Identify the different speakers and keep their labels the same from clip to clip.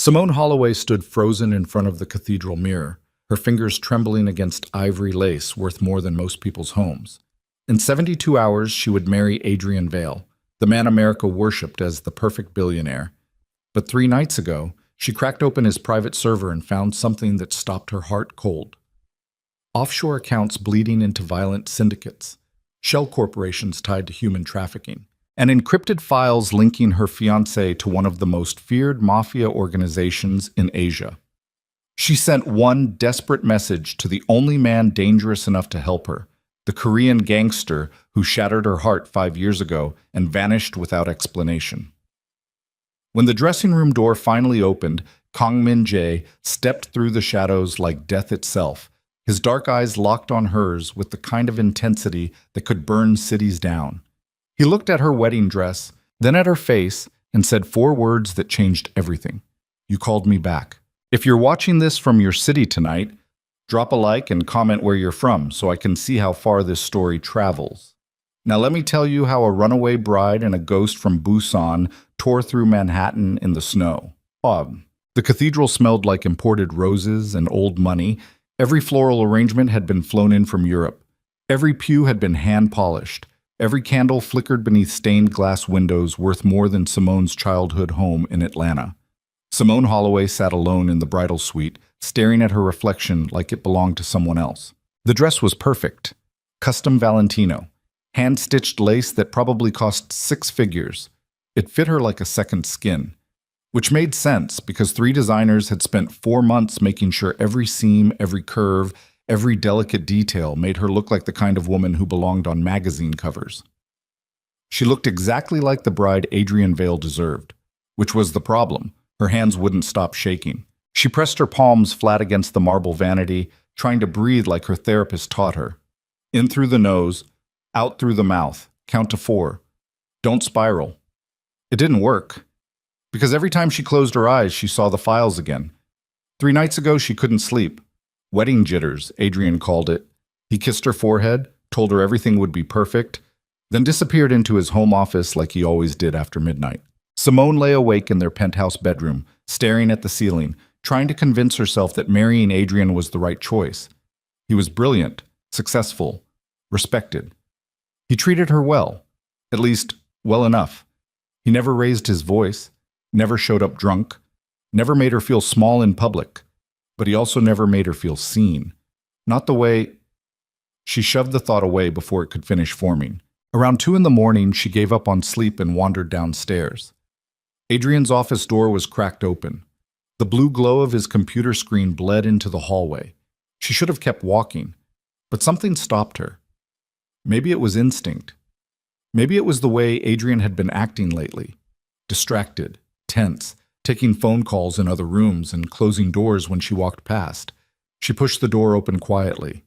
Speaker 1: Simone Holloway stood frozen in front of the cathedral mirror, her fingers trembling against ivory lace worth more than most people's homes. In 72 hours, she would marry Adrian Vale, the man America worshipped as the perfect billionaire. But 3 nights ago, she cracked open his private server and found something that stopped her heart cold. Offshore accounts bleeding into violent syndicates, shell corporations tied to human trafficking, and encrypted files linking her fiancé to one of the most feared mafia organizations in Asia. She sent one desperate message to the only man dangerous enough to help her, the Korean gangster who shattered her heart 5 years ago and vanished without explanation. When the dressing room door finally opened, Kang Min-jae stepped through the shadows like death itself, his dark eyes locked on hers with the kind of intensity that could burn cities down. He looked at her wedding dress, then at her face, and said 4 words that changed everything. "You called me back." If you're watching this from your city tonight, drop a like and comment where you're from so I can see how far this story travels. Now let me tell you how a runaway bride and a ghost from Busan tore through Manhattan in the snow. The cathedral smelled like imported roses and old money. Every floral arrangement had been flown in from Europe. Every pew had been hand-polished. Every candle flickered beneath stained glass windows worth more than Simone's childhood home in Atlanta. Simone Holloway sat alone in the bridal suite, staring at her reflection like it belonged to someone else. The dress was perfect. Custom Valentino. Hand-stitched lace that probably cost 6 figures. It fit her like a second skin. Which made sense because 3 designers had spent 4 months making sure every seam, every curve, every delicate detail made her look like the kind of woman who belonged on magazine covers. She looked exactly like the bride Adrian Vale deserved, which was the problem. Her hands wouldn't stop shaking. She pressed her palms flat against the marble vanity, trying to breathe like her therapist taught her. In through the nose, out through the mouth, count to 4. Don't spiral. It didn't work. Because every time she closed her eyes, she saw the files again. 3 nights ago, she couldn't sleep. Wedding jitters, Adrian called it. He kissed her forehead, told her everything would be perfect, then disappeared into his home office like he always did after midnight. Simone lay awake in their penthouse bedroom, staring at the ceiling, trying to convince herself that marrying Adrian was the right choice. He was brilliant, successful, respected. He treated her well, at least well enough. He never raised his voice, never showed up drunk, never made her feel small in public, but he also never made her feel seen. Not the way... She shoved the thought away before it could finish forming. Around 2 in the morning, she gave up on sleep and wandered downstairs. Adrian's office door was cracked open. The blue glow of his computer screen bled into the hallway. She should have kept walking, but something stopped her. Maybe it was instinct. Maybe it was the way Adrian had been acting lately. Distracted, tense, taking phone calls in other rooms and closing doors when she walked past. She pushed the door open quietly.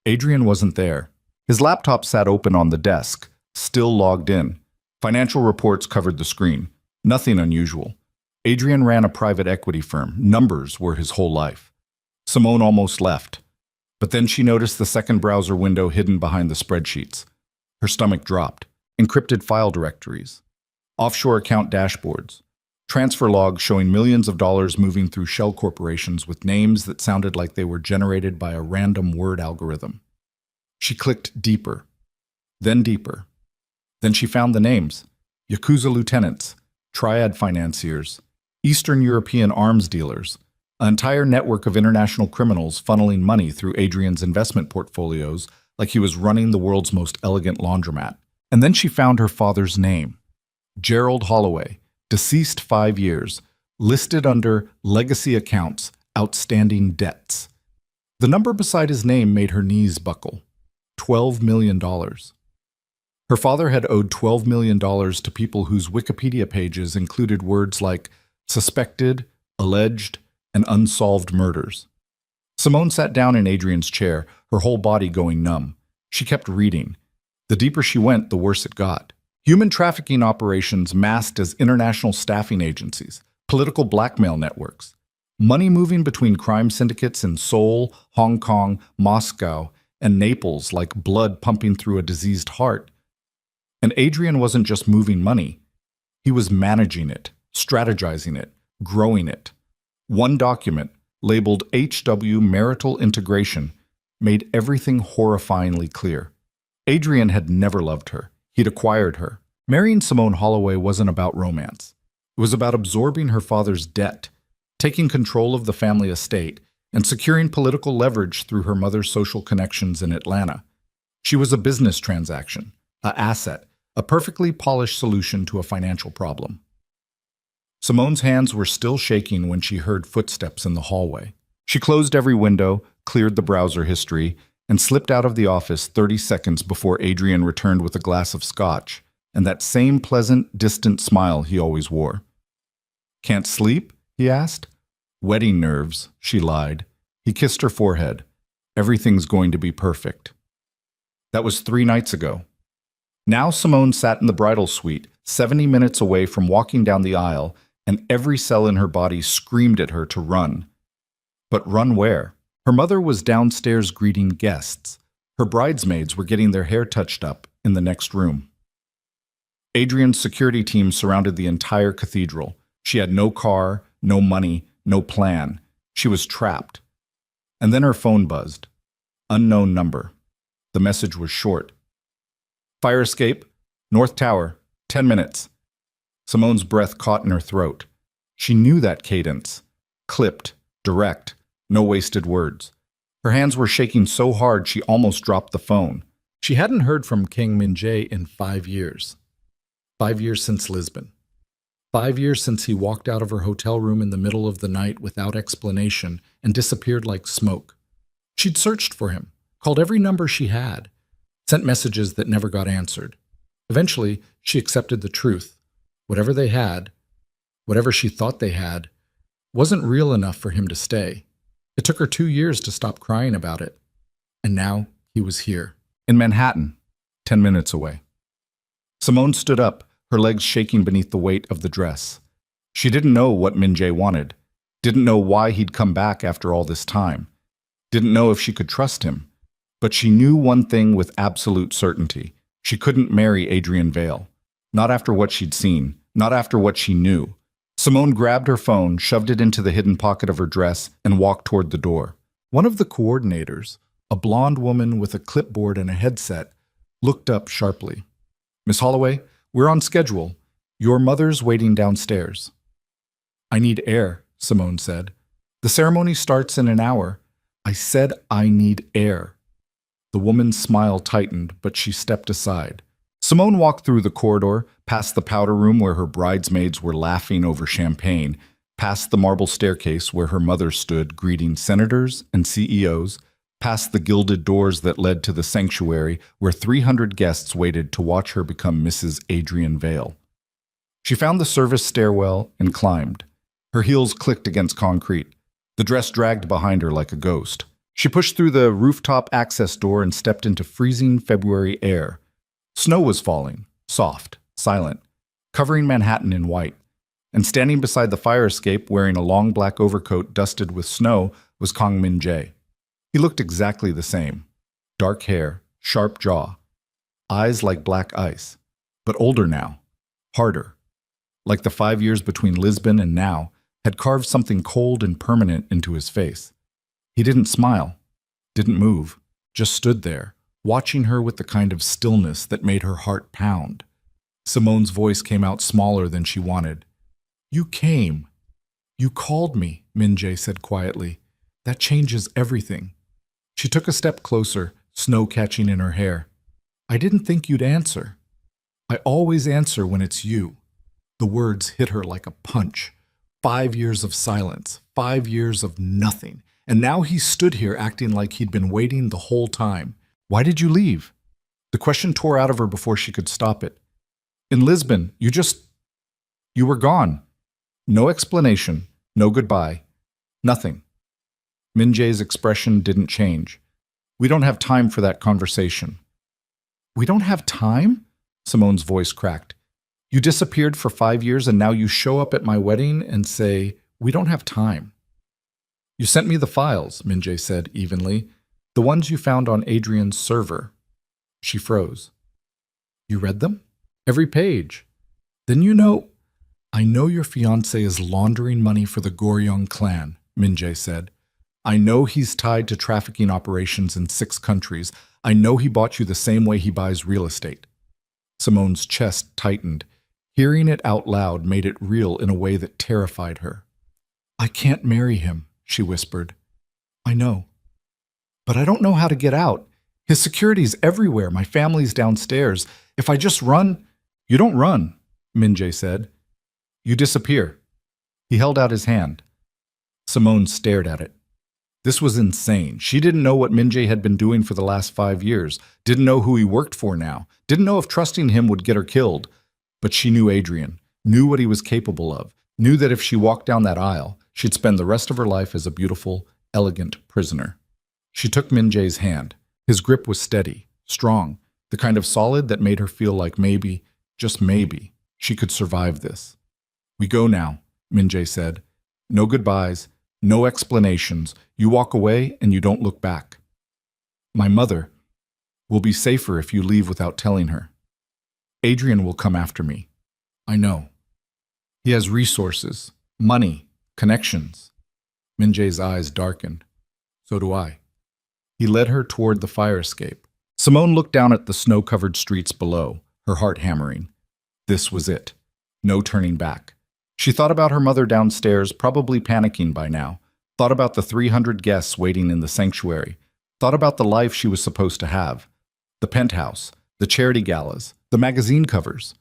Speaker 1: Adrian wasn't there. His laptop sat open on the desk, still logged in. Financial reports covered the screen. Nothing unusual. Adrian ran a private equity firm. Numbers were his whole life. Simone almost left. But then she noticed the second browser window hidden behind the spreadsheets. Her stomach dropped. Encrypted file directories. Offshore account dashboards. Transfer logs showing millions of dollars moving through shell corporations with names that sounded like they were generated by a random word algorithm. She clicked deeper. Then deeper. Then she found the names. Yakuza lieutenants. Triad financiers, Eastern European arms dealers, an entire network of international criminals funneling money through Adrian's investment portfolios like he was running the world's most elegant laundromat. And then she found her father's name, Gerald Holloway, deceased 5 years, listed under legacy accounts, outstanding debts. The number beside his name made her knees buckle. $12 million. Her father had owed $12 million to people whose Wikipedia pages included words like suspected, alleged, and unsolved murders. Simone sat down in Adrian's chair, her whole body going numb. She kept reading. The deeper she went, the worse it got. Human trafficking operations masked as international staffing agencies, political blackmail networks, money moving between crime syndicates in Seoul, Hong Kong, Moscow, and Naples like blood pumping through a diseased heart. And Adrian wasn't just moving money. He was managing it, strategizing it, growing it. One document, labeled HW Marital Integration, made everything horrifyingly clear. Adrian had never loved her. He'd acquired her. Marrying Simone Holloway wasn't about romance. It was about absorbing her father's debt, taking control of the family estate, and securing political leverage through her mother's social connections in Atlanta. She was a business transaction, an asset, a perfectly polished solution to a financial problem. Simone's hands were still shaking when she heard footsteps in the hallway. She closed every window, cleared the browser history, and slipped out of the office 30 seconds before Adrian returned with a glass of scotch and that same pleasant, distant smile he always wore. "Can't sleep?" he asked. "Wedding nerves," she lied. He kissed her forehead. "Everything's going to be perfect." That was 3 nights ago. Now Simone sat in the bridal suite, 70 minutes away from walking down the aisle, and every cell in her body screamed at her to run. But run where? Her mother was downstairs greeting guests. Her bridesmaids were getting their hair touched up in the next room. Adrian's security team surrounded the entire cathedral. She had no car, no money, no plan. She was trapped. And then her phone buzzed. Unknown number. The message was short. "Fire escape, North Tower, 10 minutes. Simone's breath caught in her throat. She knew that cadence. Clipped, direct, no wasted words. Her hands were shaking so hard she almost dropped the phone. She hadn't heard from King Min-jae in 5 years. 5 years since Lisbon. 5 years since he walked out of her hotel room in the middle of the night without explanation and disappeared like smoke. She'd searched for him, called every number she had, sent messages that never got answered. Eventually, she accepted the truth. Whatever they had, whatever she thought they had, wasn't real enough for him to stay. It took her 2 years to stop crying about it. And now he was here. In Manhattan, 10 minutes away. Simone stood up, her legs shaking beneath the weight of the dress. She didn't know what Min-jae wanted, didn't know why he'd come back after all this time, didn't know if she could trust him. But she knew one thing with absolute certainty. She couldn't marry Adrian Vale. Not after what she'd seen, not after what she knew. Simone grabbed her phone, shoved it into the hidden pocket of her dress, and walked toward the door. One of the coordinators, a blonde woman with a clipboard and a headset, looked up sharply. "Miss Holloway, we're on schedule. Your mother's waiting downstairs." "I need air," Simone said. "The ceremony starts in an hour." "I said I need air." The woman's smile tightened, but she stepped aside. Simone walked through the corridor, past the powder room where her bridesmaids were laughing over champagne, past the marble staircase where her mother stood greeting senators and CEOs, past the gilded doors that led to the sanctuary where 300 guests waited to watch her become Mrs. Adrian Vale. She found the service stairwell and climbed. Her heels clicked against concrete. The dress dragged behind her like a ghost. She pushed through the rooftop access door and stepped into freezing February air. Snow was falling, soft, silent, covering Manhattan in white. And standing beside the fire escape, wearing a long black overcoat dusted with snow, was Kang Min-jae. He looked exactly the same. Dark hair, sharp jaw, eyes like black ice, but older now, harder. Like the 5 years between Lisbon and now had carved something cold and permanent into his face. He didn't smile, didn't move, just stood there, watching her with the kind of stillness that made her heart pound. Simone's voice came out smaller than she wanted. "You came. You called me," Min-jae said quietly. "That changes everything." She took a step closer, snow catching in her hair. "I didn't think you'd answer." "I always answer when it's you." The words hit her like a punch. 5 years of silence, 5 years of nothing. And now he stood here acting like he'd been waiting the whole time. "Why did you leave?" The question tore out of her before she could stop it. "In Lisbon, you were gone." No explanation, no goodbye, nothing. Min-jae's expression didn't change. "We don't have time for that conversation." "We don't have time?" Simone's voice cracked. "You disappeared for 5 years and now you show up at my wedding and say, 'We don't have time.'" "You sent me the files," Min-jae said evenly. "The ones you found on Adrian's server." She froze. "You read them? Every page. Then you know..." I know your fiancé is laundering money for the Goryeo clan, Min-jae said. I know he's tied to trafficking operations in 6 countries. I know he bought you the same way he buys real estate. Simone's chest tightened. Hearing it out loud made it real in a way that terrified her. I can't marry him, she whispered. I know. But I don't know how to get out. His security's everywhere. My family's downstairs. If I just run... You don't run, Min-jae said. You disappear. He held out his hand. Simone stared at it. This was insane. She didn't know what Min-jae had been doing for the last 5 years, didn't know who he worked for now, didn't know if trusting him would get her killed. But she knew Adrian, knew what he was capable of, knew that if she walked down that aisle, she'd spend the rest of her life as a beautiful, elegant prisoner. She took Min-jae's hand. His grip was steady, strong, the kind of solid that made her feel like maybe, just maybe, she could survive this. We go now, Min-jae said. No goodbyes, no explanations. You walk away and you don't look back. My mother will be safer if you leave without telling her. Adrian will come after me. I know. He has resources, money, connections. Min-jae's eyes darkened. So do I. He led her toward the fire escape. Simone looked down at the snow-covered streets below, her heart hammering. This was it. No turning back. She thought about her mother downstairs, probably panicking by now. Thought about the 300 guests waiting in the sanctuary. Thought about the life she was supposed to have. The penthouse, the charity galas, the magazine covers.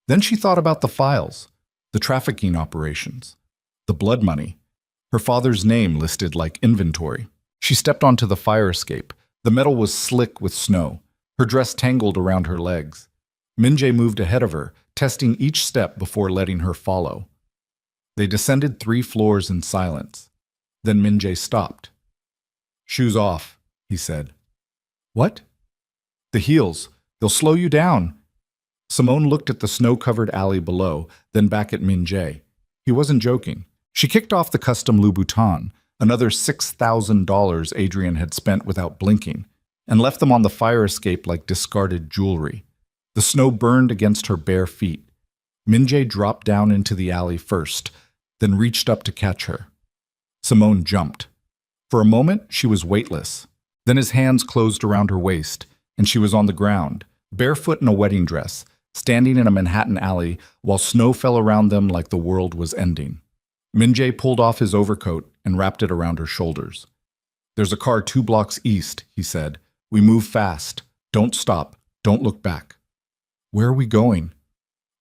Speaker 1: Then she thought about the files, the trafficking operations, the blood money, her father's name listed like inventory. She stepped onto the fire escape. The metal was slick with snow. Her dress tangled around her legs. Min-jae moved ahead of her, testing each step before letting her follow. They descended 3 floors in silence. Then Min-jae stopped. Shoes off, he said. What? The heels. They'll slow you down. Simone looked at the snow-covered alley below, then back at Min-jae. He wasn't joking. She kicked off the custom Louboutin, another $6,000 Adrian had spent without blinking, and left them on the fire escape like discarded jewelry. The snow burned against her bare feet. Min-jae dropped down into the alley first, then reached up to catch her. Simone jumped. For a moment, she was weightless. Then his hands closed around her waist, and she was on the ground, barefoot in a wedding dress, standing in a Manhattan alley while snow fell around them like the world was ending. Min-jae pulled off his overcoat and wrapped it around her shoulders. There's a car 2 blocks east, he said. We move fast. Don't stop. Don't look back. Where are we going?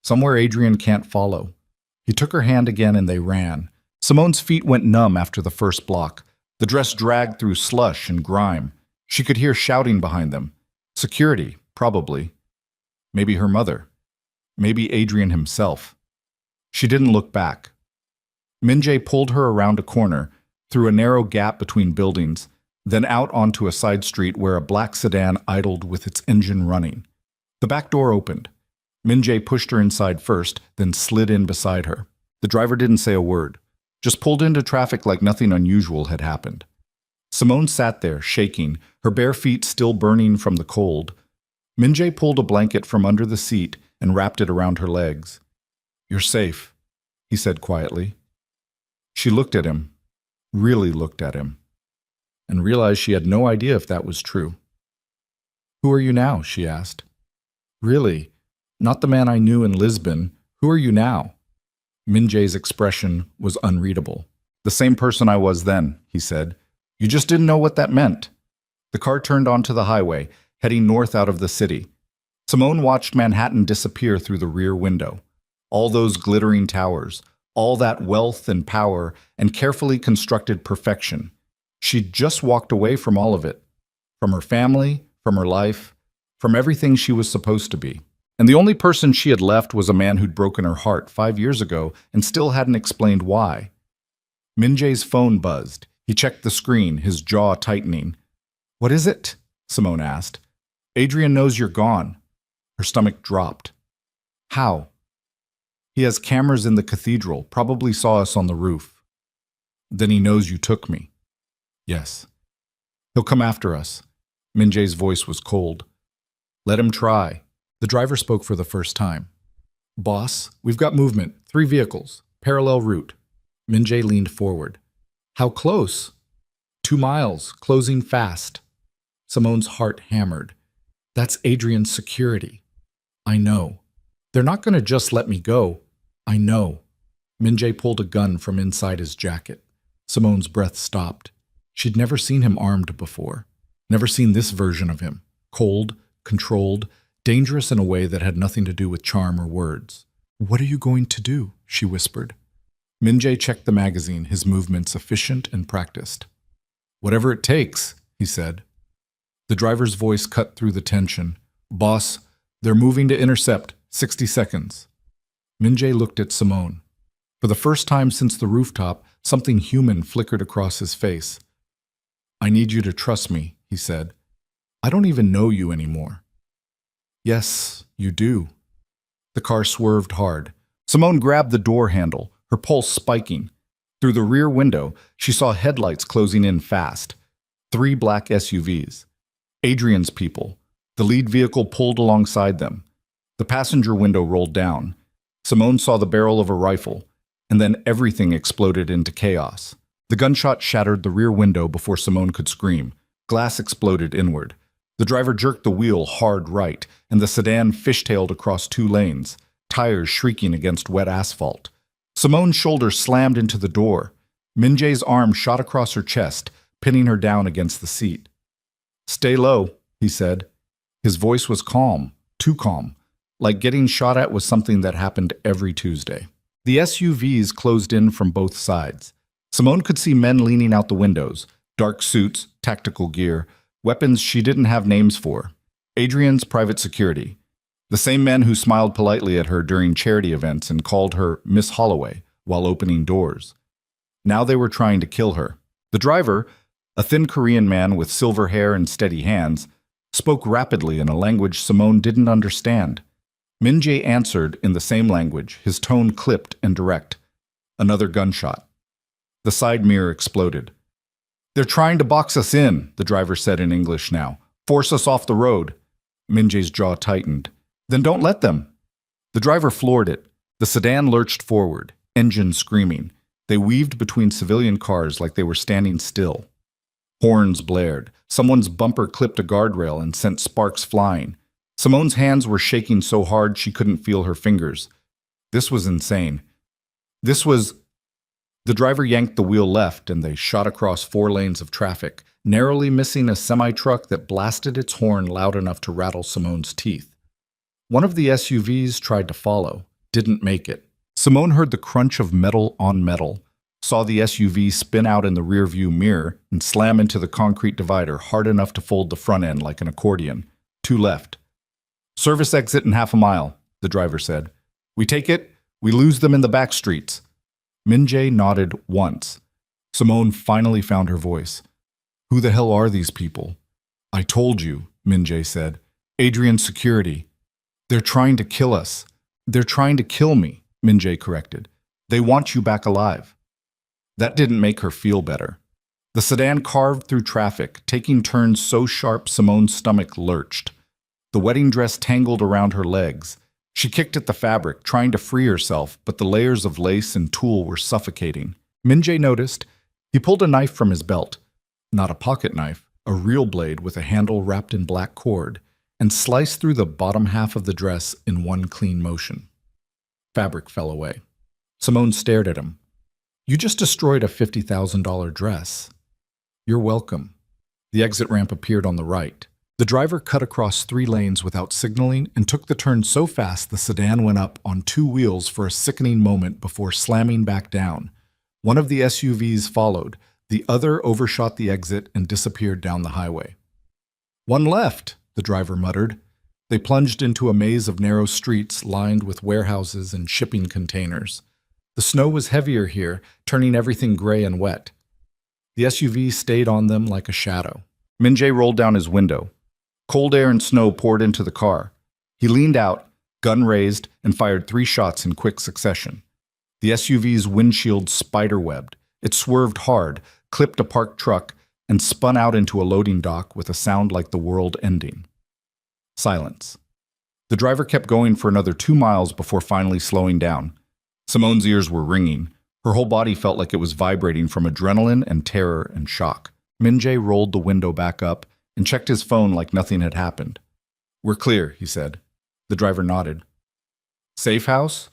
Speaker 1: Somewhere Adrian can't follow. He took her hand again and they ran. Simone's feet went numb after the first block. The dress dragged through slush and grime. She could hear shouting behind them. Security, probably. Maybe her mother. Maybe Adrian himself. She didn't look back. Min-jae pulled her around a corner, through a narrow gap between buildings, then out onto a side street where a black sedan idled with its engine running. The back door opened. Min-jae pushed her inside first, then slid in beside her. The driver didn't say a word, just pulled into traffic like nothing unusual had happened. Simone sat there, shaking, her bare feet still burning from the cold. Min-jae pulled a blanket from under the seat and wrapped it around her legs. You're safe, he said quietly. She looked at him, really looked at him, and realized she had no idea if that was true. Who are you now? She asked. Really, not the man I knew in Lisbon. Who are you now? Min-jae's expression was unreadable. The same person I was then, he said. You just didn't know what that meant. The car turned onto the highway, heading north out of the city. Simone watched Manhattan disappear through the rear window. All those glittering towers, all that wealth and power and carefully constructed perfection. She'd just walked away from all of it. From her family, from her life, from everything she was supposed to be. And the only person she had left was a man who'd broken her heart 5 years ago and still hadn't explained why. Min-jae's phone buzzed. He checked the screen, his jaw tightening. What is it? Simone asked. Adrian knows you're gone. Her stomach dropped. How? He has cameras in the cathedral, probably saw us on the roof. Then he knows you took me. Yes. He'll come after us. Min-jae's voice was cold. Let him try. The driver spoke for the first time. Boss, we've got movement. 3 vehicles. Parallel route. Min-jae leaned forward. How close? 2 miles. Closing fast. Simone's heart hammered. That's Adrian's security. I know. They're not going to just let me go. I know. Min-jae pulled a gun from inside his jacket. Simone's breath stopped. She'd never seen him armed before. Never seen this version of him. Cold, controlled, dangerous in a way that had nothing to do with charm or words. What are you going to do? She whispered. Min-jae checked the magazine, his movements efficient and practiced. Whatever it takes, he said. The driver's voice cut through the tension. Boss, they're moving to intercept. 60 seconds. Min-jae looked at Simone. For the first time since the rooftop, something human flickered across his face. I need you to trust me, he said. I don't even know you anymore. Yes, you do. The car swerved hard. Simone grabbed the door handle, her pulse spiking. Through the rear window, she saw headlights closing in fast. 3 black SUVs. Adrian's people. The lead vehicle pulled alongside them. The passenger window rolled down. Simone saw the barrel of a rifle, and then everything exploded into chaos. The gunshot shattered the rear window before Simone could scream. Glass exploded inward. The driver jerked the wheel hard right, and the sedan fishtailed across 2 lanes, tires shrieking against wet asphalt. Simone's shoulder slammed into the door. Min-jae's arm shot across her chest, pinning her down against the seat. Stay low, he said. His voice was calm, too calm, like getting shot at was something that happened every Tuesday. The SUVs closed in from both sides. Simone could see men leaning out the windows, dark suits, tactical gear, weapons she didn't have names for. Adrian's private security. The same men who smiled politely at her during charity events and called her Miss Holloway while opening doors. Now they were trying to kill her. The driver, a thin Korean man with silver hair and steady hands, spoke rapidly in a language Simone didn't understand. Min-jae answered in the same language, his tone clipped and direct. Another gunshot. The side mirror exploded. They're trying to box us in, the driver said in English now. Force us off the road. Min-jae's jaw tightened. Then don't let them. The driver floored it. The sedan lurched forward, engine screaming. They weaved between civilian cars like they were standing still. Horns blared. Someone's bumper clipped a guardrail and sent sparks flying. Simone's hands were shaking so hard she couldn't feel her fingers. This was insane. The driver yanked the wheel left and they shot across 4 lanes of traffic, narrowly missing a semi-truck that blasted its horn loud enough to rattle Simone's teeth. One of the SUVs tried to follow, didn't make it. Simone heard the crunch of metal on metal, saw the SUV spin out in the rearview mirror and slam into the concrete divider hard enough to fold the front end like an accordion. 2 left. Service exit in half a mile, the driver said. We take it, we lose them in the back streets. Min-jae nodded once. Simone finally found her voice. Who the hell are these people? I told you, Min-jae said. Adrian's security. They're trying to kill us. They're trying to kill me, Min-jae corrected. They want you back alive. That didn't make her feel better. The sedan carved through traffic, taking turns so sharp Simone's stomach lurched. The wedding dress tangled around her legs. She kicked at the fabric, trying to free herself, but the layers of lace and tulle were suffocating. Min-jae noticed. He pulled a knife from his belt. Not a pocket knife, a real blade with a handle wrapped in black cord, and sliced through the bottom half of the dress in one clean motion. Fabric fell away. Simone stared at him. You just destroyed a $50,000 dress. You're welcome. The exit ramp appeared on the right. The driver cut across 3 lanes without signaling and took the turn so fast the sedan went up on 2 wheels for a sickening moment before slamming back down. One of the SUVs followed. The other overshot the exit and disappeared down the highway. One left, the driver muttered. They plunged into a maze of narrow streets lined with warehouses and shipping containers. The snow was heavier here, turning everything gray and wet. The SUV stayed on them like a shadow. Min-jae rolled down his window. Cold air and snow poured into the car. He leaned out, gun raised, and fired 3 shots in quick succession. The SUV's windshield spiderwebbed. It swerved hard, clipped a parked truck, and spun out into a loading dock with a sound like the world ending. Silence. The driver kept going for another 2 miles before finally slowing down. Simone's ears were ringing. Her whole body felt like it was vibrating from adrenaline and terror and shock. Min-jae rolled the window back up and checked his phone like nothing had happened. "We're clear," he said. The driver nodded. "Safe house?"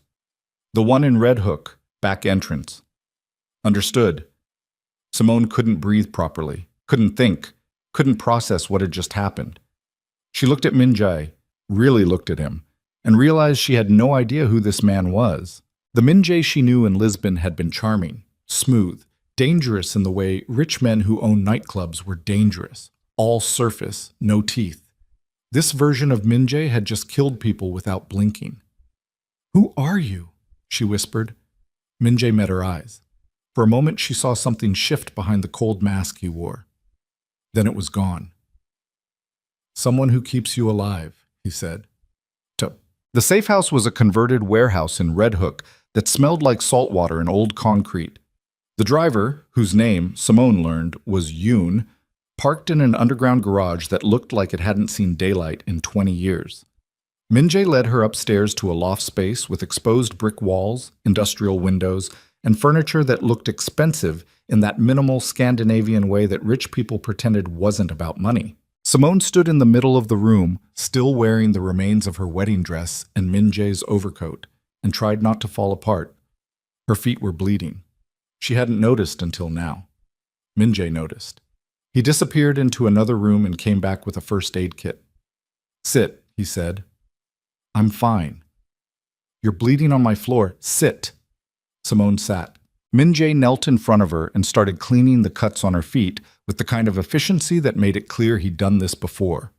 Speaker 1: "The one in Red Hook, back entrance." "Understood." Simone couldn't breathe properly, couldn't think, couldn't process what had just happened. She looked at Min-jae, really looked at him, and realized she had no idea who this man was. The Min-jae she knew in Lisbon had been charming, smooth, dangerous in the way rich men who own nightclubs were dangerous. All surface, no teeth. This version of Min-jae had just killed people without blinking. "Who are you?" she whispered. Min-jae met her eyes. For a moment she saw something shift behind the cold mask he wore. Then it was gone. "Someone who keeps you alive," he said. The safe house was a converted warehouse in Red Hook that smelled like salt water and old concrete. The driver, whose name, Simone learned, was Yoon, parked in an underground garage that looked like it hadn't seen daylight in 20 years. Min-jae led her upstairs to a loft space with exposed brick walls, industrial windows, and furniture that looked expensive in that minimal Scandinavian way that rich people pretended wasn't about money. Simone stood in the middle of the room, still wearing the remains of her wedding dress and Min-jae's overcoat, and tried not to fall apart. Her feet were bleeding. She hadn't noticed until now. Min-jae noticed. He disappeared into another room and came back with a first aid kit. "Sit," he said. "I'm fine." "You're bleeding on my floor. Sit." Simone sat. Min-jae knelt in front of her and started cleaning the cuts on her feet with the kind of efficiency that made it clear he'd done this before.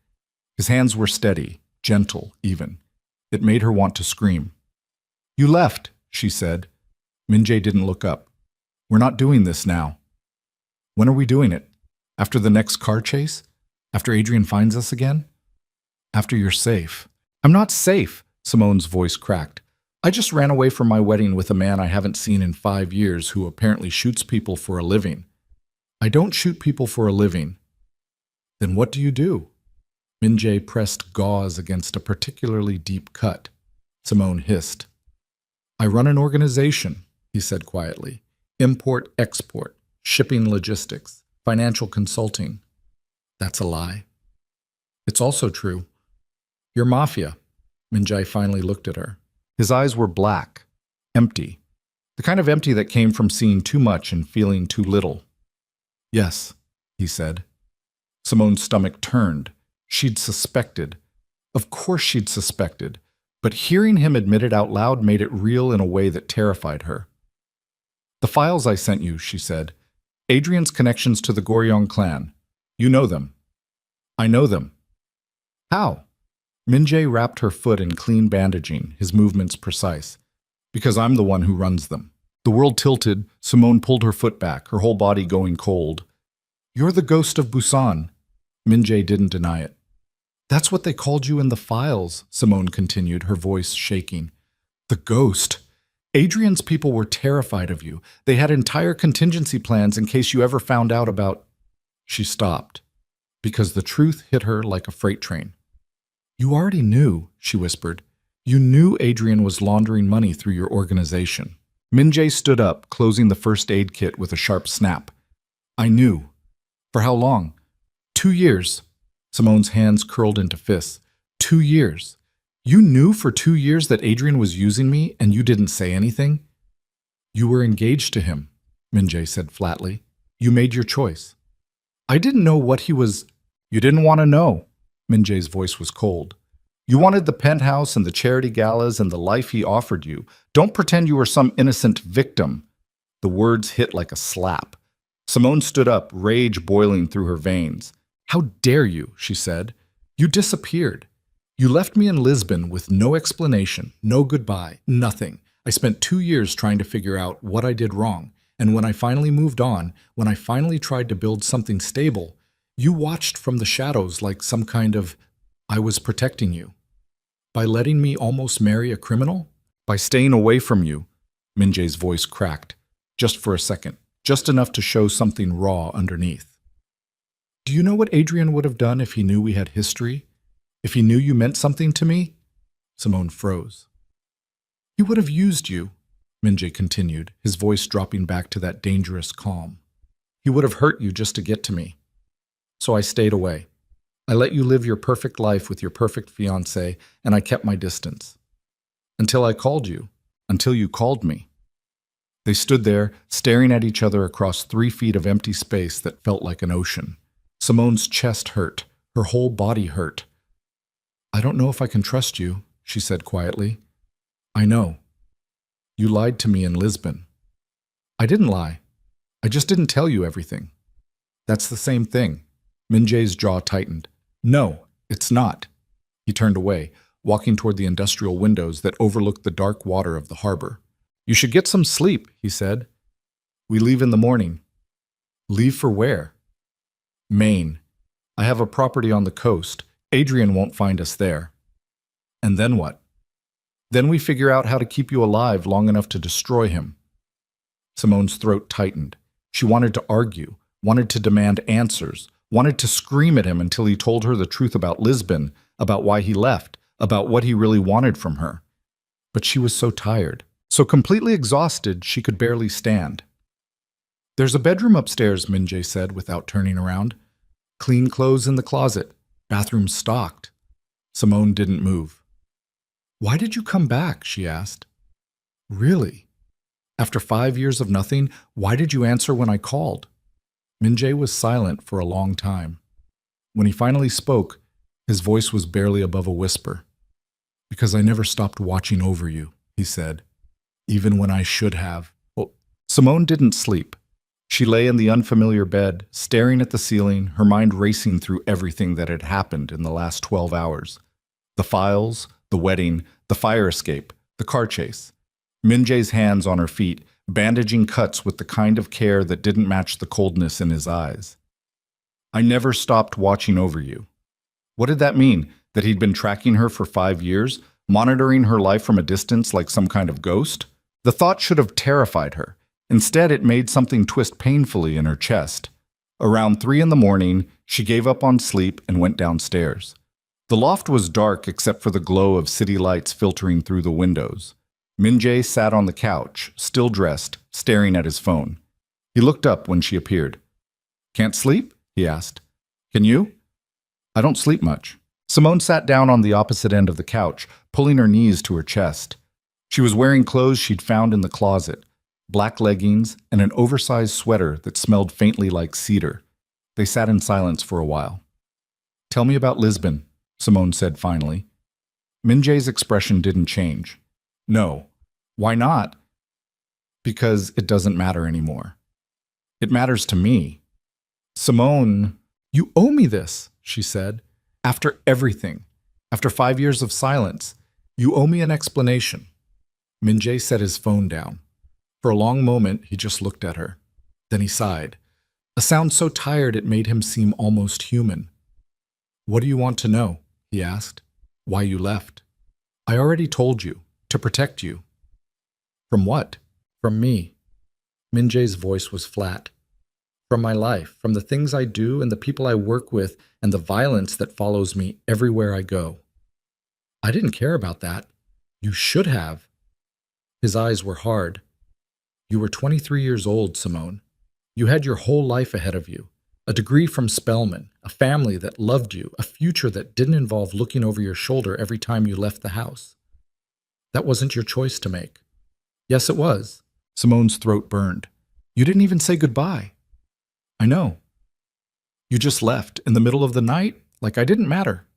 Speaker 1: His hands were steady, gentle, even. It made her want to scream. "You left," she said. Min-jae didn't look up. "We're not doing this now." "When are we doing it? After the next car chase? After Adrian finds us again?" "After you're safe." "I'm not safe," Simone's voice cracked. "I just ran away from my wedding with a man I haven't seen in 5 years who apparently shoots people for a living." "I don't shoot people for a living." "Then what do you do?" Min-jae pressed gauze against a particularly deep cut. Simone hissed. "I run an organization," he said quietly. "Import-export, shipping logistics, financial consulting." "That's a lie." "It's also true." "You're Mafia." Min-jae finally looked at her. His eyes were black, empty, the kind of empty that came from seeing too much and feeling too little. "Yes," he said. Simone's stomach turned. She'd suspected. Of course she'd suspected, but hearing him admit it out loud made it real in a way that terrified her. "The files I sent you," she said. "Adrian's connections to the Goryeo clan. You know them." "I know them." "How?" Min-jae wrapped her foot in clean bandaging, his movements precise. "Because I'm the one who runs them." The world tilted. Simone pulled her foot back, her whole body going cold. "You're the ghost of Busan." Min-jae didn't deny it. "That's what they called you in the files," Simone continued, her voice shaking. "The ghost. Adrian's people were terrified of you. They had entire contingency plans in case you ever found out about—" She stopped, because the truth hit her like a freight train. "You already knew," she whispered. "You knew Adrian was laundering money through your organization." Min-jae stood up, closing the first aid kit with a sharp snap. "I knew." "For how long?" 2 years. Simone's hands curled into fists. 2 years. You knew for 2 years that Adrian was using me and you didn't say anything? "You were engaged to him," Min-jae said flatly. "You made your choice." "I didn't know what he was—" "You didn't want to know." Min-jae's voice was cold. "You wanted the penthouse and the charity galas and the life he offered you. Don't pretend you were some innocent victim." The words hit like a slap. Simone stood up, rage boiling through her veins. "How dare you," she said. "You disappeared. You left me in Lisbon with no explanation, no goodbye, nothing. I spent 2 years trying to figure out what I did wrong, and when I finally moved on, when I finally tried to build something stable, you watched from the shadows like some kind of, I was protecting you. By letting me almost marry a criminal? By staying away from you." Min-jae's voice cracked, just for a second, just enough to show something raw underneath. "Do you know what Adrian would have done if he knew we had history? If he knew you meant something to me?" Simone froze. He would have used you, Minjay continued, his voice dropping back to that dangerous calm. He would have hurt you just to get to me. So I stayed away. I let you live your perfect life with your perfect fiancé, and I kept my distance. Until I called you. Until you called me. They stood there, staring at each other across 3 feet of empty space that felt like an ocean. Simone's chest hurt. Her whole body hurt. I don't know if I can trust you, she said quietly. I know. You lied to me in Lisbon. I didn't lie. I just didn't tell you everything. That's the same thing. Minjay's jaw tightened. No, it's not. He turned away, walking toward the industrial windows that overlooked the dark water of the harbor. You should get some sleep, he said. We leave in the morning. Leave for where? Maine. I have a property on the coast. Adrian won't find us there. And then what? Then we figure out how to keep you alive long enough to destroy him. Simone's throat tightened. She wanted to argue, wanted to demand answers, wanted to scream at him until he told her the truth about Lisbon, about why he left, about what he really wanted from her. But she was so tired, so completely exhausted she could barely stand. There's a bedroom upstairs, Minjay said without turning around. Clean clothes in the closet. Bathroom stocked. Simone didn't move. Why did you come back? She asked. Really? After 5 years of nothing, why did you answer when I called? Minjay was silent for a long time. When he finally spoke, his voice was barely above a whisper. Because I never stopped watching over you, he said, even when I should have. Well, Simone didn't sleep. She lay in the unfamiliar bed, staring at the ceiling, her mind racing through everything that had happened in the last 12 hours. The files, the wedding, the fire escape, the car chase. Minjay's hands on her feet, bandaging cuts with the kind of care that didn't match the coldness in his eyes. I never stopped watching over you. What did that mean? That he'd been tracking her for 5 years, monitoring her life from a distance like some kind of ghost? The thought should have terrified her. Instead, it made something twist painfully in her chest. Around 3 in the morning, she gave up on sleep and went downstairs. The loft was dark except for the glow of city lights filtering through the windows. Minjay sat on the couch, still dressed, staring at his phone. He looked up when she appeared. Can't sleep? He asked. Can you? I don't sleep much. Simone sat down on the opposite end of the couch, pulling her knees to her chest. She was wearing clothes she'd found in the closet, black leggings and an oversized sweater that smelled faintly like cedar. They sat in silence for a while. Tell me about Lisbon, Simone said finally. Minjay's expression didn't change. No. Why not? Because it doesn't matter anymore. It matters to me. Simone, you owe me this, she said. After everything, after 5 years of silence, you owe me an explanation. Minjay set his phone down. For a long moment, he just looked at her. Then he sighed, a sound so tired it made him seem almost human. What do you want to know? He asked. Why you left? I already told you. To protect you. From what? From me. Minjay's voice was flat. From my life, from the things I do and the people I work with and the violence that follows me everywhere I go. I didn't care about that. You should have. His eyes were hard. You were 23 years old, Simone. You had your whole life ahead of you. A degree from Spelman, a family that loved you, a future that didn't involve looking over your shoulder every time you left the house. That wasn't your choice to make. Yes, it was. Simone's throat burned. You didn't even say goodbye. I know. You just left in the middle of the night like I didn't matter.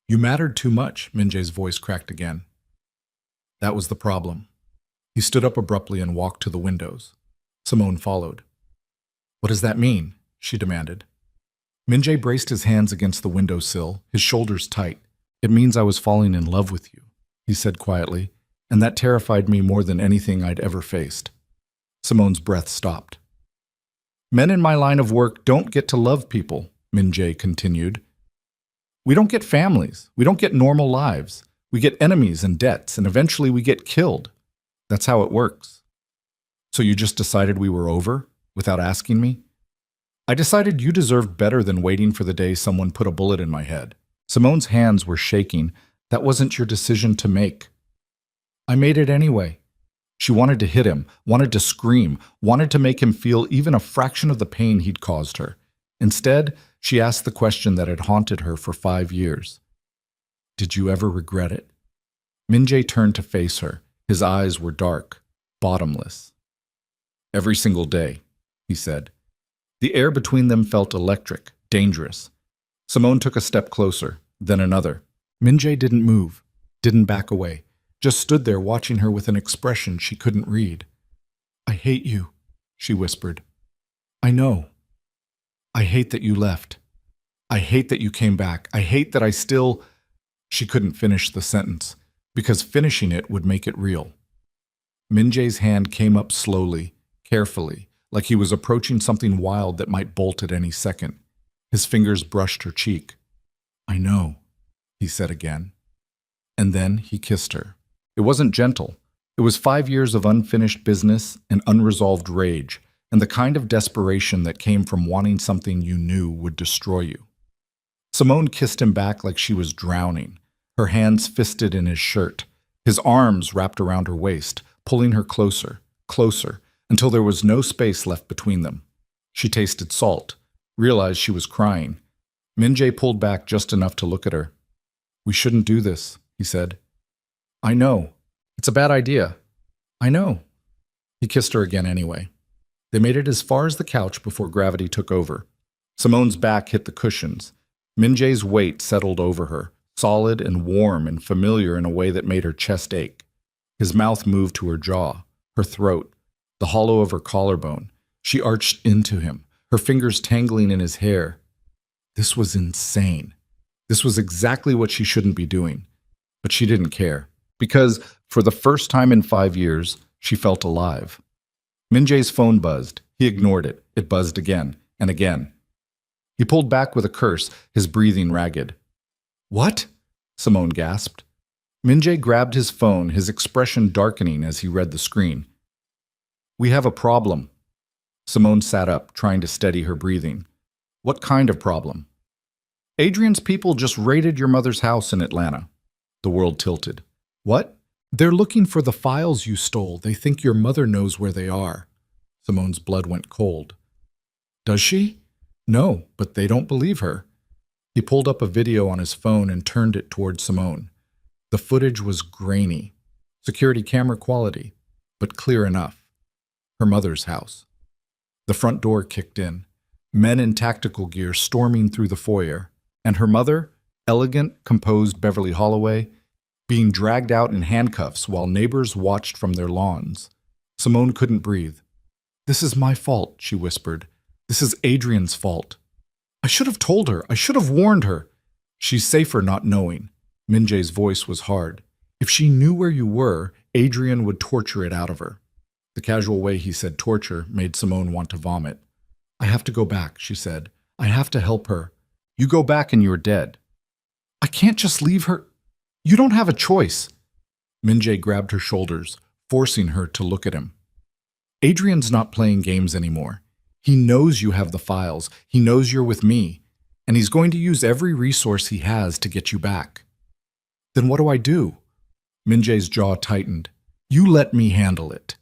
Speaker 1: You mattered too much, Minjay's voice cracked again. That was the problem. He stood up abruptly and walked to the windows. Simone followed. What does that mean? She demanded. Minjay braced his hands against the windowsill, his shoulders tight. It means I was falling in love with you, he said quietly, and that terrified me more than anything I'd ever faced. Simone's breath stopped. Men in my line of work don't get to love people, Minjay continued. We don't get families. We don't get normal lives. We get enemies and debts, and eventually we get killed. That's how it works. So you just decided we were over, without asking me? I decided you deserved better than waiting for the day someone put a bullet in my head. Simone's hands were shaking, That wasn't your decision to make. I made it anyway. She wanted to hit him, wanted to scream, wanted to make him feel even a fraction of the pain he'd caused her. Instead, she asked the question that had haunted her for 5 years. Did you ever regret it? Min-jae turned to face her. His eyes were dark, bottomless. Every single day, he said. The air between them felt electric, dangerous. Simone took a step closer, then another. Min-jae didn't move, didn't back away, just stood there watching her with an expression she couldn't read. I hate you, she whispered. I know. I hate that you left. I hate that you came back. I hate that I still... She couldn't finish the sentence, because finishing it would make it real. Min-jae's hand came up slowly, carefully, like he was approaching something wild that might bolt at any second. His fingers brushed her cheek. I know, he said again. And then he kissed her. It wasn't gentle. It was 5 years of unfinished business and unresolved rage, and the kind of desperation that came from wanting something you knew would destroy you. Simone kissed him back like she was drowning, her hands fisted in his shirt, his arms wrapped around her waist, pulling her closer, closer, until there was no space left between them. She tasted salt, realized she was crying. Min-jae pulled back just enough to look at her. We shouldn't do this, he said. I know. It's a bad idea. I know. He kissed her again anyway. They made it as far as the couch before gravity took over. Simone's back hit the cushions. Min-jae's weight settled over her, solid and warm and familiar in a way that made her chest ache. His mouth moved to her jaw, her throat, the hollow of her collarbone. She arched into him, her fingers tangling in his hair. This was insane. This was exactly what she shouldn't be doing. But she didn't care, because for the first time in 5 years, she felt alive. Min-jae's phone buzzed. He ignored it. It buzzed again and again. He pulled back with a curse, his breathing ragged. What? Simone gasped. Min-jae grabbed his phone, his expression darkening as he read the screen. We have a problem. Simone sat up, trying to steady her breathing. What kind of problem? Adrian's people just raided your mother's house in Atlanta. The world tilted. What? They're looking for the files you stole. They think your mother knows where they are. Simone's blood went cold. Does she? No, but they don't believe her. He pulled up a video on his phone and turned it toward Simone. The footage was grainy, security camera quality, but clear enough. Her mother's house. The front door kicked in, men in tactical gear storming through the foyer, and her mother, elegant, composed Beverly Holloway, being dragged out in handcuffs while neighbors watched from their lawns. Simone couldn't breathe. This is my fault, she whispered. This is Adrian's fault. I should have told her. I should have warned her. She's safer not knowing. Min-jae's voice was hard. If she knew where you were, Adrian would torture it out of her. The casual way he said torture made Simone want to vomit. I have to go back, she said. I have to help her. You go back and you're dead. I can't just leave her. You don't have a choice. Min-jae grabbed her shoulders, forcing her to look at him. Adrian's not playing games anymore. He knows you have the files. He knows you're with me. And he's going to use every resource he has to get you back. Then what do I do? Min-jae's jaw tightened. You let me handle it.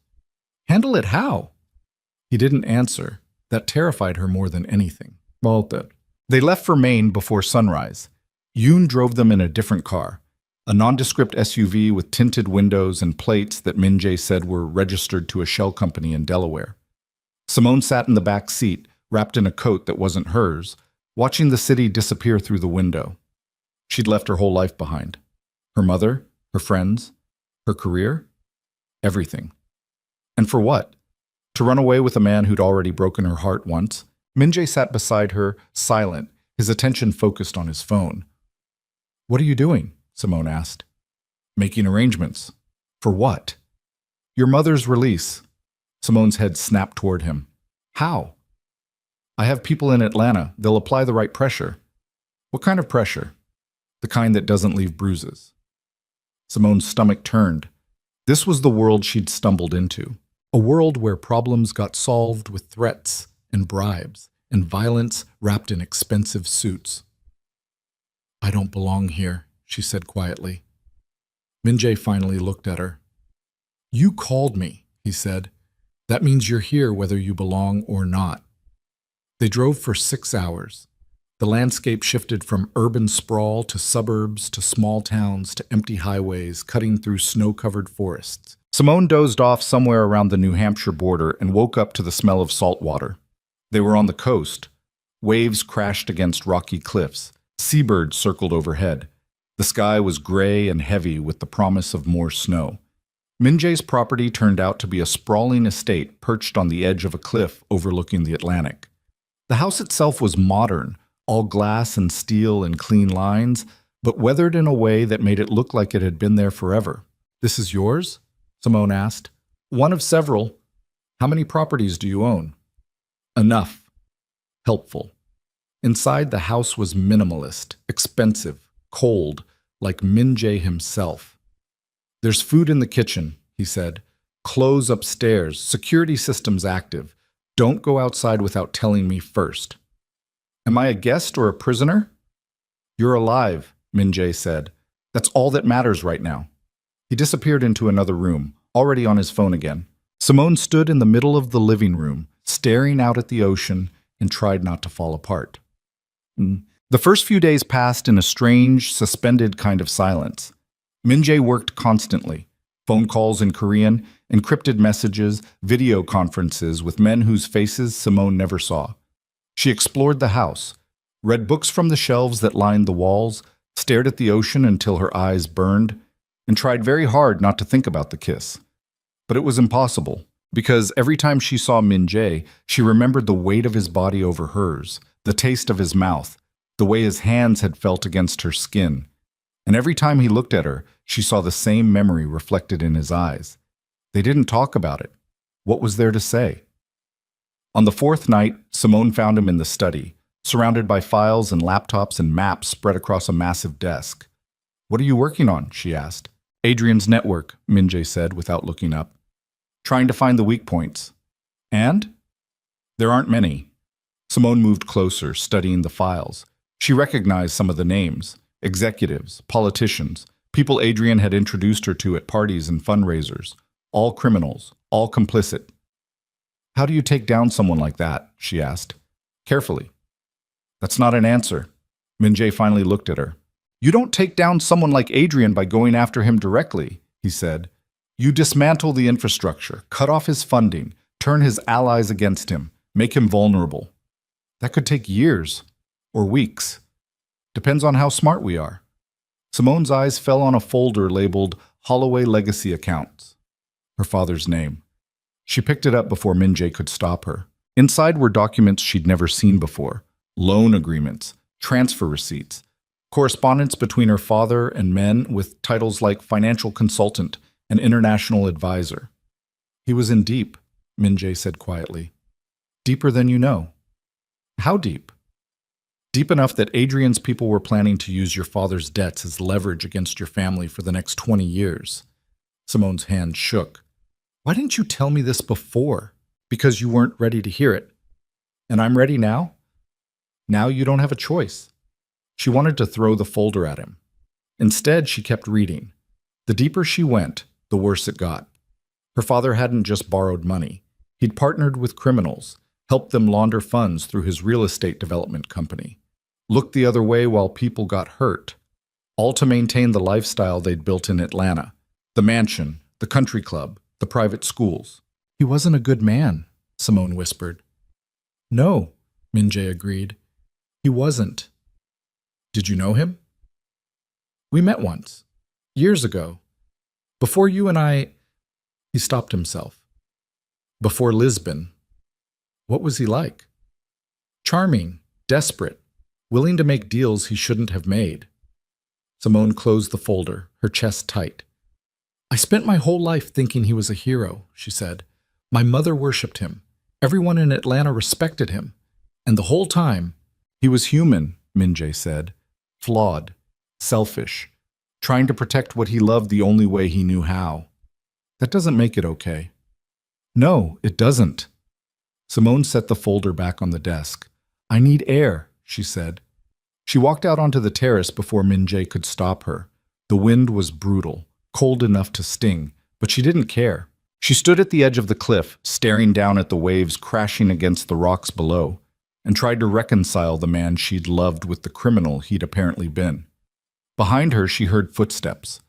Speaker 1: Handle it how? He didn't answer. That terrified her more than anything. Well, they left for Maine before sunrise. Yoon drove them in a different car, a nondescript SUV with tinted windows and plates that Min-jae said were registered to a shell company in Delaware. Simone sat in the back seat, wrapped in a coat that wasn't hers, watching the city disappear through the window. She'd left her whole life behind. Her mother, her friends, her career, everything. And for what? To run away with a man who'd already broken her heart once. Min-jae sat beside her, silent, his attention focused on his phone. What are you doing? Simone asked. Making arrangements. For what? Your mother's release. Simone's head snapped toward him. How? I have people in Atlanta. They'll apply the right pressure. What kind of pressure? The kind that doesn't leave bruises. Simone's stomach turned. This was the world she'd stumbled into. A world where problems got solved with threats and bribes and violence wrapped in expensive suits. I don't belong here, she said quietly. Min-jae finally looked at her. You called me, he said. That means you're here whether you belong or not. They drove for 6 hours. The landscape shifted from urban sprawl to suburbs to small towns to empty highways cutting through snow-covered forests. Simone dozed off somewhere around the New Hampshire border and woke up to the smell of salt water. They were on the coast. Waves crashed against rocky cliffs. Seabirds circled overhead. The sky was gray and heavy with the promise of more snow. Min-jae's property turned out to be a sprawling estate perched on the edge of a cliff overlooking the Atlantic. The house itself was modern, all glass and steel and clean lines, but weathered in a way that made it look like it had been there forever. This is yours? Simone asked. One of several. How many properties do you own? Enough. Helpful. Inside, the house was minimalist, expensive, cold, like Min-jae himself. There's food in the kitchen, he said. Clothes upstairs, security systems active. Don't go outside without telling me first. Am I a guest or a prisoner? You're alive, Min-jae said. That's all that matters right now. He disappeared into another room, already on his phone again. Simone stood in the middle of the living room, staring out at the ocean, and tried not to fall apart. The first few days passed in a strange, suspended kind of silence. Min-jae worked constantly. Phone calls in Korean, encrypted messages, video conferences with men whose faces Simone never saw. She explored the house, read books from the shelves that lined the walls, stared at the ocean until her eyes burned, and tried very hard not to think about the kiss. But it was impossible, because every time she saw Min-jae, she remembered the weight of his body over hers, the taste of his mouth, the way his hands had felt against her skin. And every time he looked at her, she saw the same memory reflected in his eyes. They didn't talk about it. What was there to say? On the fourth night, Simone found him in the study, surrounded by files and laptops and maps spread across a massive desk. What are you working on? She asked. Adrian's network, Min-jae said without looking up. Trying to find the weak points. And? There aren't many. Simone moved closer, studying the files. She recognized some of the names. Executives, politicians, people Adrian had introduced her to at parties and fundraisers. All criminals, all complicit. How do you take down someone like that? She asked. Carefully. That's not an answer. Min-jae finally looked at her. You don't take down someone like Adrian by going after him directly, he said. You dismantle the infrastructure, cut off his funding, turn his allies against him, make him vulnerable. That could take years or weeks. Depends on how smart we are. Simone's eyes fell on a folder labeled Holloway Legacy Accounts, her father's name. She picked it up before Min-jae could stop her. Inside were documents she'd never seen before, loan agreements, transfer receipts, correspondence between her father and men with titles like financial consultant and international advisor. He was in deep, Min-jae said quietly. Deeper than you know. How deep? Deep enough that Adrian's people were planning to use your father's debts as leverage against your family for the next 20 years. Simone's hand shook. Why didn't you tell me this before? Because you weren't ready to hear it. And I'm ready now? Now you don't have a choice. She wanted to throw the folder at him. Instead, she kept reading. The deeper she went, the worse it got. Her father hadn't just borrowed money. He'd partnered with criminals, helped them launder funds through his real estate development company, looked the other way while people got hurt, all to maintain the lifestyle they'd built in Atlanta, the mansion, the country club, the private schools. He wasn't a good man, Simone whispered. No, Min-jae agreed. He wasn't. Did you know him? We met once, years ago. Before you and I... He stopped himself. Before Lisbon. What was he like? Charming, desperate, willing to make deals he shouldn't have made. Simone closed the folder, her chest tight. I spent my whole life thinking he was a hero, she said. My mother worshipped him. Everyone in Atlanta respected him. And the whole time, he was human, Min-jae said. Flawed, selfish, trying to protect what he loved the only way he knew how. That doesn't make it okay. No, it doesn't. Simone set the folder back on the desk. I need air, she said. She walked out onto the terrace before Min-jae could stop her. The wind was brutal, cold enough to sting, but she didn't care. She stood at the edge of the cliff, staring down at the waves crashing against the rocks below, and tried to reconcile the man she'd loved with the criminal he'd apparently been. Behind her, she heard footsteps.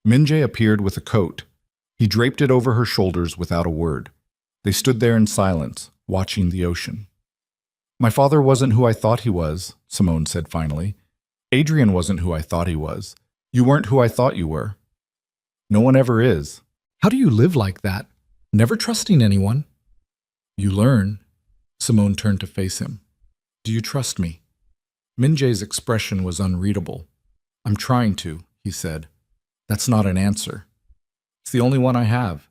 Speaker 1: Min-jae appeared with a coat. He draped it over her shoulders without a word. They stood there in silence, watching the ocean. "My father wasn't who I thought he was," Simone said finally. "Adrian wasn't who I thought he was. You weren't who I thought you were. No one ever is. How do you live like that, never trusting anyone?" "You learn." Simone turned to face him. "Do you trust me?" Min-jae's expression was unreadable. "I'm trying to," he said. "That's not an answer. It's the only one I have."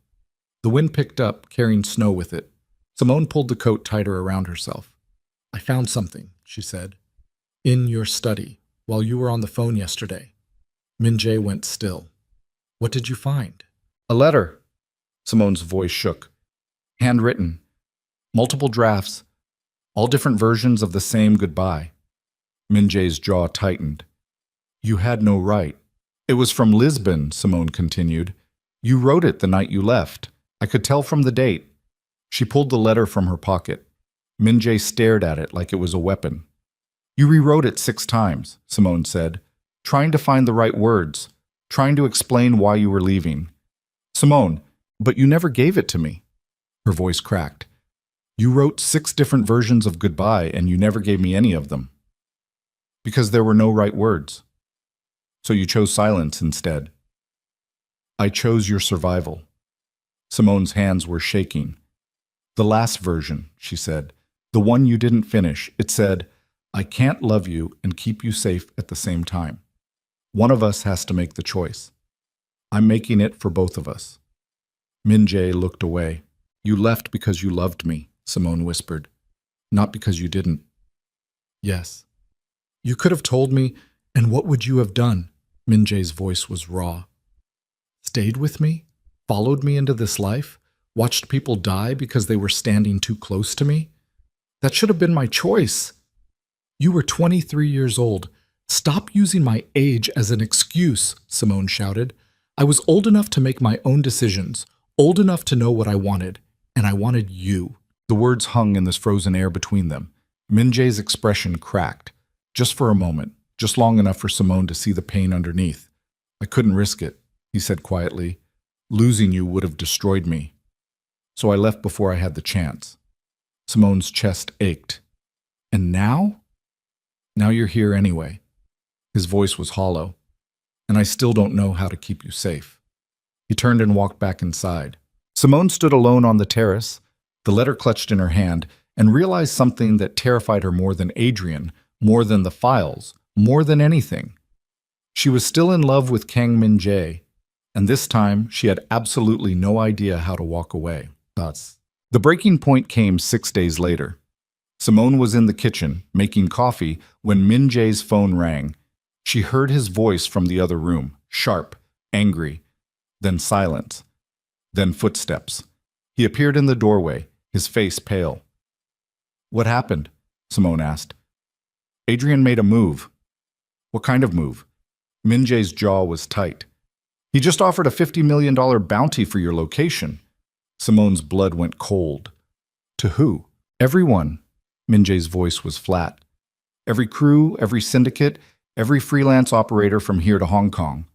Speaker 1: The wind picked up, carrying snow with it. Simone pulled the coat tighter around herself. "I found something," she said. "In your study, while you were on the phone yesterday." Min-jae went still. "What did you find?" "A letter." Simone's voice shook. "Handwritten. Multiple drafts. All different versions of the same goodbye." Min-jae's jaw tightened. "You had no right." "It was from Lisbon," Simone continued. "You wrote it the night you left. I could tell from the date." She pulled the letter from her pocket. Min-jae stared at it like it was a weapon. "You rewrote it 6 times, Simone said, trying to find the right words, trying to explain why you were leaving." "Simone, but you never gave it to me." Her voice cracked. "You wrote 6 different versions of goodbye and you never gave me any of them." "Because there were no right words. So you chose silence instead." "I chose your survival." Simone's hands were shaking. "The last version," she said. "The one you didn't finish. It said, 'I can't love you and keep you safe at the same time. One of us has to make the choice. I'm making it for both of us.'" Min-jae looked away. "You left because you loved me," Simone whispered. "Not because you didn't." "Yes. You could have told me, and what would you have done?" Min-jae's voice was raw. "Stayed with me? Followed me into this life? Watched people die because they were standing too close to me? That should have been my choice." "You were 23 years old. Stop using my age as an excuse," Simone shouted. "I was old enough to make my own decisions, old enough to know what I wanted, and I wanted you." The words hung in this frozen air between them. Min-jae's expression cracked, just for a moment, just long enough for Simone to see the pain underneath. "I couldn't risk it," he said quietly. "Losing you would have destroyed me. So I left before I had the chance." Simone's chest ached. "And now?" "Now you're here anyway." His voice was hollow. "And I still don't know how to keep you safe." He turned and walked back inside. Simone stood alone on the terrace, the letter clutched in her hand, and realized something that terrified her more than Adrian, more than the files, more than anything. She was still in love with Kang Min-jae, and this time she had absolutely no idea how to walk away. Thus, the breaking point came 6 days later. Simone was in the kitchen, making coffee, when Min-jae's phone rang. She heard his voice from the other room, sharp, angry, then silence, then footsteps. He appeared in the doorway, his face pale. "What happened?" Simone asked. "Adrian made a move." "What kind of move?" Min-jae's jaw was tight. "He just offered a $50 million bounty for your location." Simone's blood went cold. "To who?" "Everyone." Min-jae's voice was flat. "Every crew, every syndicate, every freelance operator from here to Hong Kong.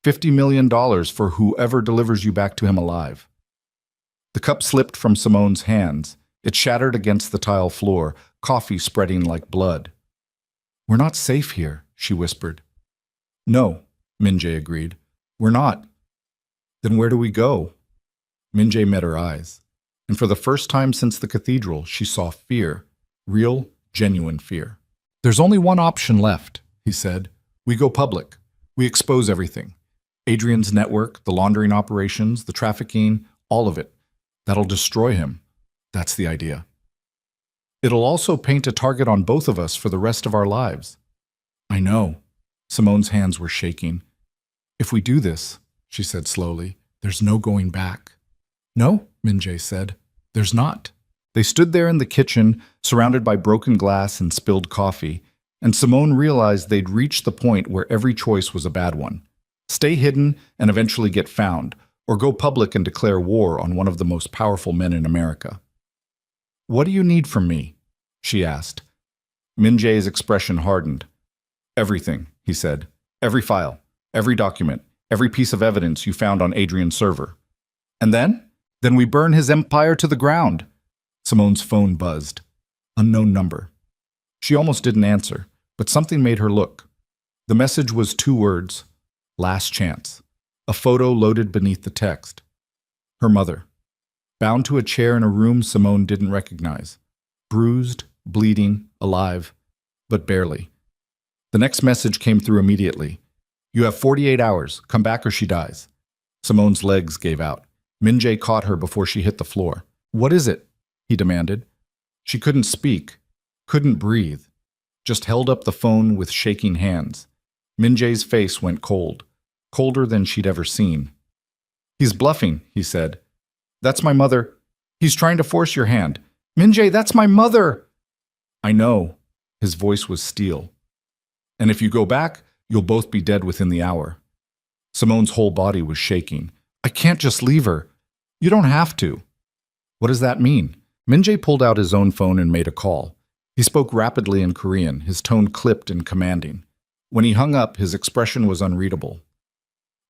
Speaker 1: $50 million for whoever delivers you back to him alive." The cup slipped from Simone's hands. It shattered against the tile floor, coffee spreading like blood. "We're not safe here," she whispered. "No," Min-jae agreed. "We're not." "Then where do we go?" Min-jae met her eyes, and for the first time since the cathedral, she saw fear, real, genuine fear. "There's only one option left," he said. "We go public. We expose everything. Adrian's network, the laundering operations, the trafficking, all of it. That'll destroy him. That's the idea. It'll also paint a target on both of us for the rest of our lives." "I know." Simone's hands were shaking. "If we do this," she said slowly, "there's no going back." "No," Min-jae said. "There's not." They stood there in the kitchen, surrounded by broken glass and spilled coffee, and Simone realized they'd reached the point where every choice was a bad one. Stay hidden and eventually get found, or go public and declare war on one of the most powerful men in America. "What do you need from me?" she asked. Min Jae's expression hardened. "Everything," he said. "Every file, every document, every piece of evidence you found on Adrian's server." "And then? Then we burn his empire to the ground." Simone's phone buzzed. Unknown number. She almost didn't answer, but something made her look. The message was 2 words: last chance. A photo loaded beneath the text. Her mother, bound to a chair in a room Simone didn't recognize. Bruised, bleeding, alive, but barely. The next message came through immediately. "You have 48 hours. Come back or she dies." Simone's legs gave out. Min Jae caught her before she hit the floor. "What is it?" he demanded. She couldn't speak, couldn't breathe, just held up the phone with shaking hands. Min Jae's face went cold, colder than she'd ever seen. "He's bluffing," he said. "That's my mother. He's trying to force your hand. Min Jae, that's my mother!" "I know." His voice was steel. "And if you go back, you'll both be dead within the hour." Simone's whole body was shaking. "I can't just leave her." "You don't have to." "What does that mean?" Min Jae pulled out his own phone and made a call. He spoke rapidly in Korean, his tone clipped and commanding. When he hung up, his expression was unreadable.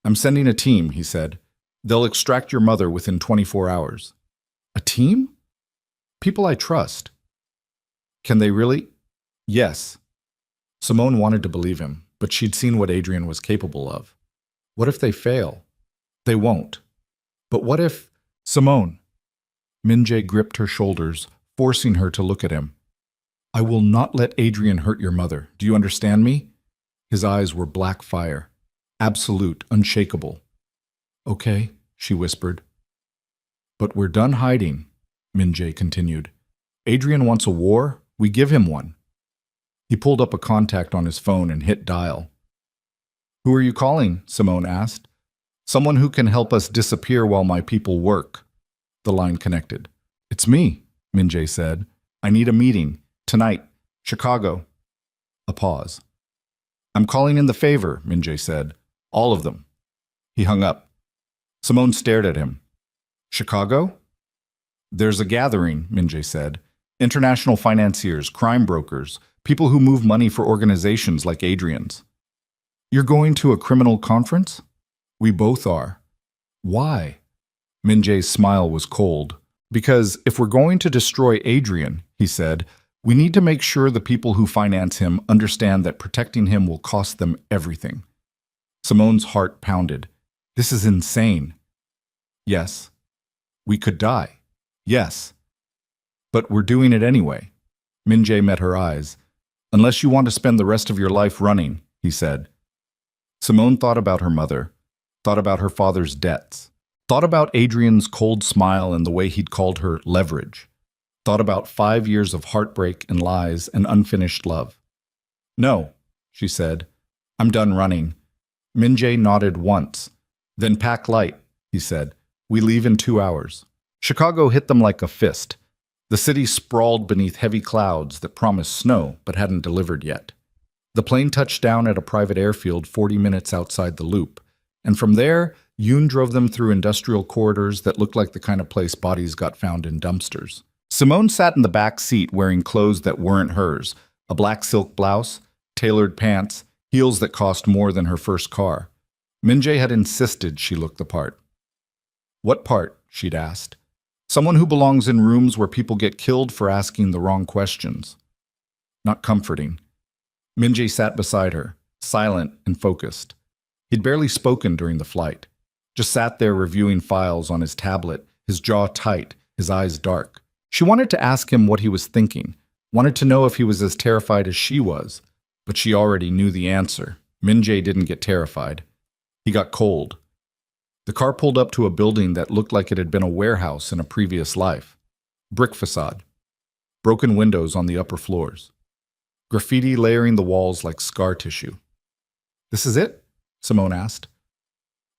Speaker 1: "I'm sending a team," he said. "They'll extract your mother within 24 hours. "A team?" "People I trust." "Can they really?" "Yes." Simone wanted to believe him, but she'd seen what Adrian was capable of. What if they fail? They won't. But what if... "Simone." Min Jae gripped her shoulders, forcing her to look at him. "I will not let Adrian hurt your mother. Do you understand me?" His eyes were black fire. Absolute, unshakable. "Okay," she whispered. "But we're done hiding," Min Jae continued. "Adrian wants a war, we give him one." He pulled up a contact on his phone and hit dial. "Who are you calling?" Simone asked. "Someone who can help us disappear while my people work." The line connected. "It's me," Min Jae said. "I need a meeting. Tonight. Chicago." A pause. "I'm calling in the favor," Min Jae said. "All of them." He hung up. Simone stared at him. "Chicago?" "There's a gathering," Min Jae said. "International financiers, crime brokers, people who move money for organizations like Adrian's." "You're going to a criminal conference?" "We both are." "Why?" Min Jae's smile was cold. "Because if we're going to destroy Adrian," he said, "we need to make sure the people who finance him understand that protecting him will cost them everything." Simone's heart pounded. "This is insane." "Yes." "We could die." "Yes." "But we're doing it anyway." Min Jae met her eyes. "Unless you want to spend the rest of your life running," he said. Simone thought about her mother, thought about her father's debts, thought about Adrian's cold smile and the way he'd called her leverage, thought about 5 years of heartbreak and lies and unfinished love. "No," she said. "I'm done running." Min Jae nodded once. "Then pack light," he said. "We leave in 2 hours." Chicago hit them like a fist. The city sprawled beneath heavy clouds that promised snow but hadn't delivered yet. The plane touched down at a private airfield 40 minutes outside the Loop, and from there, Yoon drove them through industrial corridors that looked like the kind of place bodies got found in dumpsters. Simone sat in the back seat wearing clothes that weren't hers, a black silk blouse, tailored pants, heels that cost more than her first car. Min Jae had insisted she look the part. "What part?" she'd asked. "Someone who belongs in rooms where people get killed for asking the wrong questions." Not comforting. Min Jae sat beside her, silent and focused. He'd barely spoken during the flight. Just sat there reviewing files on his tablet, his jaw tight, his eyes dark. She wanted to ask him what he was thinking, wanted to know if he was as terrified as she was, but she already knew the answer. Min Jae didn't get terrified. He got cold. The car pulled up to a building that looked like it had been a warehouse in a previous life. Brick facade. Broken windows on the upper floors. Graffiti layering the walls like scar tissue. "This is it?" Simone asked.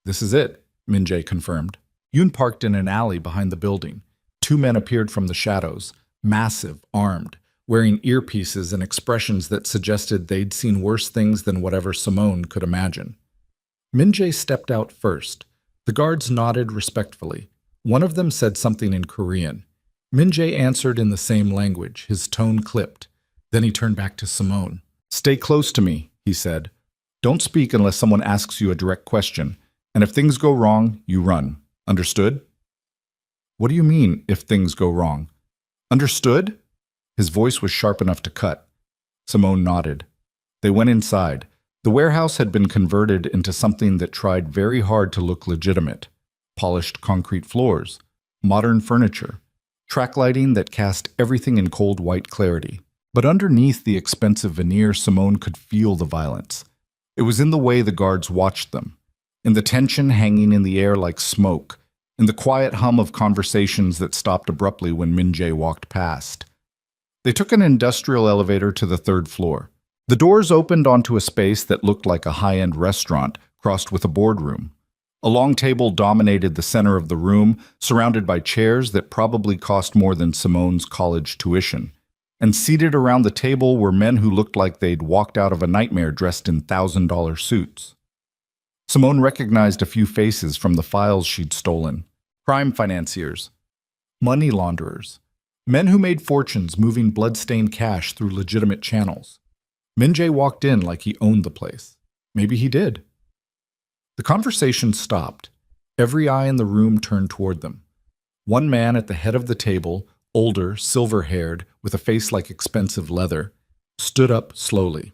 Speaker 1: "This is it," Min Jae confirmed. Yoon parked in an alley behind the building. 2 men appeared from the shadows, massive, armed. wearing earpieces and expressions that suggested they'd seen worse things than whatever Simone could imagine. Min-jae stepped out first. The guards nodded respectfully. One of them said something in Korean. Min-jae answered in the same language, his tone clipped. Then he turned back to Simone. "Stay close to me," he said. "Don't speak unless someone asks you a direct question, and if things go wrong, you run. Understood?" "What do you mean, if things go wrong?" "Understood?" His voice was sharp enough to cut. Simone nodded. They went inside. The warehouse had been converted into something that tried very hard to look legitimate. Polished concrete floors, modern furniture, track lighting that cast everything in cold white clarity. But underneath the expensive veneer, Simone could feel the violence. It was in the way the guards watched them, in the tension hanging in the air like smoke, in the quiet hum of conversations that stopped abruptly when Min-jae walked past. They took an industrial elevator to the third floor. The doors opened onto a space that looked like a high-end restaurant, crossed with a boardroom. A long table dominated the center of the room, surrounded by chairs that probably cost more than Simone's college tuition. And seated around the table were men who looked like they'd walked out of a nightmare dressed in $1,000 suits. Simone recognized a few faces from the files she'd stolen. Crime financiers, money launderers, men who made fortunes moving blood-stained cash through legitimate channels. Min-jae walked in like he owned the place. Maybe he did. The conversation stopped. Every eye in the room turned toward them. One man at the head of the table, older, silver-haired, with a face like expensive leather, stood up slowly.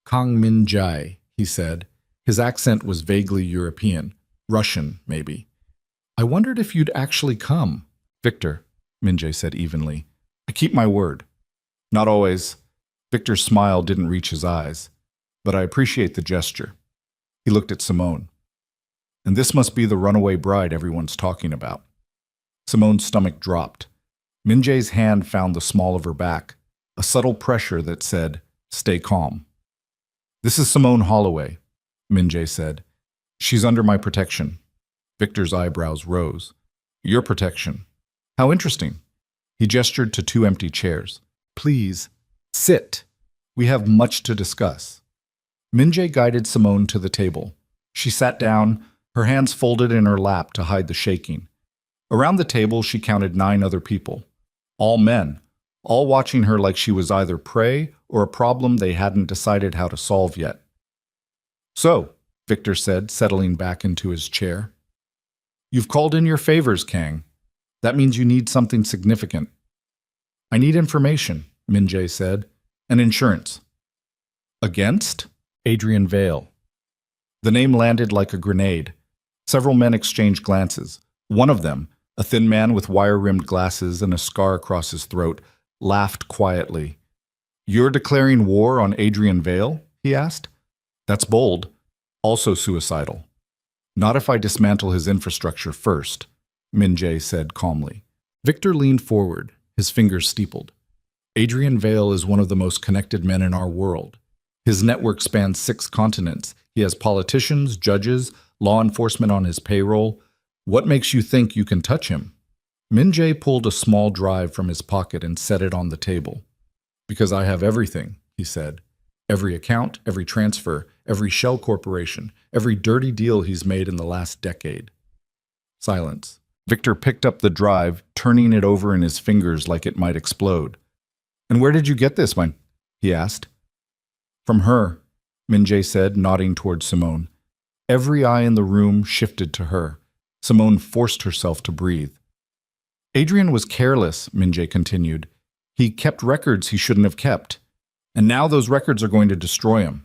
Speaker 1: "Kang Min-jae," he said. His accent was vaguely European, Russian, maybe. "I wondered if you'd actually come." "Victor," Min-jae said evenly. "I keep my word." "Not always." Victor's smile didn't reach his eyes, but I appreciate the gesture. He looked at Simone. "And this must be the runaway bride everyone's talking about." Simone's stomach dropped. Min-jae's hand found the small of her back, a subtle pressure that said, "Stay calm." "This is Simone Holloway," Min-jae said. "She's under my protection." Victor's eyebrows rose. "Your protection? How interesting." He gestured to two empty chairs. "Please, sit. We have much to discuss." Min-jae guided Simone to the table. She sat down, her hands folded in her lap to hide the shaking. Around the table, she counted 9 other people. All men, all watching her like she was either prey or a problem they hadn't decided how to solve yet. "So," Victor said, settling back into his chair. "You've called in your favors, Kang. That means you need something significant." "I need information," Min-jae said, "and insurance." "Against?" "Adrian Vale." The name landed like a grenade. Several men exchanged glances. One of them, a thin man with wire-rimmed glasses and a scar across his throat, laughed quietly. "You're declaring war on Adrian Vale?" he asked. "That's bold. Also suicidal." "Not if I dismantle his infrastructure first," Min-jae said calmly. Victor leaned forward, his fingers steepled. "Adrian Vale is one of the most connected men in our world. His network spans 6 continents. He has politicians, judges, law enforcement on his payroll. What makes you think you can touch him?" Min-jae pulled a small drive from his pocket and set it on the table. "Because I have everything," he said. "Every account, every transfer, every shell corporation, every dirty deal he's made in the last decade." Silence. Victor picked up the drive, turning it over in his fingers like it might explode. "And where did you get this one?" he asked. "From her," Min-jae said, nodding toward Simone. Every eye in the room shifted to her. Simone forced herself to breathe. "Adrian was careless," Min-jae continued. "He kept records he shouldn't have kept. And now those records are going to destroy him."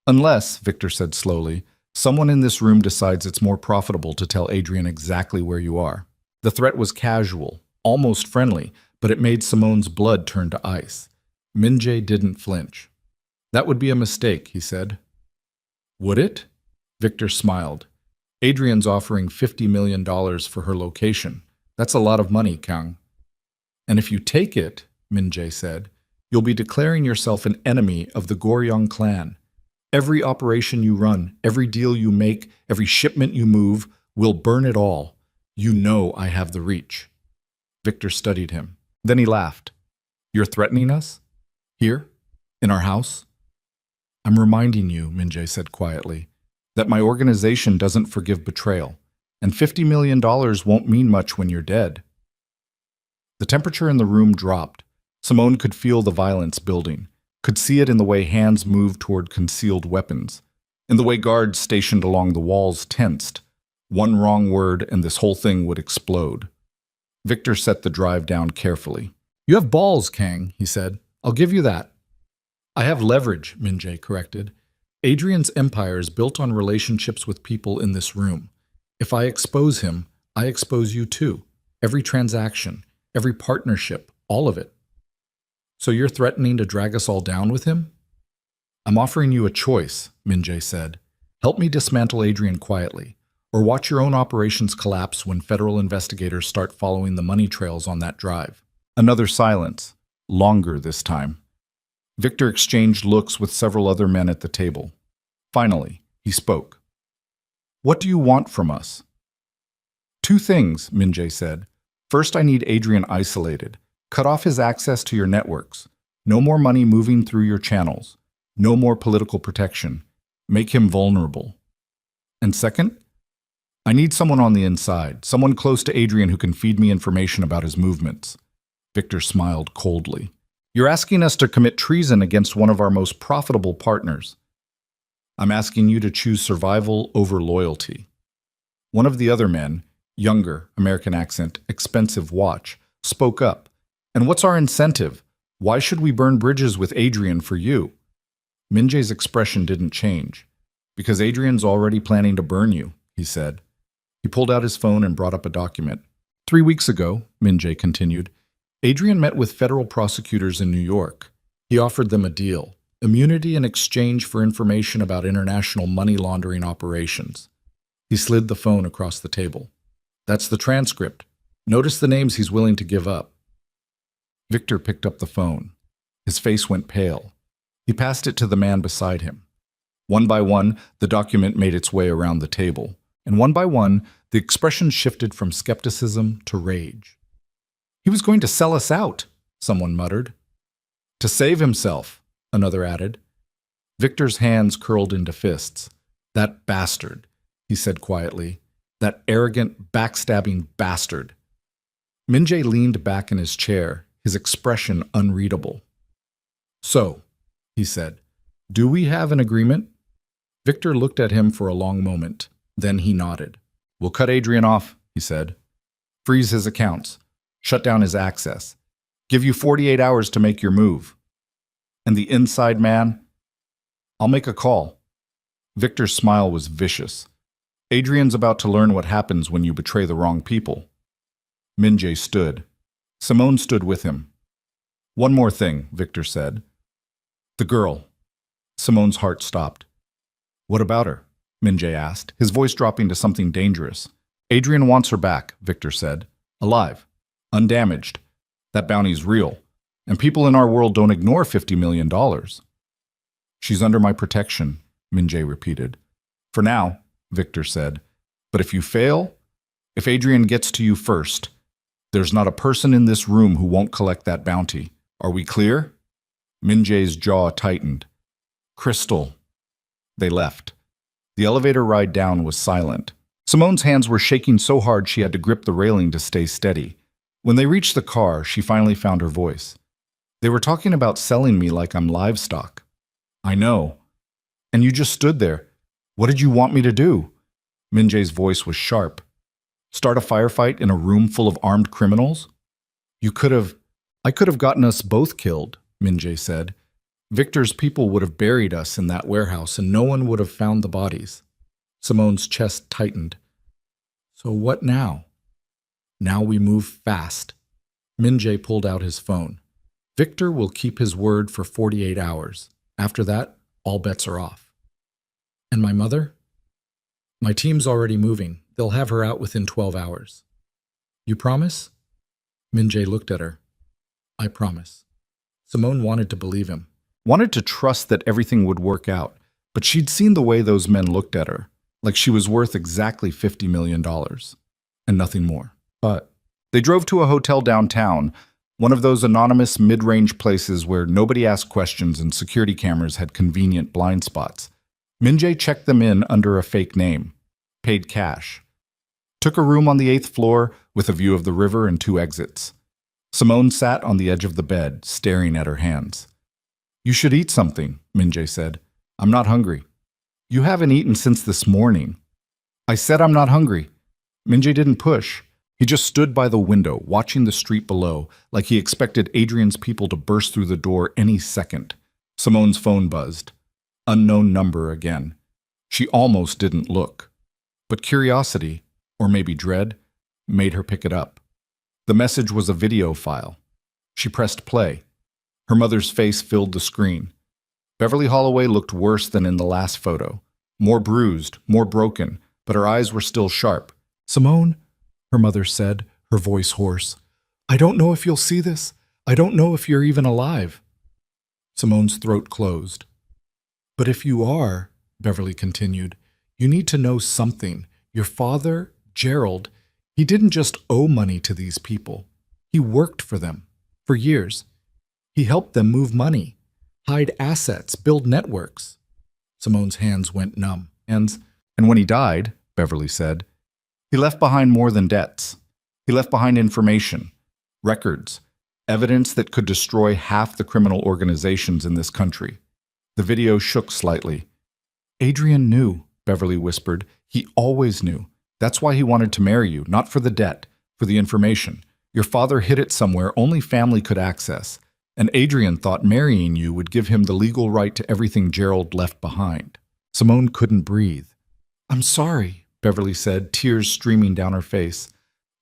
Speaker 1: "Unless," Victor said slowly, "someone in this room decides it's more profitable to tell Adrian exactly where you are." The threat was casual, almost friendly, but it made Simone's blood turn to ice. Min-jae didn't flinch. "That would be a mistake," he said. "Would it?" Victor smiled. "Adrian's offering $50 million for her location. That's a lot of money, Kang." "And if you take it," Min-jae said, "you'll be declaring yourself an enemy of the Goryeo clan. Every operation you run, every deal you make, every shipment you move, we'll burn it all. You know I have the reach." Victor studied him. Then he laughed. You're threatening us? Here? In our house? I'm reminding you, Minjay said quietly, that my organization doesn't forgive betrayal, and $50 million won't mean much when you're dead. The temperature in the room dropped. Simone could feel the violence building, could see it in the way hands moved toward concealed weapons, in the way guards stationed along the walls tensed. One wrong word and this whole thing would explode. Victor set the drive down carefully. You have balls, Kang, he said. I'll give you that. I have leverage, Minjay corrected. Adrian's empire is built on relationships with people in this room. If I expose him, I expose you too. Every transaction, every partnership, all of it. So you're threatening to drag us all down with him? I'm offering you a choice, Minjay said. Help me dismantle Adrian quietly, or watch your own operations collapse when federal investigators start following the money trails on that drive. Another silence, longer this time. Victor exchanged looks with several other men at the table. Finally, he spoke. What do you want from us? Two things, Minjay said. First, I need Adrian isolated. Cut off his access to your networks. No more money moving through your channels. No more political protection. Make him vulnerable. And second, I need someone on the inside, someone close to Adrian who can feed me information about his movements. Victor smiled coldly. You're asking us to commit treason against one of our most profitable partners. I'm asking you to choose survival over loyalty. One of the other men, younger, American accent, expensive watch, spoke up. And what's our incentive? Why should we burn bridges with Adrian for you? Minjay's expression didn't change. Because Adrian's already planning to burn you, he said. He pulled out his phone and brought up a document. 3 weeks ago, Minjay continued, Adrian met with federal prosecutors in New York. He offered them a deal, immunity in exchange for information about international money laundering operations. He slid the phone across the table. That's the transcript. Notice the names he's willing to give up. Victor picked up the phone. His face went pale. He passed it to the man beside him. One by one, the document made its way around the table, and one by one, the expression shifted from skepticism to rage. He was going to sell us out, someone muttered. To save himself, another added. Victor's hands curled into fists. That bastard, he said quietly. That arrogant, backstabbing bastard. Minjay leaned back in his chair, his expression unreadable. So, he said, do we have an agreement? Victor looked at him for a long moment. Then he nodded. We'll cut Adrian off, he said. Freeze his accounts. Shut down his access. Give you 48 hours to make your move. And the inside man? I'll make a call. Victor's smile was vicious. Adrian's about to learn what happens when you betray the wrong people. Minjay stood. Simone stood with him. One more thing, Victor said. The girl. Simone's heart stopped. What about her? Minjay asked, his voice dropping to something dangerous. Adrian wants her back, Victor said. Alive. Undamaged. That bounty's real. And people in our world don't ignore $50 million. She's under my protection, Minjay repeated. For now, Victor said. But if you fail, if Adrian gets to you first, there's not a person in this room who won't collect that bounty. Are we clear? Minjay's jaw tightened. Crystal. They left. The elevator ride down was silent. Simone's hands were shaking so hard she had to grip the railing to stay steady. When they reached the car, she finally found her voice. They were talking about selling me like I'm livestock. I know. And you just stood there. What did you want me to do? Minjay's voice was sharp. Start a firefight in a room full of armed criminals? I could have gotten us both killed, Minjay said. Victor's people would have buried us in that warehouse and no one would have found the bodies. Simone's chest tightened. So what now? Now we move fast. Minjay pulled out his phone. Victor will keep his word for 48 hours. After that, all bets are off. And my mother? My team's already moving. They'll have her out within 12 hours. You promise? Minjay looked at her. I promise. Simone wanted to believe him, wanted to trust that everything would work out, but she'd seen the way those men looked at her, like she was worth exactly $50 million, and nothing more. But they drove to a hotel downtown. One of those anonymous mid-range places where nobody asked questions and security cameras had convenient blind spots. Min-jae checked them in under a fake name, paid cash. Took a room on the 8th floor with a view of the river and 2 exits. Simone sat on the edge of the bed, staring at her hands. "You should eat something," Min-jae said. "I'm not hungry." "You haven't eaten since this morning." "I said I'm not hungry." Min-jae didn't push. He just stood by the window, watching the street below, like he expected Adrian's people to burst through the door any second. Simone's phone buzzed. Unknown number again. She almost didn't look. But curiosity, or maybe dread, made her pick it up. The message was a video file. She pressed play. Her mother's face filled the screen. Beverly Holloway looked worse than in the last photo. More bruised, more broken, but her eyes were still sharp. "Simone," her mother said, her voice hoarse. "I don't know if you'll see this. I don't know if you're even alive." Simone's throat closed. "But if you are," Beverly continued, "you need to know something. Your father, Gerald, he didn't just owe money to these people. He worked for them, for years. He helped them move money, hide assets, build networks." Simone's hands went numb. And when he died, Beverly said, he left behind more than debts. He left behind information, records, evidence that could destroy half the criminal organizations in this country. The video shook slightly. "Adrian knew," Beverly whispered. "He always knew. That's why he wanted to marry you, not for the debt, for the information. Your father hid it somewhere only family could access. And Adrian thought marrying you would give him the legal right to everything Gerald left behind." Simone couldn't breathe. "I'm sorry," Beverly said, tears streaming down her face.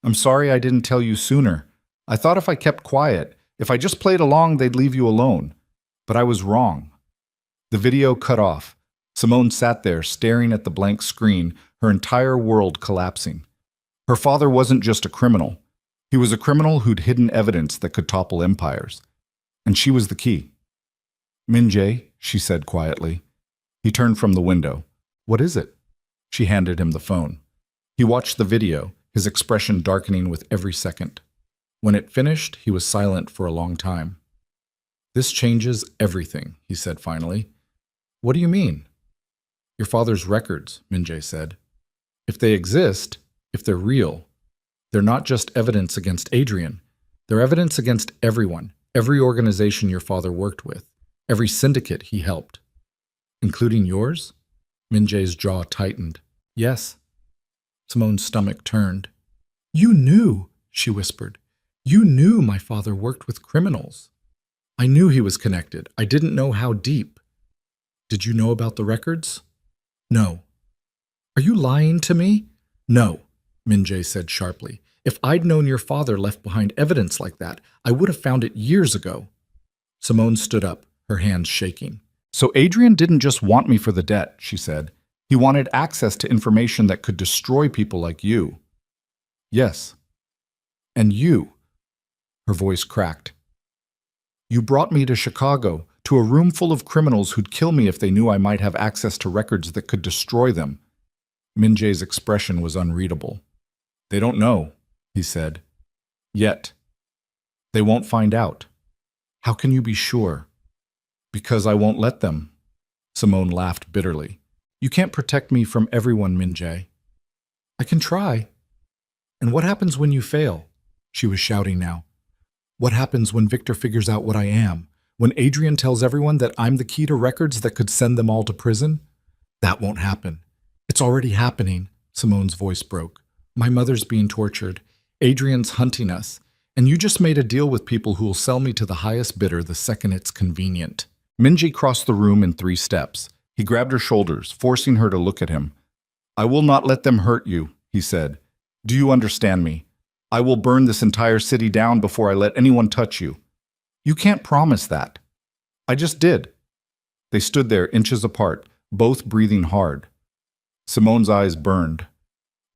Speaker 1: "I'm sorry I didn't tell you sooner. I thought if I kept quiet, if I just played along, they'd leave you alone. But I was wrong." The video cut off. Simone sat there, staring at the blank screen, her entire world collapsing. Her father wasn't just a criminal. He was a criminal who'd hidden evidence that could topple empires. And she was the key. "Min-jae," she said quietly. He turned from the window. "What is it?" She handed him the phone. He watched the video, his expression darkening with every second. When it finished, he was silent for a long time. "This changes everything," he said finally. "What do you mean?" "Your father's records," Min-jae said. "If they exist, if they're real, they're not just evidence against Adrian. They're evidence against everyone, every organization your father worked with, every syndicate he helped." "Including yours?" Min-jae's jaw tightened. "Yes." Simone's stomach turned. "You knew," she whispered. "You knew my father worked with criminals." "I knew he was connected. I didn't know how deep." "Did you know about the records?" "No." "Are you lying to me?" "No," Min-jae said sharply. "If I'd known your father left behind evidence like that, I would have found it years ago." Simone stood up, her hands shaking. "So Adrian didn't just want me for the debt," she said. "He wanted access to information that could destroy people like you." "Yes." "And you," her voice cracked. "You brought me to Chicago, to a room full of criminals who'd kill me if they knew I might have access to records that could destroy them." Min-jae's expression was unreadable. "They don't know," he said. "Yet. They won't find out." "How can you be sure?" "Because I won't let them." Simone laughed bitterly. "You can't protect me from everyone, Min-jae." "I can try." "And what happens when you fail?" She was shouting now. "What happens when Victor figures out what I am? When Adrian tells everyone that I'm the key to records that could send them all to prison?" "That won't happen." "It's already happening," Simone's voice broke. "My mother's being tortured. Adrian's hunting us. And you just made a deal with people who'll sell me to the highest bidder the second it's convenient." Min-jae crossed the room in 3 steps. He grabbed her shoulders, forcing her to look at him. "I will not let them hurt you," he said. "Do you understand me? I will burn this entire city down before I let anyone touch you." "You can't promise that." "I just did." They stood there inches apart, both breathing hard. Simone's eyes burned.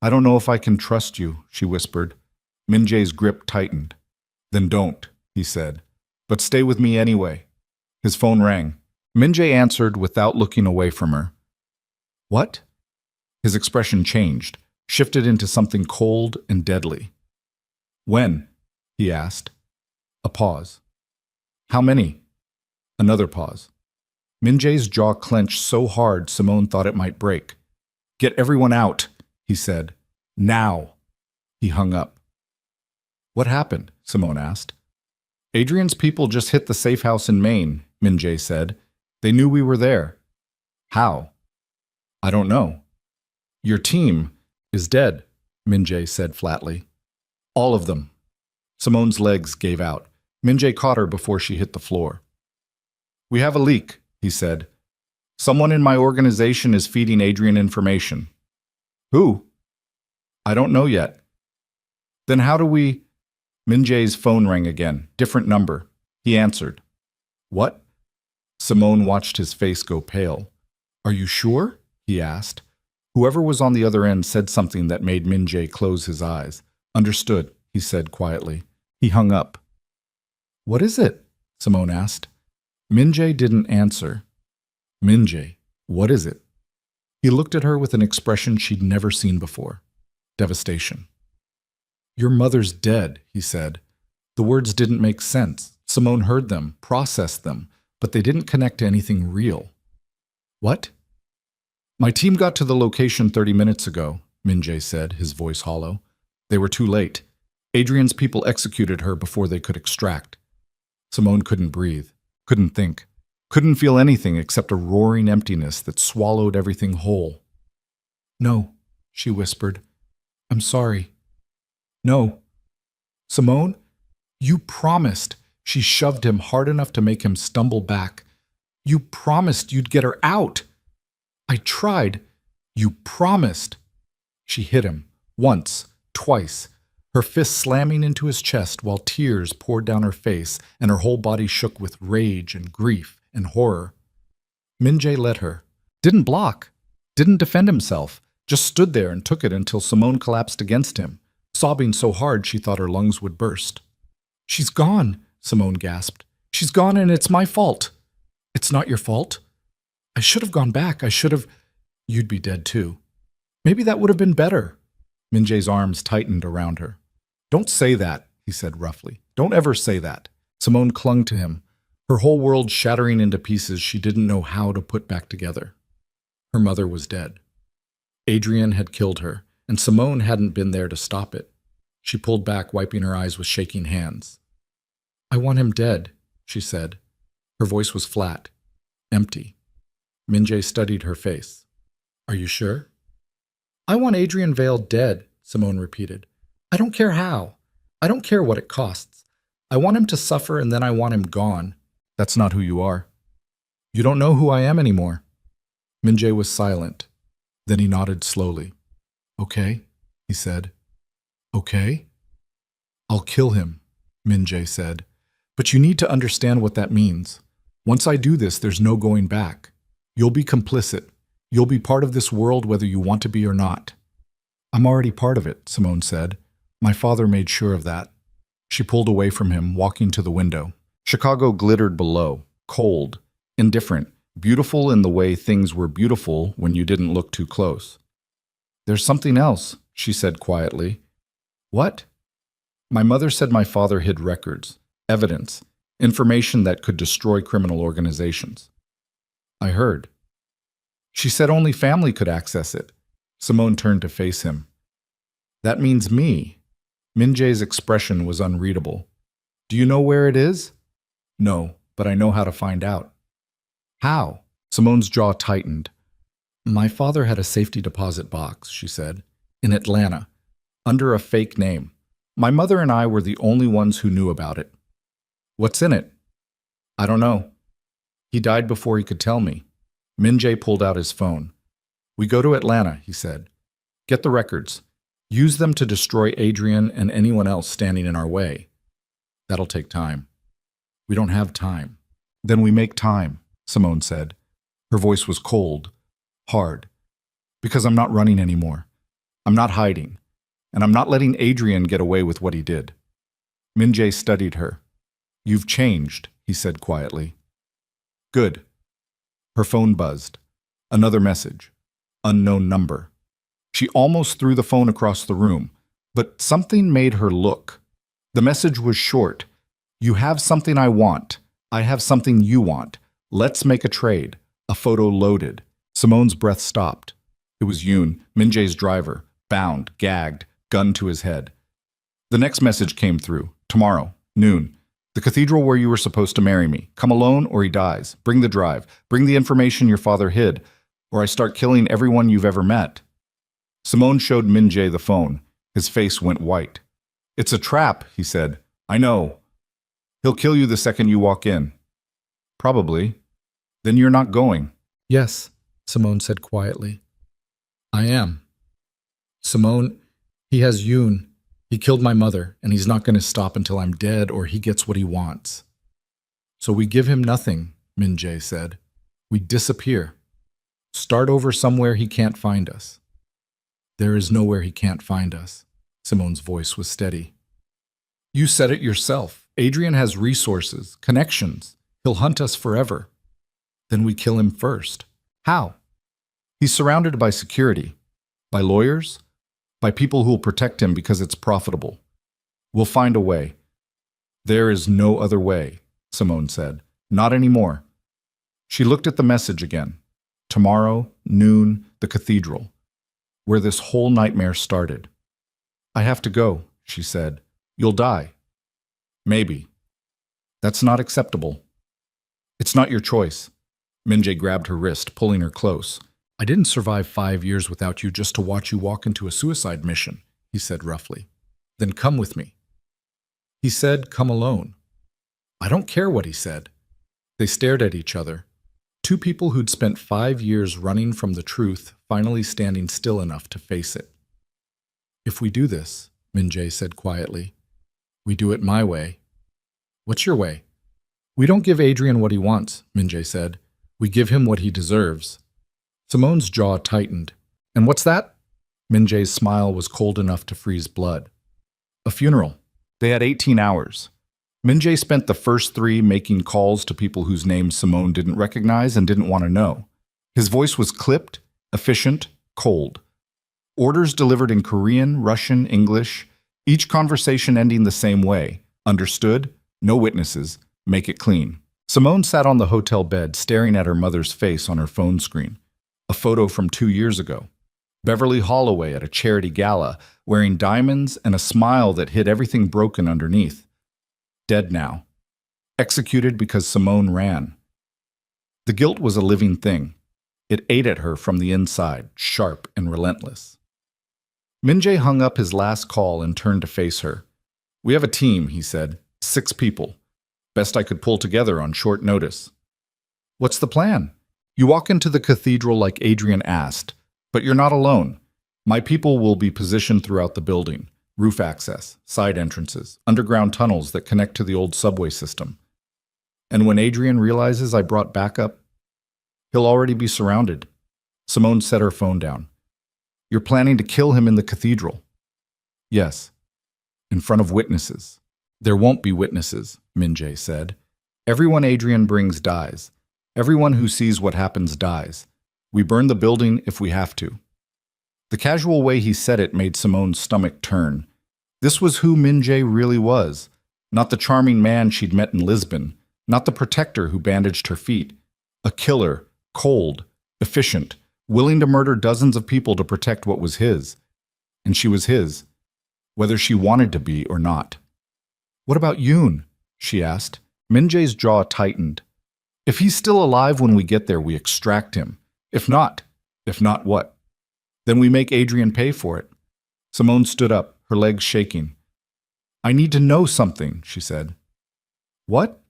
Speaker 1: "I don't know if I can trust you," she whispered. Min-jae's grip tightened. "Then don't," he said. "But stay with me anyway." His phone rang. Min-jae answered without looking away from her. "What?" His expression changed, shifted into something cold and deadly. "When?" he asked. A pause. How many? Another pause. Min-jae's jaw clenched so hard Simone thought it might break. Get everyone out, he said. Now. He hung up. What happened? Simone asked. Adrian's people just hit the safe house in Maine, Min-jae said. They knew we were there. How? I don't know. Your team is dead, Min-jae said flatly. All of them. Simone's legs gave out. Min-jae caught her before she hit the floor. We have a leak, he said. Someone in my organization is feeding Adrian information. Who? I don't know yet. Then how do we… Min-jae's phone rang again, different number. He answered. What? Simone watched his face go pale. Are you sure? He asked. Whoever was on the other end said something that made Min-jae close his eyes. Understood, he said quietly. He hung up. What is it? Simone asked. Min-jae didn't answer. Min-jae, what is it? He looked at her with an expression she'd never seen before. Devastation. Your mother's dead, he said. The words didn't make sense. Simone heard them, processed them, but they didn't connect to anything real. What? My team got to the location 30 minutes ago, Min-jae said, his voice hollow. They were too late. Adrian's people executed her before they could extract. Simone couldn't breathe, couldn't think, couldn't feel anything except a roaring emptiness that swallowed everything whole. No, she whispered. I'm sorry. No. Simone, you promised. She shoved him hard enough to make him stumble back. You promised you'd get her out. I tried. You promised. She hit him, once, twice, her fist slamming into his chest while tears poured down her face and her whole body shook with rage and grief and horror. Min-jae let her. Didn't block. Didn't defend himself. Just stood there and took it until Simone collapsed against him, sobbing so hard she thought her lungs would burst. She's gone, Simone gasped. She's gone and it's my fault. It's not your fault. I should have gone back. I should have… You'd be dead too. Maybe that would have been better. Min-jae's arms tightened around her. Don't say that, he said roughly. Don't ever say that. Simone clung to him, her whole world shattering into pieces she didn't know how to put back together. Her mother was dead. Adrian had killed her, and Simone hadn't been there to stop it. She pulled back, wiping her eyes with shaking hands. I want him dead, she said. Her voice was flat, empty. Min-jae studied her face. Are you sure? I want Adrian Vale dead, Simone repeated. I don't care how. I don't care what it costs. I want him to suffer and then I want him gone. That's not who you are. You don't know who I am anymore. Min-jae was silent. Then he nodded slowly. Okay, he said. Okay? I'll kill him, Min-jae said. But you need to understand what that means. Once I do this, there's no going back. You'll be complicit. You'll be part of this world whether you want to be or not. I'm already part of it, Simone said. My father made sure of that. She pulled away from him, walking to the window. Chicago glittered below, cold, indifferent, beautiful in the way things were beautiful when you didn't look too close. There's something else, she said quietly. What? My mother said my father hid records, evidence, information that could destroy criminal organizations. I heard. She said only family could access it. Simone turned to face him. That means me. Min-jae's expression was unreadable. Do you know where it is? No, but I know how to find out. How? Simone's jaw tightened. My father had a safety deposit box, she said, in Atlanta, under a fake name. My mother and I were the only ones who knew about it. What's in it? I don't know. He died before he could tell me. Min-jae pulled out his phone. We go to Atlanta, he said. Get the records. Use them to destroy Adrian and anyone else standing in our way. That'll take time. We don't have time. Then we make time, Simone said. Her voice was cold, hard. Because I'm not running anymore. I'm not hiding. And I'm not letting Adrian get away with what he did. Min-jae studied her. You've changed, he said quietly. Good. Her phone buzzed. Another message. Unknown number. She almost threw the phone across the room, but something made her look. The message was short, You have something I want. I have something you want. Let's make a trade. A photo loaded. Simone's breath stopped. It was Yoon, Min-jae's driver, bound, gagged, gun to his head. The next message came through. Tomorrow, noon. The cathedral where you were supposed to marry me. Come alone or he dies. Bring the drive. Bring the information your father hid, or I start killing everyone you've ever met. Simone showed Min-jae the phone. His face went white. It's a trap, he said. I know. He'll kill you the second you walk in. Probably. Then you're not going.
Speaker 2: Yes, Simone said quietly. I am. Simone, he has Yoon. He killed my mother, and he's not going to stop until I'm dead or he gets what he wants. So we give him nothing, Min-jae said. We disappear. Start over somewhere he can't find us. There is nowhere he can't find us. Simone's voice was steady. You said it yourself. Adrian has resources, connections. He'll hunt us forever. Then we kill him first. How? He's surrounded by security, by lawyers, by people who'll protect him because it's profitable. We'll find a way. There is no other way, Simone said. Not anymore. She looked at the message again. Tomorrow, noon, the cathedral, where this whole nightmare started. I have to go, she said. You'll die. Maybe. That's not acceptable. It's not your choice. Min-jae grabbed her wrist, pulling her close. I didn't survive 5 years without you just to watch you walk into a suicide mission, he said roughly. Then come with me. He said, come alone. I don't care what he said. They stared at each other. Two people who'd spent 5 years running from the truth, finally standing still enough to face it. If we do this, Min-jae said quietly, we do it my way. What's your way? We don't give Adrian what he wants, Min-jae said. We give him what he deserves. Simone's jaw tightened. And what's that? Min-jae's smile was cold enough to freeze blood. A funeral. They had 18 hours. Min-jae spent the first 3 making calls to people whose names Simone didn't recognize and didn't want to know. His voice was clipped, efficient, cold. Orders delivered in Korean, Russian, English, each conversation ending the same way. Understood? No witnesses. Make it clean. Simone sat on the hotel bed staring at her mother's face on her phone screen. A photo from 2 years ago. Beverly Holloway at a charity gala, wearing diamonds and a smile that hid everything broken underneath. Dead now. Executed because Simone ran. The guilt was a living thing. It ate at her from the inside, sharp and relentless. Min-jae hung up his last call and turned to face her. We have a team, he said. 6 people. Best I could pull together on short notice. What's the plan? You walk into the cathedral like Adrian asked, but you're not alone. My people will be positioned throughout the building. Roof access, side entrances, underground tunnels that connect to the old subway system. And when Adrian realizes I brought backup, he'll already be surrounded. Simone set her phone down. You're planning to kill him in the cathedral? Yes. In front of witnesses. There won't be witnesses, Min-jae said. Everyone Adrian brings dies. Everyone who sees what happens dies. We burn the building if we have to. The casual way he said it made Simone's stomach turn. This was who Min-jae really was. Not the charming man she'd met in Lisbon. Not the protector who bandaged her feet. A killer, cold, efficient, willing to murder dozens of people to protect what was his. And she was his, whether she wanted to be or not. What about Yoon? She asked. Min-jae's jaw tightened. If he's still alive when we get there, we extract him. If not what? Then we make Adrian pay for it. Simone stood up, her legs shaking. I need to know something, she said. What?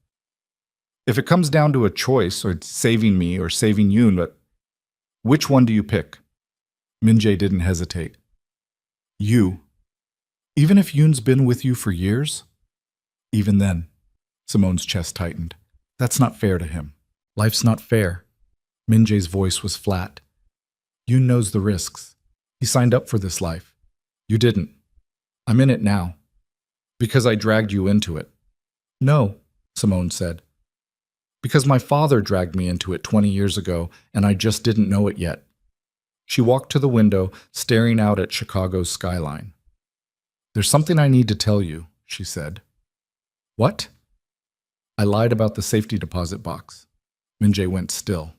Speaker 2: If it comes down to a choice, or saving me or saving Yoon, but which one do you pick? Min-jae didn't hesitate. You. Even if Yoon's been with you for years? Even then, Simone's chest tightened. That's not fair to him. Life's not fair. Min-jae's voice was flat. Yoon knows the risks. He signed up for this life. You didn't. I'm in it now. Because I dragged you into it. No, Simone said. Because my father dragged me into it 20 years ago, and I just didn't know it yet. She walked to the window, staring out at Chicago's skyline. There's something I need to tell you, she said. What? I lied about the safety deposit box. Min-jae went still.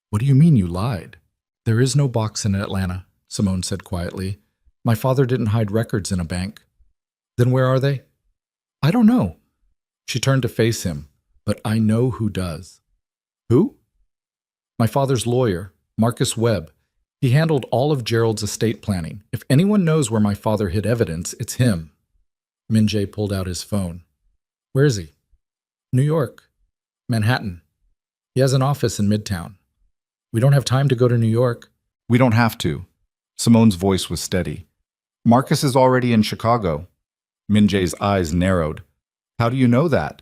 Speaker 2: What do you mean you lied? There is no box in Atlanta, Simone said quietly. My father didn't hide records in a bank. Then where are they? I don't know. She turned to face him. But I know who does. Who? My father's lawyer, Marcus Webb. He handled all of Gerald's estate planning. If anyone knows where my father hid evidence, it's him. Min-jae pulled out his phone. Where is he? New York. Manhattan. He has an office in Midtown. We don't have time to go to New York.
Speaker 1: We don't have to. Simone's voice was steady. Marcus is already in Chicago. Min-jae's eyes narrowed. How do you know that?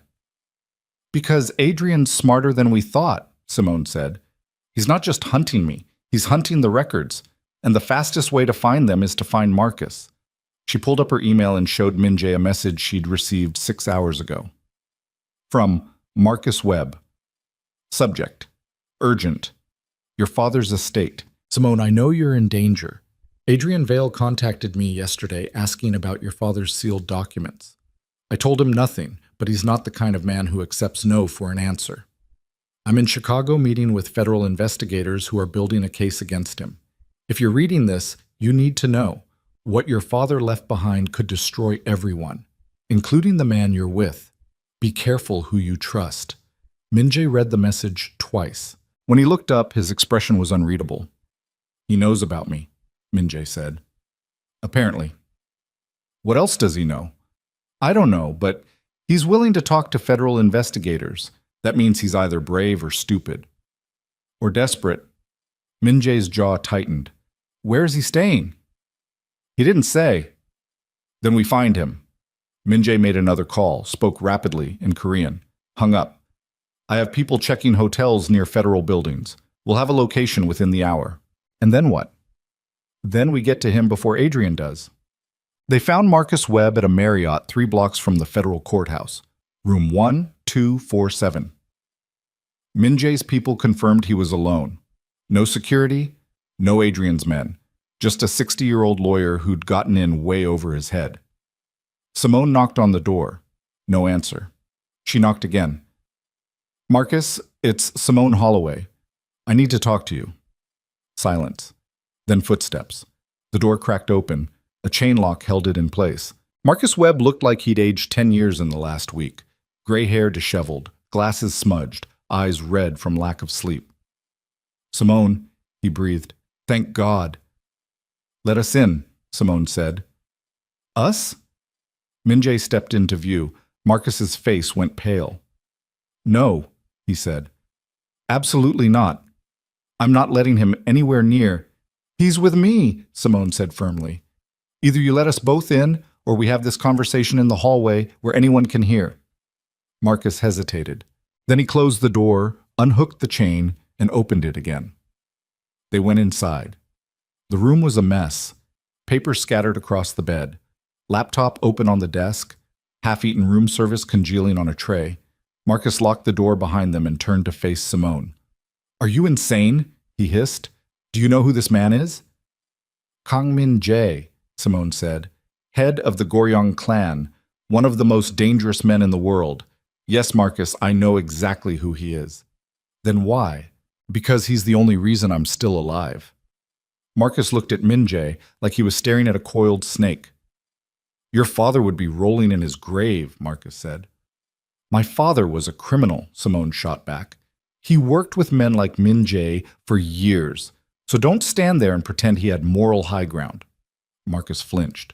Speaker 1: Because Adrian's smarter than we thought, Simone said. He's not just hunting me, he's hunting the records, and the fastest way to find them is to find Marcus. She pulled up her email and showed Min-jae a message she'd received 6 hours ago. From Marcus Webb. Subject: Urgent. Your father's estate.
Speaker 2: Simone, I know you're in danger. Adrian Vale contacted me yesterday asking about your father's sealed documents. I told him nothing, but he's not the kind of man who accepts no for an answer. I'm in Chicago meeting with federal investigators who are building a case against him. If you're reading this, you need to know what your father left behind could destroy everyone, including the man you're with. Be careful who you trust. Min-jae read the message twice.
Speaker 1: When he looked up, his expression was unreadable. He knows about me, Min-jae said. Apparently. What else does he know? I don't know, but he's willing to talk to federal investigators. That means he's either brave or stupid. Or desperate. Min-jae's jaw tightened. Where is he staying? He didn't say. Then we find him. Min-jae made another call, spoke rapidly in Korean, hung up. I have people checking hotels near federal buildings. We'll have a location within the hour. And then what? Then we get to him before Adrian does. They found Marcus Webb at a Marriott 3 blocks from the federal courthouse, room 1247. Min-jae's people confirmed he was alone. No security, no Adrian's men, just a 60-year-old lawyer who'd gotten in way over his head. Simone knocked on the door. No answer. She knocked again. Marcus, it's Simone Holloway. I need to talk to you. Silence. Then footsteps. The door cracked open. A chain lock held it in place. Marcus Webb looked like he'd aged 10 years in the last week. Gray hair disheveled, glasses smudged, eyes red from lack of sleep. Simone, he breathed. Thank God. Let us in, Simone said. Us? Min-jae stepped into view. Marcus's face went pale. No, he said. Absolutely not. I'm not letting him anywhere near. He's with me, Simone said firmly. Either you let us both in, or we have this conversation in the hallway where anyone can hear. Marcus hesitated. Then he closed the door, unhooked the chain, and opened it again. They went inside. The room was a mess. Paper scattered across the bed. Laptop open on the desk. Half-eaten room service congealing on a tray. Marcus locked the door behind them and turned to face Simone. Are you insane? He hissed. Do you know who this man is? Kang Min-jae, Simone said. Head of the Goryeo clan, one of the most dangerous men in the world. Yes, Marcus, I know exactly who he is. Then why? Because he's the only reason I'm still alive. Marcus looked at Min-jae like he was staring at a coiled snake. Your father would be rolling in his grave, Marcus said. My father was a criminal, Simone shot back. He worked with men like Min-jae for years, so don't stand there and pretend he had moral high ground. Marcus flinched.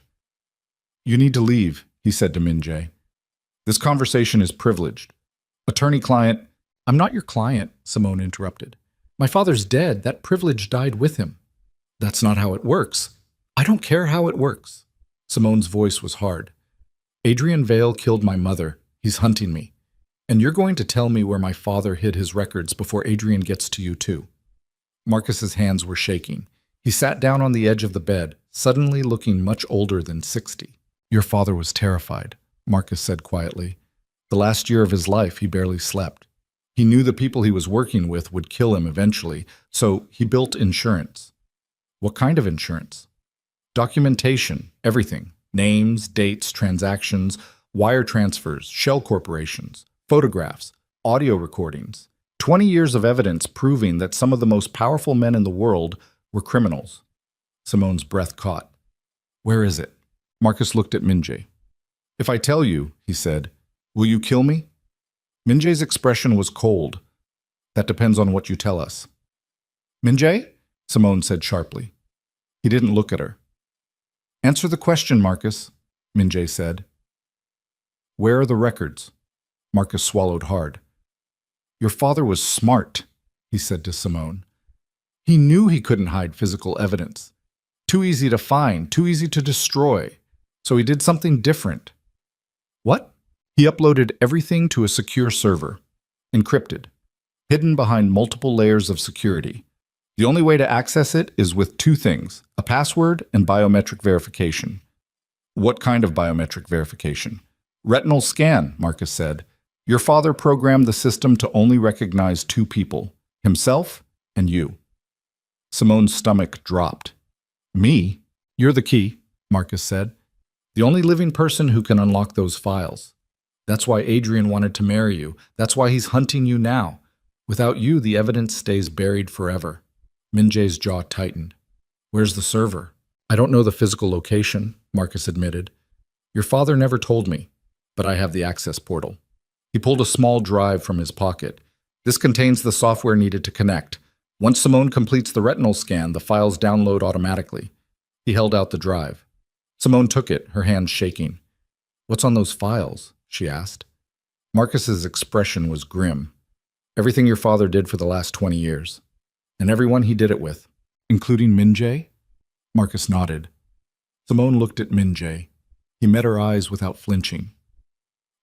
Speaker 1: You need to leave, he said to Min-jae. This conversation is privileged. Attorney-client. I'm not your client, Simone interrupted. My father's dead. That privilege died with him. That's not how it works. I don't care how it works. Simone's voice was hard. Adrian Vale killed my mother. He's hunting me. And you're going to tell me where my father hid his records before Adrian gets to you too. Marcus's hands were shaking. He sat down on the edge of the bed, suddenly looking much older than 60. Your father was terrified, Marcus said quietly. The last year of his life, he barely slept. He knew the people he was working with would kill him eventually, so he built insurance. What kind of insurance? Documentation, everything. Names, dates, transactions, wire transfers, shell corporations, Photographs, audio recordings, 20 years of evidence proving that some of the most powerful men in the world were criminals. Simone's breath caught. Where is it? Marcus looked at Minjay. If I tell you, he said, will you kill me? Minjay's expression was cold. That depends on what you tell us. Minjay? Simone said sharply. He didn't look at her. Answer the question, Marcus, Minjay said. Where are the records? Marcus swallowed hard. Your father was smart, he said to Simone. He knew he couldn't hide physical evidence. Too easy to find, too easy to destroy. So he did something different. What? He uploaded everything to a secure server, encrypted, hidden behind multiple layers of security. The only way to access it is with two things, a password and biometric verification. What kind of biometric verification? Retinal scan, Marcus said. Your father programmed the system to only recognize two people, himself and you. Simone's stomach dropped. Me? You're the key, Marcus said. The only living person who can unlock those files. That's why Adrian wanted to marry you. That's why he's hunting you now. Without you, the evidence stays buried forever. Minjay's jaw tightened. Where's the server? I don't know the physical location, Marcus admitted. Your father never told me, but I have the access portal. He pulled a small drive from his pocket. This contains the software needed to connect. Once Simone completes the retinal scan, the files download automatically. He held out the drive. Simone took it, her hands shaking. What's on those files? She asked. Marcus's expression was grim. Everything your father did for the last 20 years. And everyone he did it with. Including Minjay? Marcus nodded. Simone looked at Minjay. He met her eyes without flinching.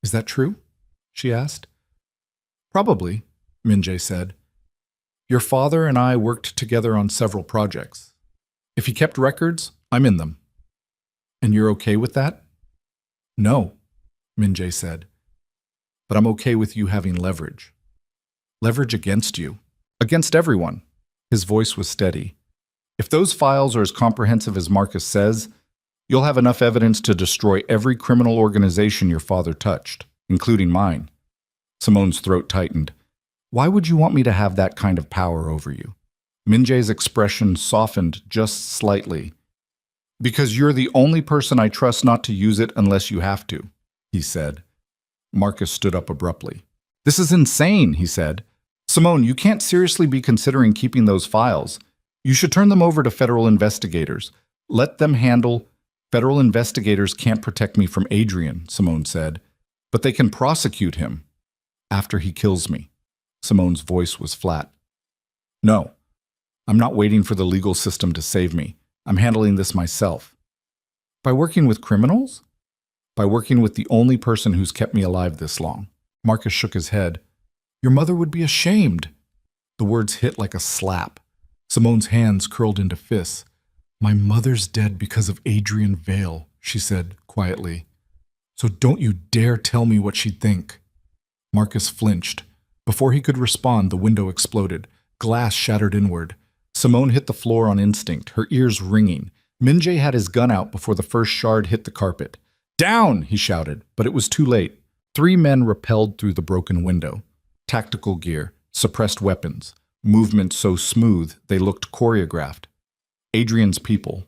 Speaker 1: Is that true? She asked. Probably, Minjay said. Your father and I worked together on several projects. If he kept records, I'm in them. And you're okay with that? No, Minjay said. But I'm okay with you having leverage. Leverage against you. Against everyone. His voice was steady. If those files are as comprehensive as Marcus says, you'll have enough evidence to destroy every criminal organization your father touched, including mine. Simone's throat tightened. Why would you want me to have that kind of power over you? Minjay's expression softened just slightly. Because you're the only person I trust not to use it unless you have to, he said. Marcus stood up abruptly. This is insane, he said. Simone, you can't seriously be considering keeping those files. You should turn them over to federal investigators. Let them handle. Federal investigators can't protect me from Adrian, Simone said. But they can prosecute him. After he kills me. Simone's voice was flat. No, I'm not waiting for the legal system to save me. I'm handling this myself. By working with criminals? By working with the only person who's kept me alive this long. Marcus shook his head. Your mother would be ashamed. The words hit like a slap. Simone's hands curled into fists. My mother's dead because of Adrian Vale, she said quietly. So don't you dare tell me what she'd think. Marcus flinched. Before he could respond, the window exploded. Glass shattered inward. Simone hit the floor on instinct, her ears ringing. Minjay had his gun out before the first shard hit the carpet. Down, he shouted, but it was too late. 3 men rappelled through the broken window. Tactical gear, suppressed weapons, movement so smooth they looked choreographed. Adrian's people.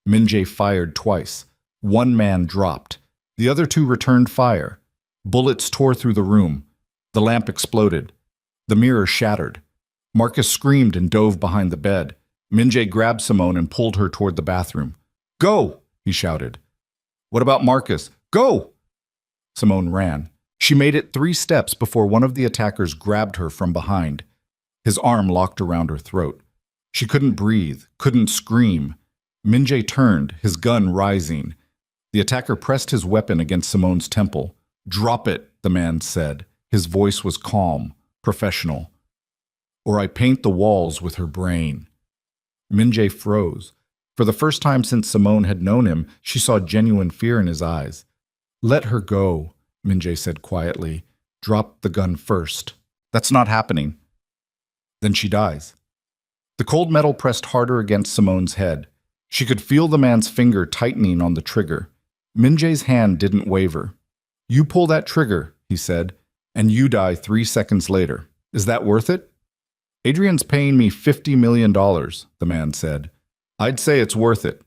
Speaker 1: Minjay fired twice. 1 man dropped. The other 2 returned fire. Bullets tore through the room. The lamp exploded. The mirror shattered. Marcus screamed and dove behind the bed. Minjay grabbed Simone and pulled her toward the bathroom. Go, he shouted. What about Marcus? Go! Simone ran. She made it 3 steps before one of the attackers grabbed her from behind. His arm locked around her throat. She couldn't breathe, couldn't scream. Minjay turned, his gun rising. The attacker pressed his weapon against Simone's temple. Drop it, the man said. His voice was calm, professional. Or I paint the walls with her brain. Minjay froze. For the first time since Simone had known him, she saw genuine fear in his eyes. Let her go, Minjay said quietly. Drop the gun first. That's not happening. Then she dies. The cold metal pressed harder against Simone's head. She could feel the man's finger tightening on the trigger. Minjay's hand didn't waver. You pull that trigger, he said. and you die 3 seconds later. Is that worth it? Adrian's paying me $50 million, the man said. I'd say it's worth it.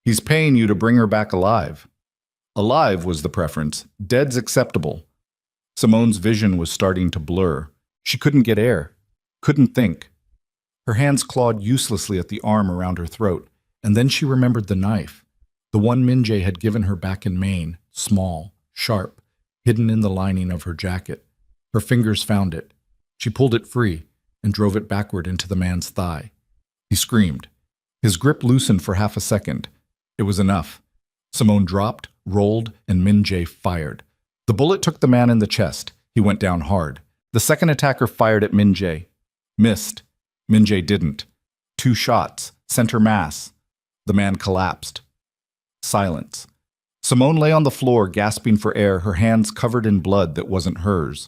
Speaker 1: He's paying you to bring her back alive. Alive was the preference. Dead's acceptable. Simone's vision was starting to blur. She couldn't get air. Couldn't think. Her hands clawed uselessly at the arm around her throat, and then she remembered the knife. The one Minjae had given her back in Maine, small, sharp, hidden in the lining of her jacket. Her fingers found it. She pulled it free and drove it backward into the man's thigh. He screamed. His grip loosened for half a second. It was enough. Simone dropped, rolled, and Minjae fired. The bullet took the man in the chest. He went down hard. The second attacker fired at Minjae. Missed. Minjae didn't. 2 shots. Center mass. The man collapsed. Silence. Simone lay on the floor, gasping for air, her hands covered in blood that wasn't hers.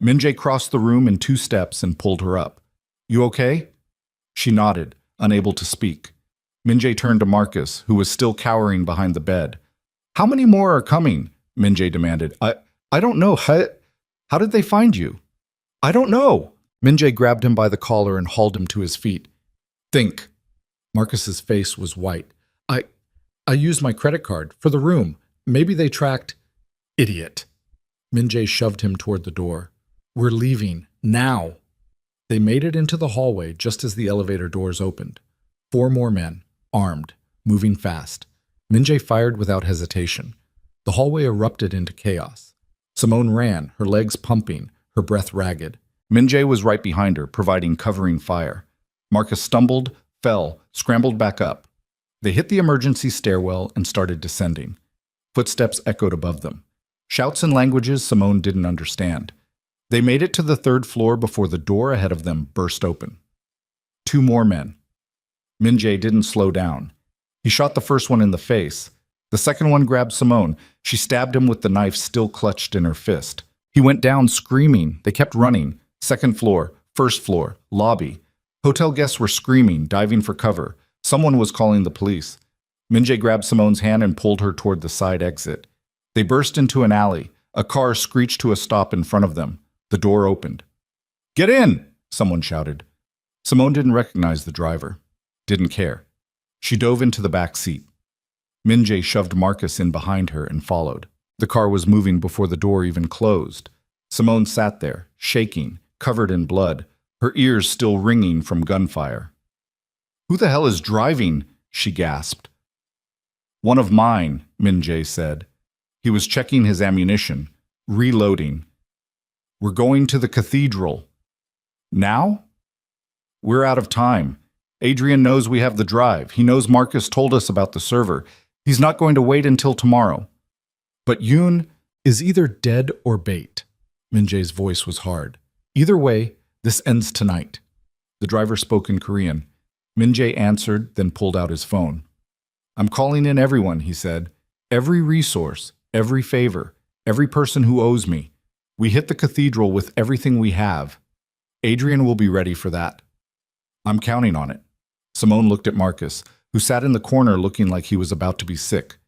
Speaker 1: Minjae crossed the room in 2 steps and pulled her up. You okay? She nodded, unable to speak. Minjae turned to Marcus, who was still cowering behind the bed. How many more are coming? Minjae demanded. I don't know. How did they find you? I don't know. Minjae grabbed him by the collar and hauled him to his feet. Think. Marcus's face was white. I used my credit card for the room. Maybe they tracked... Idiot. Minjae shoved him toward the door. We're leaving. Now. They made it into the hallway just as the elevator doors opened. 4 more men, armed, moving fast. Minjae fired without hesitation. The hallway erupted into chaos. Simone ran, her legs pumping, her breath ragged. Minjae was right behind her, providing covering fire. Marcus stumbled, fell, scrambled back up. They hit the emergency stairwell and started descending. Footsteps echoed above them. Shouts in languages Simone didn't understand. They made it to the 3rd floor before the door ahead of them burst open. 2 more men. Minjae didn't slow down. He shot the first one in the face. The second one grabbed Simone. She stabbed him with the knife still clutched in her fist. He went down screaming. They kept running. 2nd floor, 1st floor, lobby. Hotel guests were screaming, diving for cover. Someone was calling the police. Minjae grabbed Simone's hand and pulled her toward the side exit. They burst into an alley. A car screeched to a stop in front of them. The door opened. Get in! Someone shouted. Simone didn't recognize the driver. Didn't care. She dove into the back seat. Minjae shoved Marcus in behind her and followed. The car was moving before the door even closed. Simone sat there, shaking, covered in blood, her ears still ringing from gunfire. Who the hell is driving? She gasped. One of mine, Minjae said. He was checking his ammunition, reloading. We're going to the cathedral. Now? We're out of time. Adrian knows we have the drive. He knows Marcus told us about the server. He's not going to wait until tomorrow. But Yoon is either dead or bait. Minjae's voice was hard. Either way, this ends tonight. The driver spoke in Korean. Minjae answered, then pulled out his phone. I'm calling in everyone, he said. Every resource, every favor, every person who owes me. We hit the cathedral with everything we have. Adrian will be ready for that. I'm counting on it. Simone looked at Marcus, who sat in the corner looking like he was about to be sick.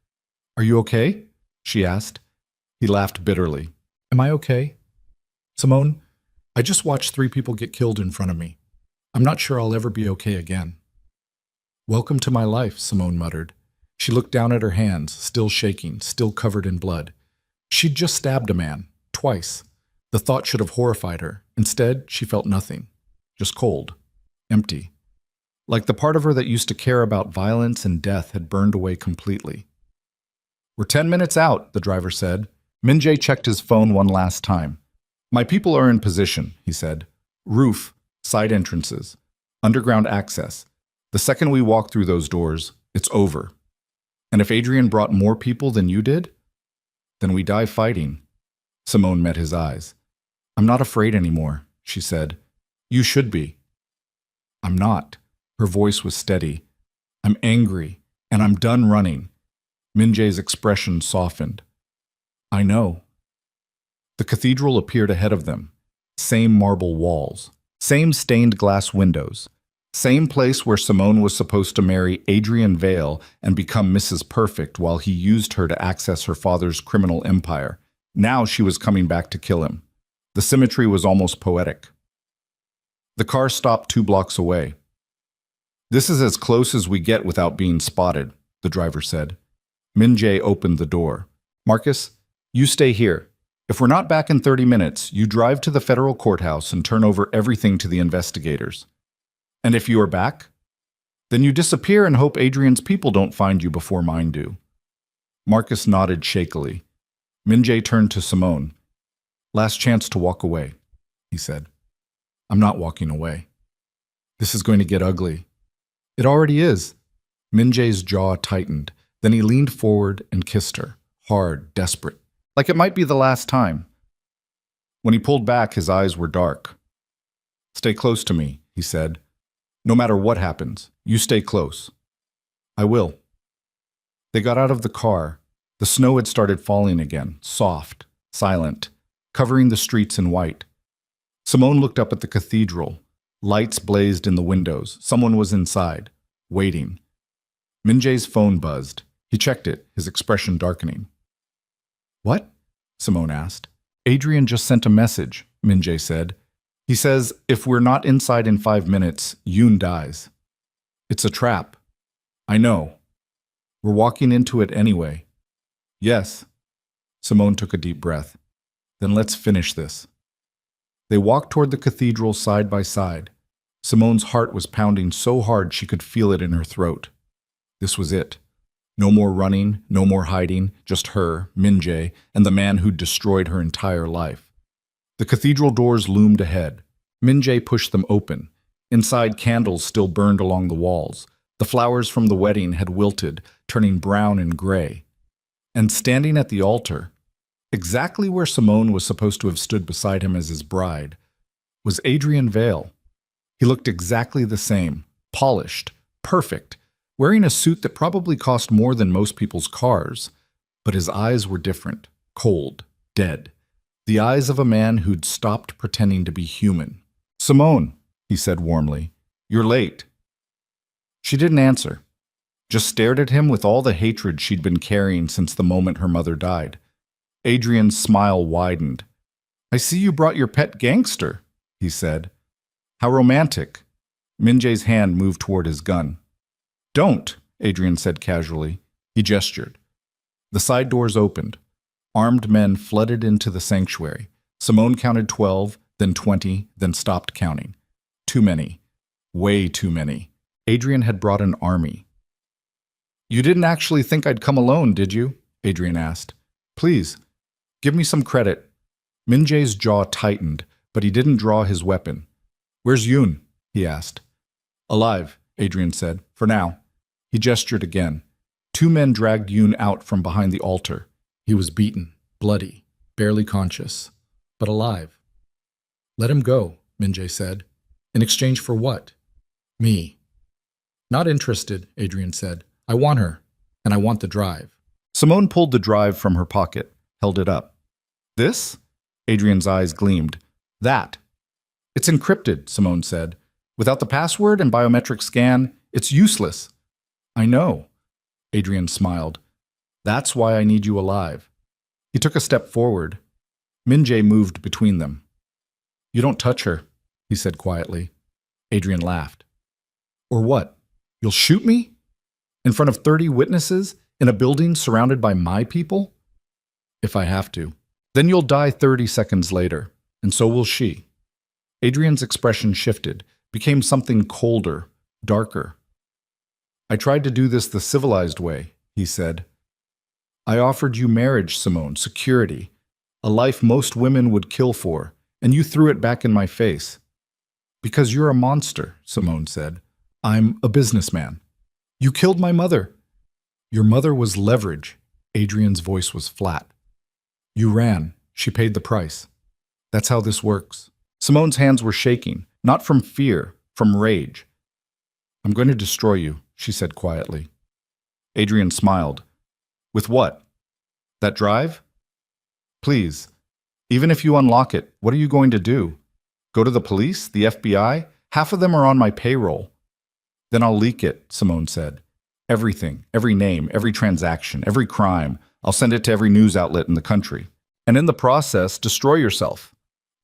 Speaker 1: Are you okay? She asked. He laughed bitterly. Am I okay? Simone, I just watched 3 people get killed in front of me. I'm not sure I'll ever be okay again. Welcome to my life, Simone muttered. She looked down at her hands, still shaking, still covered in blood. She'd just stabbed a man, twice. The thought should have horrified her. Instead, she felt nothing. Just cold. Empty. Like the part of her that used to care about violence and death had burned away completely. We're 10 minutes out, the driver said. Minjae checked his phone one last time. My people are in position, he said. Roof, side entrances, underground access. The second we walk through those doors, it's over. And if Adrian brought more people than you did, then we die fighting. Simone met his eyes. I'm not afraid anymore, she said. You should be. I'm not. Her voice was steady. I'm angry, and I'm done running. Minjae's expression softened. I know. The cathedral appeared ahead of them. Same marble walls. Same stained glass windows. Same place where Simone was supposed to marry Adrian Vale and become Mrs. Perfect while he used her to access her father's criminal empire. Now she was coming back to kill him. The symmetry was almost poetic. The car stopped 2 blocks away. "This is as close as we get without being spotted," the driver said. Min Jae opened the door. "Marcus, you stay here. If we're not back in 30 minutes, you drive to the federal courthouse and turn over everything to the investigators. And if you are back, then you disappear and hope Adrian's people don't find you before mine do." Marcus nodded shakily. Min Jae turned to Simone. "Last chance to walk away," he said. "I'm not walking away. This is going to get ugly." "It already is." Min Jae's jaw tightened. Then he leaned forward and kissed her, hard, desperate, like it might be the last time. When he pulled back, his eyes were dark. "Stay close to me," he said. "No matter what happens, you stay close." "I will." They got out of the car. The snow had started falling again, soft, silent, covering the streets in white. Simone looked up at the cathedral. Lights blazed in the windows. Someone was inside, waiting. Min Jae's phone buzzed. He checked it, his expression darkening. "What?" Simone asked. "Adrian just sent a message," Min Jae said. "He says if we're not inside in 5 minutes, Yoon dies." "It's a trap." "I know. We're walking into it anyway." "Yes." Simone took a deep breath. "Then let's finish this." They walked toward the cathedral side by side. Simone's heart was pounding so hard she could feel it in her throat. This was it. No more running, no more hiding, just her, Min Jae, and the man who'd destroyed her entire life. The cathedral doors loomed ahead. Min Jae pushed them open. Inside, candles still burned along the walls. The flowers from the wedding had wilted, turning brown and gray. And standing at the altar, exactly where Simone was supposed to have stood beside him as his bride, was Adrian Vale. He looked exactly the same, polished, perfect, wearing a suit that probably cost more than most people's cars, but his eyes were different, cold, dead. The eyes of a man who'd stopped pretending to be human. "Simone," he said warmly, "you're late." She didn't answer, just stared at him with all the hatred she'd been carrying since the moment her mother died. Adrian's smile widened. "I see you brought your pet gangster," he said. "How romantic." Min Jae's hand moved toward his gun. "Don't," Adrian said casually. He gestured. The side doors opened. Armed men flooded into the sanctuary. Simone counted 12, then 20, then stopped counting. Too many. Way too many. Adrian had brought an army. "You didn't actually think I'd come alone, did you?" Adrian asked. "Please, give me some credit." Min Jae's jaw tightened, but he didn't draw his weapon. "Where's Yoon?" he asked. "Alive," Adrian said, "for now." He gestured again. 2 men dragged Yoon out from behind the altar. He was beaten, bloody, barely conscious, but alive. "Let him go," Min Jae said. "In exchange for what?" "Me." "Not interested," Adrian said. "I want her, and I want the drive." Simone pulled the drive from her pocket, held it up. "This?" Adrian's eyes gleamed. "That." "It's encrypted," Simone said. "Without the password and biometric scan, it's useless." "I know." Adrian smiled. "That's why I need you alive." He took a step forward. Min Jae moved between them. "You don't touch her," he said quietly. Adrian laughed. "Or what? You'll shoot me? In front of 30 witnesses? In a building surrounded by my people?" "If I have to. Then you'll die 30 seconds later, and so will she." Adrian's expression shifted, became something colder, darker. "I tried to do this the civilized way," he said. "I offered you marriage, Simone, security, a life most women would kill for, and you threw it back in my face." "Because you're a monster," Simone said. "I'm a businessman." "You killed my mother." "Your mother was leverage." Adrian's voice was flat. "You ran. She paid the price. That's how this works." Simone's hands were shaking, not from fear, from rage. "I'm going to destroy you," she said quietly. Adrian smiled. "With what? That drive?" "Please, even if you unlock it, what are you going to do? Go to the police, the FBI? Half of them are on my payroll." "Then I'll leak it," Simone said. "Everything, every name, every transaction, every crime. I'll send it to every news outlet in the country. And in the process, destroy yourself.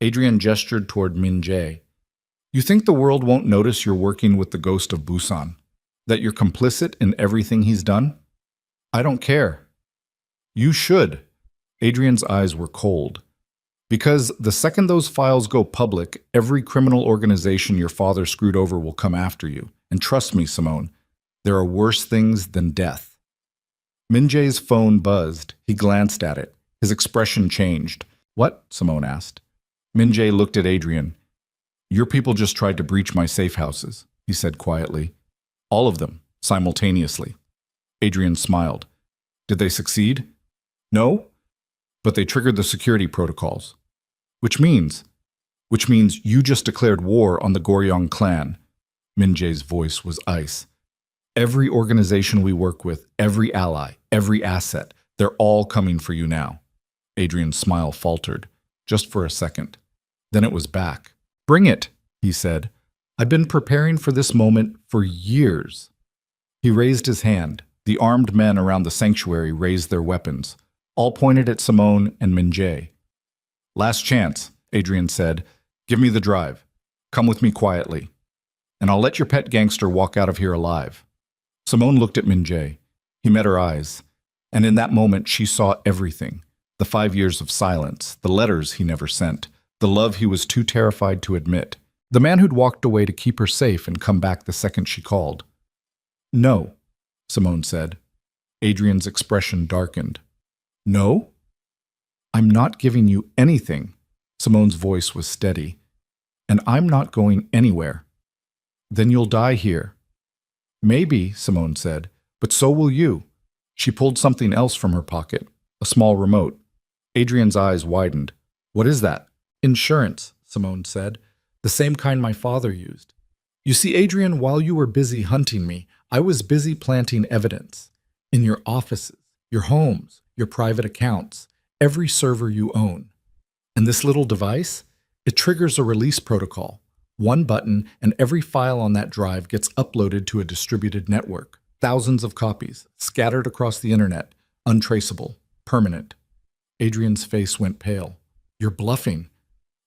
Speaker 1: Adrian gestured toward Min Jae. You think the world won't notice you're working with the ghost of Busan? That you're complicit in everything he's done? I don't care. You should. Adrian's eyes were cold. Because the second those files go public, every criminal organization your father screwed over will come after you. And trust me, Simone, there are worse things than death. Min Jae's phone buzzed. He glanced at it. His expression changed. What? Simone asked. Min Jae looked at Adrian. Your people just tried to breach my safe houses, he said quietly. All of them, simultaneously. Adrian smiled. Did they succeed? No, but they triggered the security protocols. Which means you just declared war on the Goryeo clan. Min Jae's voice was ice. Every organization we work with, every ally, every asset, they're all coming for you now. Adrian's smile faltered, just for a second. Then it was back. Bring it, he said. I've been preparing for this moment for years. He raised his hand. The armed men around the sanctuary raised their weapons. All pointed at Simone and Min Jae. Last chance, Adrian said. Give me the drive. Come with me quietly. And I'll let your pet gangster walk out of here alive. Simone looked at Min Jae. He met her eyes. And in that moment, she saw everything. The 5 years of silence, the letters he never sent, the love he was too terrified to admit, the man who'd walked away to keep her safe and come back the second she called. No, Simone said. Adrian's expression darkened. No? I'm not giving you anything. Simone's voice was steady. And I'm not going anywhere. Then you'll die here. Maybe, Simone said, but so will you. She pulled something else from her pocket, a small remote. Adrian's eyes widened. What is that? Insurance, Simone said. The same kind my father used. You see, Adrian, while you were busy hunting me, I was busy planting evidence. In your offices, your homes, your private accounts, every server you own. And this little device? It triggers a release protocol. One button, and every file on that drive gets uploaded to a distributed network. Thousands of copies, scattered across the internet, untraceable, permanent. Adrian's face went pale. You're bluffing.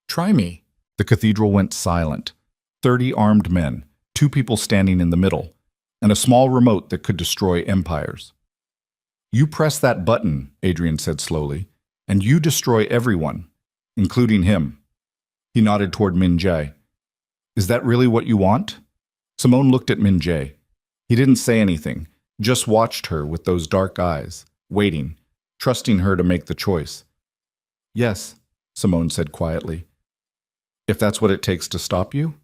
Speaker 1: Try me. The cathedral went silent. 30 armed men, 2 people standing in the middle, and a small remote that could destroy empires. You press that button, Adrian said slowly, and you destroy everyone, including him. He nodded toward Min Jae. Is that really what you want? Simone looked at Min Jae. He didn't say anything, just watched her with those dark eyes, waiting, trusting her to make the choice. Yes, Simone said quietly. If that's what it takes to stop you?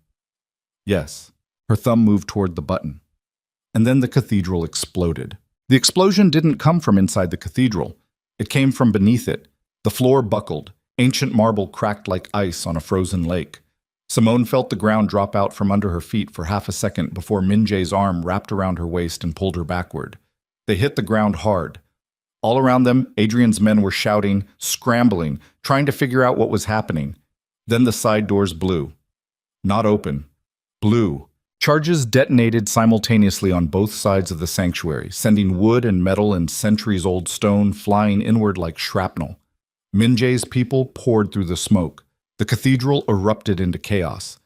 Speaker 1: Yes. Her thumb moved toward the button. And then the cathedral exploded. The explosion didn't come from inside the cathedral. It came from beneath it. The floor buckled. Ancient marble cracked like ice on a frozen lake. Simone felt the ground drop out from under her feet for half a second before Min Jae's arm wrapped around her waist and pulled her backward. They hit the ground hard. All around them, Adrian's men were shouting, scrambling, trying to figure out what was happening. Then the side doors blew. Not open. Blew. Charges detonated simultaneously on both sides of the sanctuary, sending wood and metal and centuries-old stone flying inward like shrapnel. Min Jae's people poured through the smoke. The cathedral erupted into chaos.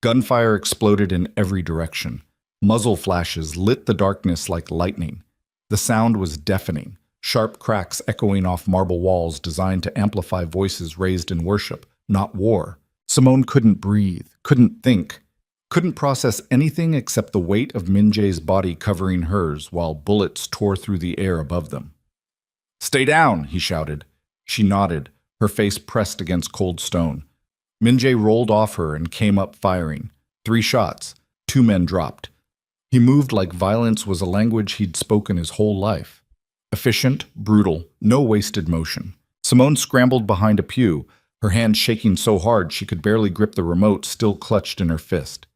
Speaker 1: Gunfire exploded in every direction. Muzzle flashes lit the darkness like lightning. The sound was deafening, sharp cracks echoing off marble walls designed to amplify voices raised in worship, not war. Simone couldn't breathe, couldn't think, couldn't process anything except the weight of Min Jae's body covering hers while bullets tore through the air above them. Stay down, he shouted. She nodded, her face pressed against cold stone. Min Jae rolled off her and came up firing. 3 shots. 2 men dropped. He moved like violence was a language he'd spoken his whole life. Efficient, brutal, no wasted motion. Simone scrambled behind a pew, her hand shaking so hard she could barely grip the remote still clutched in her fist.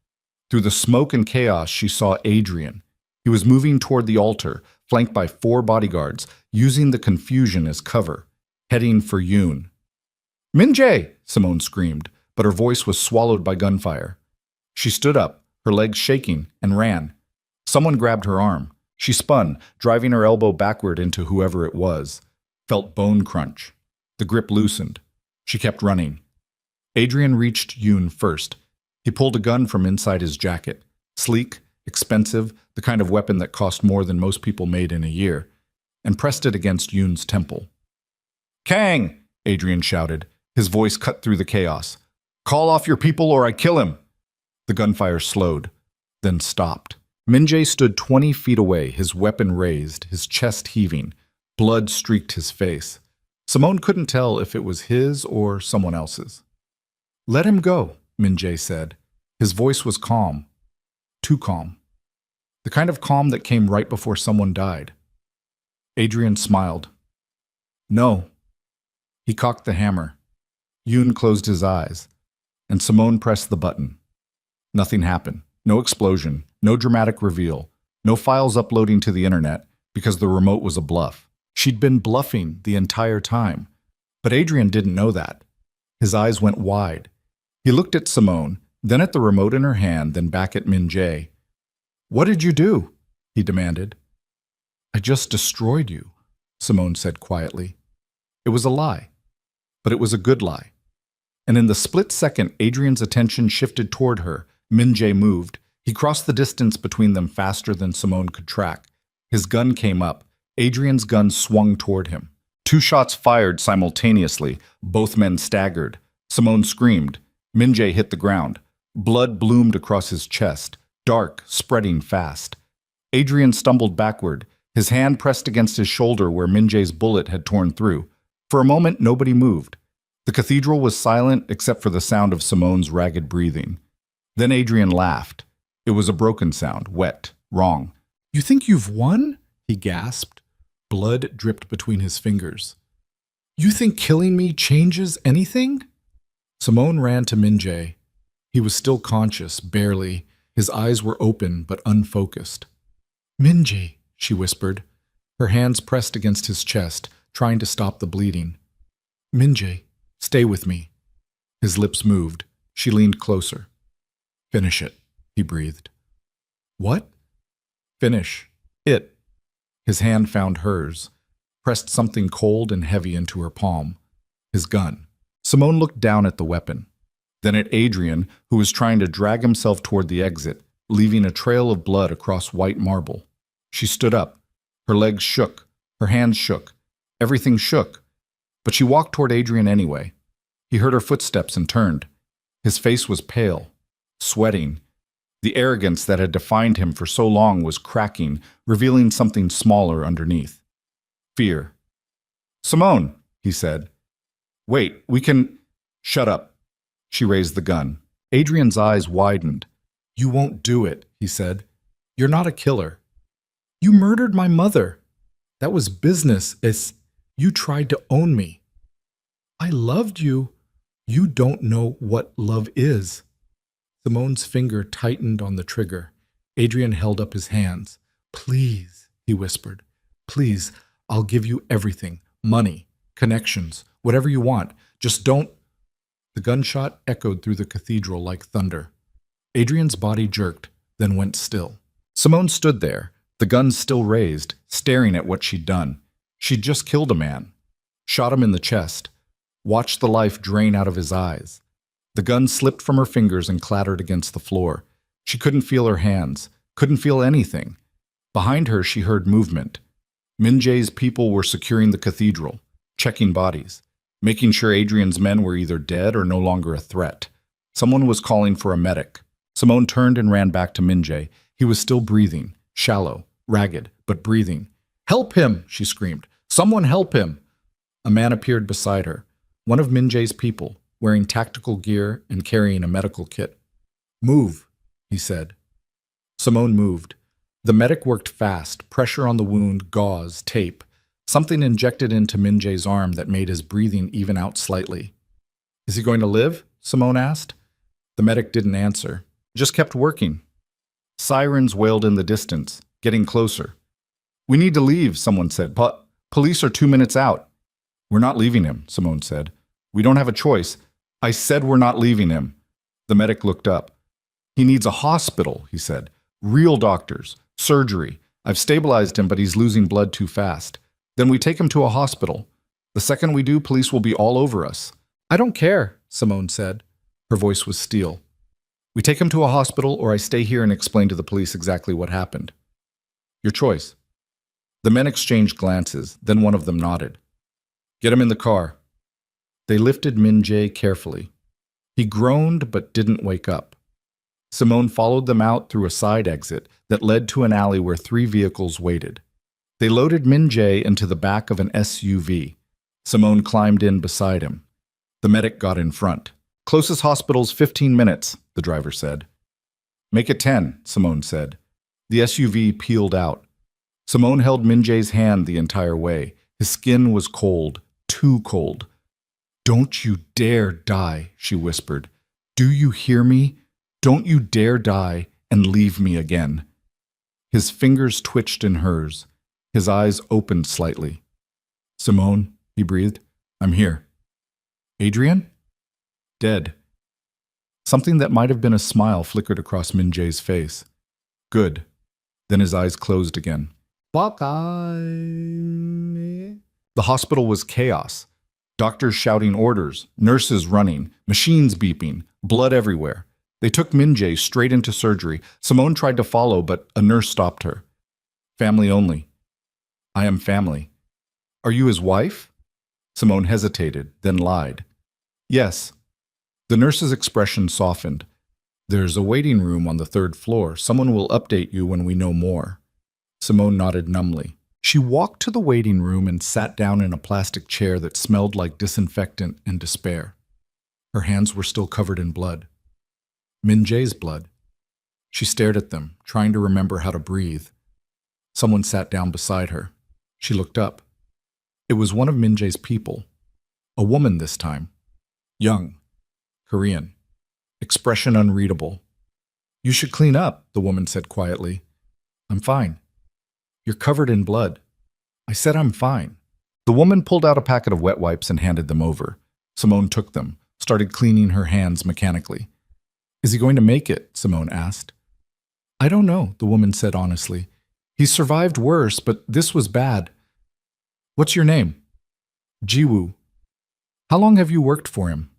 Speaker 1: Through the smoke and chaos, she saw Adrian. He was moving toward the altar, flanked by 4 bodyguards, using the confusion as cover, heading for Yoon. Min Jae! Simone screamed, but her voice was swallowed by gunfire. She stood up, her legs shaking, and ran. Someone grabbed her arm. She spun, driving her elbow backward into whoever it was. Felt bone crunch. The grip loosened. She kept running. Adrian reached Yoon first. He pulled a gun from inside his jacket. Sleek, expensive, the kind of weapon that cost more than most people made in a year, and pressed it against Yoon's temple. "Kang!" Adrian shouted, his voice cut through the chaos. "Call off your people or I kill him!" The gunfire slowed, then stopped. Min-jae stood 20 feet away, his weapon raised, his chest heaving. Blood streaked his face. Simone couldn't tell if it was his or someone else's. "Let him go," Min-jae said. His voice was calm. Too calm. The kind of calm that came right before someone died. Adrian smiled. "No." He cocked the hammer. Yoon closed his eyes, and Simone pressed the button. Nothing happened. No explosion, no dramatic reveal, no files uploading to the internet because the remote was a bluff. She'd been bluffing the entire time, but Adrian didn't know that. His eyes went wide. He looked at Simone, then at the remote in her hand, then back at Min-jae. "What did you do?" he demanded. "I just destroyed you," Simone said quietly. It was a lie, but it was a good lie. And in the split second Adrian's attention shifted toward her, Min-jae moved. He crossed the distance between them faster than Simone could track. His gun came up. Adrian's gun swung toward him. 2 shots fired simultaneously. Both men staggered. Simone screamed. Min-jae hit the ground. Blood bloomed across his chest, dark, spreading fast. Adrian stumbled backward, his hand pressed against his shoulder where Min-jae's bullet had torn through. For a moment, nobody moved. The cathedral was silent except for the sound of Simone's ragged breathing. Then Adrian laughed. It was a broken sound, wet, wrong. "You think you've won?" he gasped. Blood dripped between his fingers. "You think killing me changes anything?" Simone ran to Min-jae. He was still conscious, barely. His eyes were open but unfocused. "Min-jae," she whispered. Her hands pressed against his chest, trying to stop the bleeding. "Min-jae, stay with me." His lips moved. She leaned closer. "Finish it," he breathed. "What?" "Finish. It." His hand found hers, pressed something cold and heavy into her palm. His gun. Simone looked down at the weapon, then at Adrian, who was trying to drag himself toward the exit, leaving a trail of blood across white marble. She stood up. Her legs shook. Her hands shook. Everything shook. But she walked toward Adrian anyway. He heard her footsteps and turned. His face was pale, sweating. The arrogance that had defined him for so long was cracking, revealing something smaller underneath. Fear. "Simone," he said. "Wait, we can—" "Shut up." She raised the gun. Adrian's eyes widened. "You won't do it," he said. "You're not a killer. You murdered my mother. That was business. You tried to own me. I loved you. You don't know what love is." Simone's finger tightened on the trigger. Adrian held up his hands. "Please," he whispered. "Please, I'll give you everything. Money, connections, whatever you want. Just don't—" The gunshot echoed through the cathedral like thunder. Adrian's body jerked, then went still. Simone stood there, the gun still raised, staring at what she'd done. She'd just killed a man, shot him in the chest, watched the life drain out of his eyes. The gun slipped from her fingers and clattered against the floor. She couldn't feel her hands, couldn't feel anything. Behind her, she heard movement. Min-jae's people were securing the cathedral, checking bodies, making sure Adrian's men were either dead or no longer a threat. Someone was calling for a medic. Simone turned and ran back to Min-jae. He was still breathing, shallow, ragged, but breathing. "Help him!" she screamed. "Someone help him!" A man appeared beside her, one of Min-jae's people, wearing tactical gear and carrying a medical kit. "Move," he said. Simone moved. The medic worked fast, pressure on the wound, gauze, tape. Something injected into Min-jae's arm that made his breathing even out slightly. "Is he going to live?" Simone asked. The medic didn't answer, just kept working. Sirens wailed in the distance, getting closer. "We need to leave," someone said. Police are 2 minutes out." "We're not leaving him," Simone said. "We don't have a choice." "I said we're not leaving him." The medic looked up. "He needs a hospital," he said. "Real doctors, surgery. I've stabilized him, but he's losing blood too fast. Then we take him to a hospital. The second we do, police will be all over us." "I don't care,"
Speaker 2: Simone said. Her voice was steel. We take him to a hospital, or I stay here and explain to the police exactly what happened. Your choice. The men exchanged glances, then one of them nodded. Get him in the car. They lifted Min Jae carefully. He groaned but didn't wake up. Simone followed them out through a side exit that led to an alley where 3 vehicles waited. They loaded Min Jae into the back of an SUV. Simone climbed in beside him. The medic got in front. Closest hospital's 15 minutes, the driver said. Make it 10, Simone said. The SUV peeled out. Simone held Min Jae's hand the entire way. His skin was cold, too cold. Don't you dare die, she whispered. Do you hear me? Don't you dare die and leave me again. His fingers twitched in hers. His eyes opened slightly. Simone, he breathed, I'm here. Adrian? Dead. Something that might have been a smile flickered across Min Jae's face. Good. Then his eyes closed again. The hospital was chaos. Doctors shouting orders, nurses running, machines beeping, blood everywhere. They took Min Jae straight into surgery. Simone tried to follow, but a nurse stopped her. Family only. I am family. Are you his wife? Simone hesitated, then lied. Yes. The nurse's expression softened. There's a waiting room on the 3rd floor. Someone will update you when we know more. Simone nodded numbly. She walked to the waiting room and sat down in a plastic chair that smelled like disinfectant and despair. Her hands were still covered in blood. Min Jae's blood. She stared at them, trying to remember how to breathe. Someone sat down beside her. She looked up. It was one of Min Jae's people. A woman this time. Young. Korean. Expression unreadable. You should clean up, the woman said quietly. I'm fine. You're covered in blood. I said I'm fine. The woman pulled out a packet of wet wipes and handed them over. Simone took them, started cleaning her hands mechanically. Is he going to make it? Simone asked. I don't know, the woman said honestly. He survived worse, but this was bad. What's your name? Jiwoo. How long have you worked for him?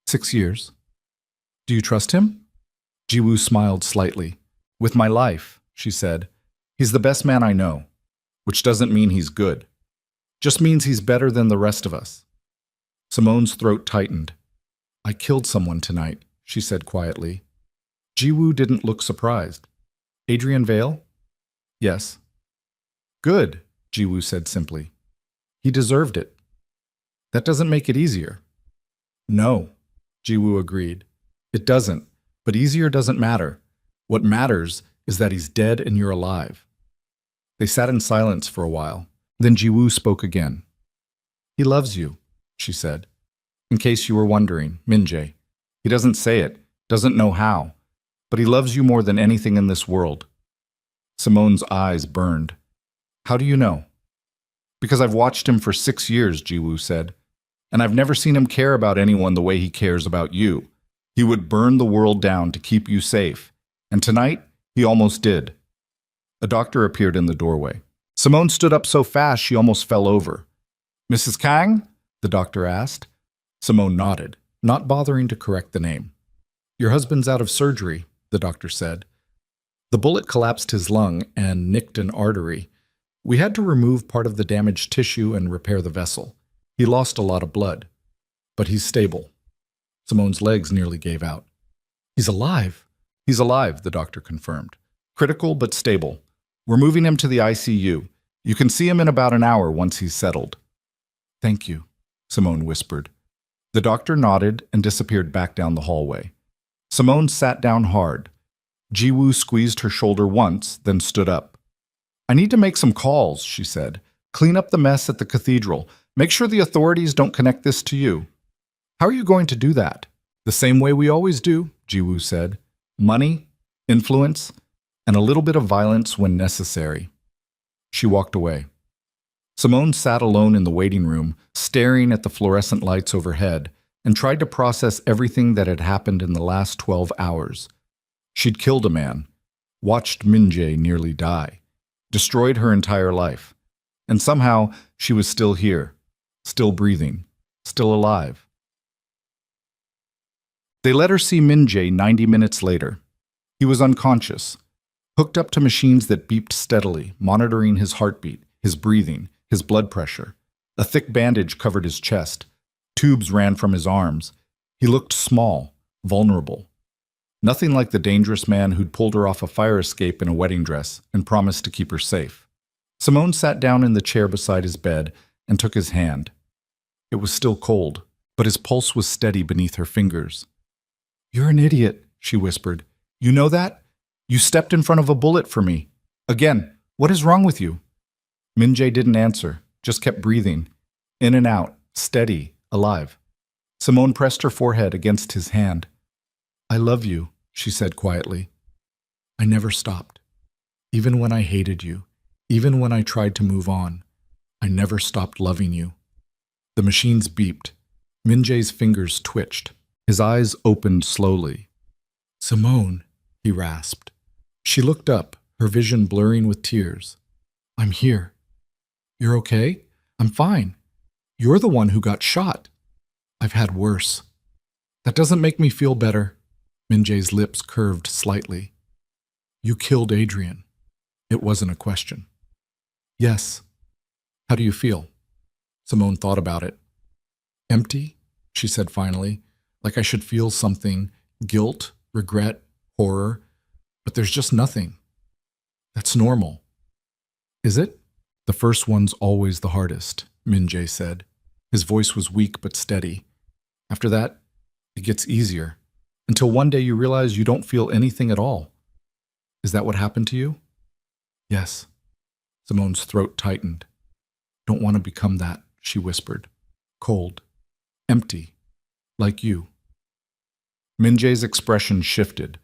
Speaker 2: 6 years. Do you trust him? Jiwoo smiled slightly. With my life, she said. He's the best man I know, which doesn't mean he's good. Just means he's better than the rest of us. Simone's throat tightened. I killed someone tonight, she said quietly. Jiwoo didn't look surprised. Adrian Vale? Yes. Good, Jiwoo said simply. He deserved it. That doesn't make it easier. No, Jiwoo agreed. It doesn't, but easier doesn't matter. What matters is that he's dead and you're alive. They sat in silence for a while. Then Jiwoo spoke again. He loves you, she said. In case you were wondering, Min Jae. He doesn't say it, doesn't know how, but he loves you more than anything in this world. Simone's eyes burned. How do you know? Because I've watched him for 6 years, Jiwoo said, and I've never seen him care about anyone the way he cares about you. He would burn the world down to keep you safe, and tonight, he almost did. A doctor appeared in the doorway. Simone stood up so fast she almost fell over. Mrs. Kang? The doctor asked. Simone nodded, not bothering to correct the name. Your husband's out of surgery, the doctor said. The bullet collapsed his lung and nicked an artery. We had to remove part of the damaged tissue and repair the vessel. He lost a lot of blood. But he's stable. Simone's legs nearly gave out. He's alive. He's alive, the doctor confirmed. Critical but stable. We're moving him to the ICU. You can see him in about an hour once he's settled. Thank you, Simone whispered. The doctor nodded and disappeared back down the hallway. Simone sat down hard. Jiwoo squeezed her shoulder once, then stood up. I need to make some calls, she said. Clean up the mess at the cathedral. Make sure the authorities don't connect this to you. How are you going to do that? The same way we always do, Jiwoo said. Money, influence, and a little bit of violence when necessary. She walked away. Simone sat alone in the waiting room, staring at the fluorescent lights overhead, and tried to process everything that had happened in the last 12 hours. She'd killed a man, watched Min Jae nearly die, destroyed her entire life, and somehow she was still here, still breathing, still alive.
Speaker 1: They let her see Min-jae 90 minutes later. He was unconscious, hooked up to machines that beeped steadily, monitoring his heartbeat, his breathing, his blood pressure. A thick bandage covered his chest. Tubes ran from his arms. He looked small, vulnerable. Nothing like the dangerous man who'd pulled her off a fire escape in a wedding dress and promised to keep her safe. Simone sat down in the chair beside his bed and took his hand. It was still cold, but his pulse was steady beneath her fingers. "You're an idiot," she whispered. "You know that? You stepped in front of a bullet for me. Again, what is wrong with you?" Min-jae didn't answer, just kept breathing. In and out, steady, alive. Simone pressed her forehead against his hand. "I love you," she said quietly. "I never stopped. Even when I hated you, even when I tried to move on, I never stopped loving you." The machines beeped. Min-jae's fingers twitched. His eyes opened slowly. "Simone," he rasped. She looked up, her vision blurring with tears. "I'm here." "You're okay?" "I'm fine. You're the one who got shot." "I've had worse." "That doesn't make me feel better." Min-jae's lips curved slightly. "You killed Adrian." It wasn't a question. "Yes." "How do you feel?" Simone thought about it. "Empty," she said finally, "like I should feel something, guilt, regret, horror, but there's just nothing. That's normal." "Is it?" "The first one's always the hardest," Min-jae said. His voice was weak but steady. "After that, it gets easier, until one day you realize you don't feel anything at all." "Is that what happened to you?" "Yes." Simone's throat tightened. "Don't want to become that," she whispered. "Cold. Empty. Like you." Min-jae's expression shifted.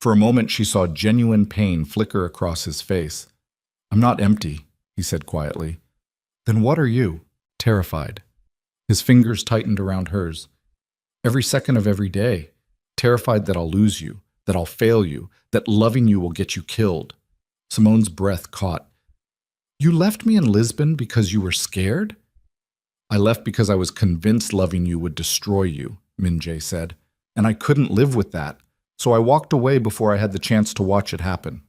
Speaker 1: For a moment she saw genuine pain flicker across his face. "I'm not empty," he said quietly. "Then what are you?" "Terrified." His fingers tightened around hers. "Every second of every day. Terrified that I'll lose you, that I'll fail you, that loving you will get you killed." Simone's breath caught. "You left me in Lisbon because you were scared?" "I left because I was convinced loving you would destroy you," Min-jae said. "And I couldn't live with that, so I walked away before I had the chance to watch it happen."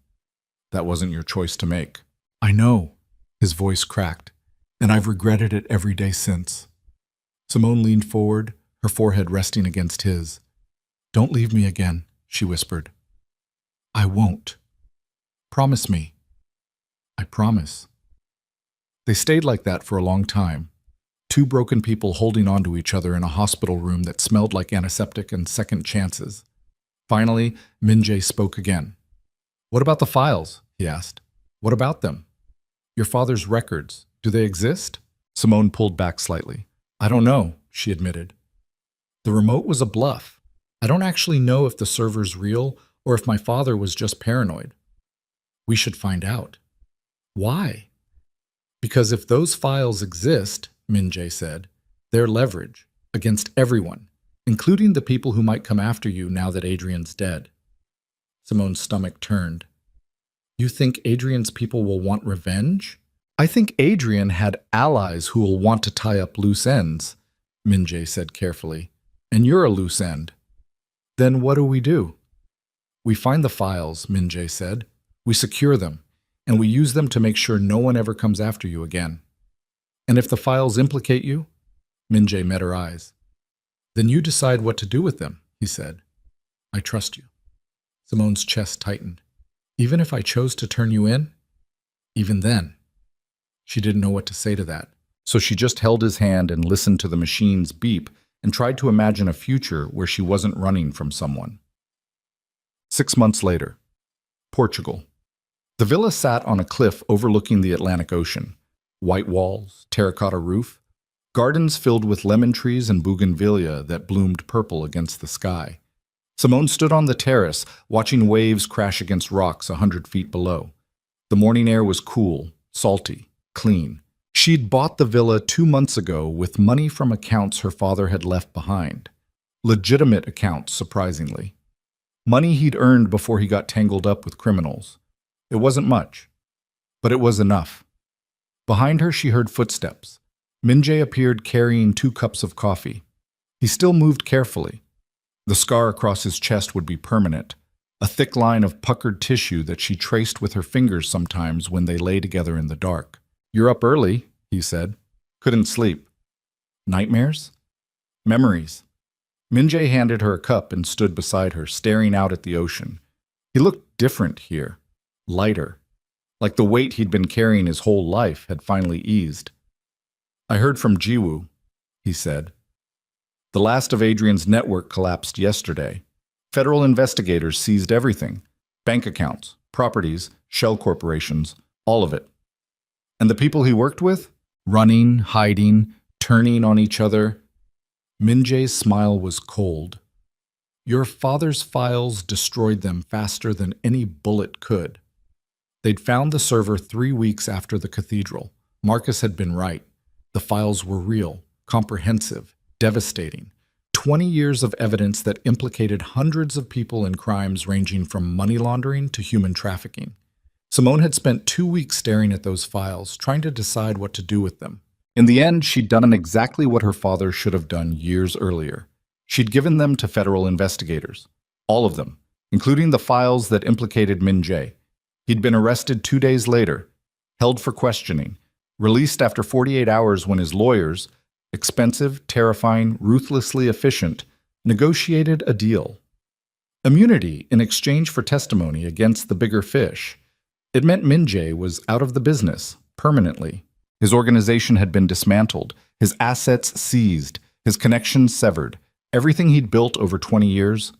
Speaker 1: "That wasn't your choice to make." "I know." His voice cracked. "And I've regretted it every day since." Simone leaned forward, her forehead resting against his. "Don't leave me again," she whispered. "I won't." "Promise me." "I promise." They stayed like that for a long time. Two broken people holding on to each other in a hospital room that smelled like antiseptic and second chances. Finally, Min-jae spoke again. "What about the files?" he asked. "What about them? Your father's records, do they exist?" Simone pulled back slightly. "I don't know," she admitted. "The remote was a bluff. I don't actually know if the server's real or if my father was just paranoid." "We should find out." "Why?" "Because if those files exist," Min-jae said, "they're leverage against everyone, including the people who might come after you now that Adrian's dead." Simone's stomach turned. "You think Adrian's people will want revenge?" "I think Adrian had allies who will want to tie up loose ends," Min-jae said carefully. "And you're a loose end." "Then what do we do?" "We find the files," Min-jae said. "We secure them, and we use them to make sure no one ever comes after you again." "And if the files implicate you?" Min-jae met her eyes. "Then you decide what to do with them," he said. "I trust you." Simone's chest tightened. "Even if I chose to turn you in?" "Even then." She didn't know what to say to that, so she just held his hand and listened to the machines beep and tried to imagine a future where she wasn't running from someone. 6 months later, Portugal. The villa sat on a cliff overlooking the Atlantic Ocean. White walls, terracotta roof, gardens filled with lemon trees and bougainvillea that bloomed purple against the sky. Simone stood on the terrace, watching waves crash against rocks 100 feet below. The morning air was cool, salty, clean. She'd bought the villa 2 months ago with money from accounts her father had left behind. Legitimate accounts, surprisingly. Money he'd earned before he got tangled up with criminals. It wasn't much, but it was enough. Behind her, she heard footsteps. Min-jae appeared carrying 2 cups of coffee. He still moved carefully. The scar across his chest would be permanent, a thick line of puckered tissue that she traced with her fingers sometimes when they lay together in the dark. "You're up early," he said. "Couldn't sleep." Nightmares? Memories. Minjae handed her a cup and stood beside her, staring out at the ocean. He looked different here, lighter, like the weight he'd been carrying his whole life had finally eased. "I heard from Jiwoo," he said. "The last of Adrian's network collapsed yesterday. Federal investigators seized everything. Bank accounts, properties, shell corporations, all of it. And the people he worked with? Running, hiding, turning on each other." Minjae's smile was cold. "Your father's files destroyed them faster than any bullet could. They'd found the server 3 weeks after the Cathedral. Marcus had been right. The files were real, comprehensive, devastating. 20 years of evidence that implicated hundreds of people in crimes ranging from money laundering to human trafficking. Simone had spent 2 weeks staring at those files, trying to decide what to do with them. In the end, she'd done exactly what her father should have done years earlier. She'd given them to federal investigators. All of them, including the files that implicated Minjae. He'd been arrested 2 days later, held for questioning, released after 48 hours when his lawyers, expensive, terrifying, ruthlessly efficient, negotiated a deal. Immunity in exchange for testimony against the bigger fish. It meant Minjae was out of the business, permanently. His organization had been dismantled, his assets seized, his connections severed. Everything he'd built over 20 years,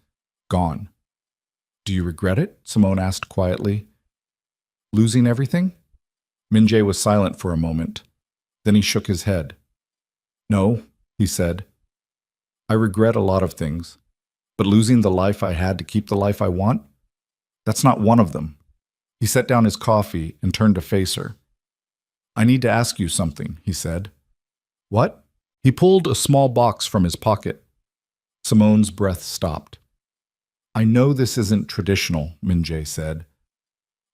Speaker 1: gone. "Do you regret it?" Simone asked quietly. "Losing everything?" Minjae was silent for a moment. Then he shook his head. "No," he said. "I regret a lot of things, but losing the life I had to keep the life I want? That's not one of them." He set down his coffee and turned to face her. "I need to ask you something," he said. "What?" He pulled a small box from his pocket. Simone's breath stopped. "I know this isn't traditional," Minjae said.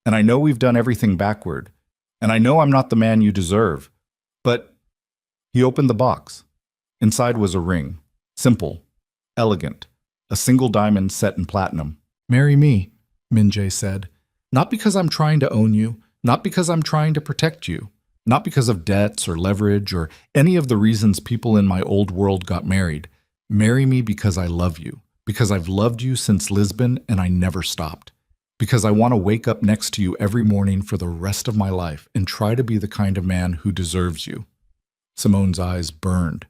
Speaker 1: "And I know we've done everything backward. And I know I'm not the man you deserve. But..." He opened the box. Inside was a ring. Simple. Elegant. A single diamond set in platinum. "Marry me," Minjae said. "Not because I'm trying to own you. Not because I'm trying to protect you. Not because of debts or leverage or any of the reasons people in my old world got married. Marry me because I love you. Because I've loved you since Lisbon and I never stopped. Because I want to wake up next to you every morning for the rest of my life and try to be the kind of man who deserves you." Simone's eyes burned.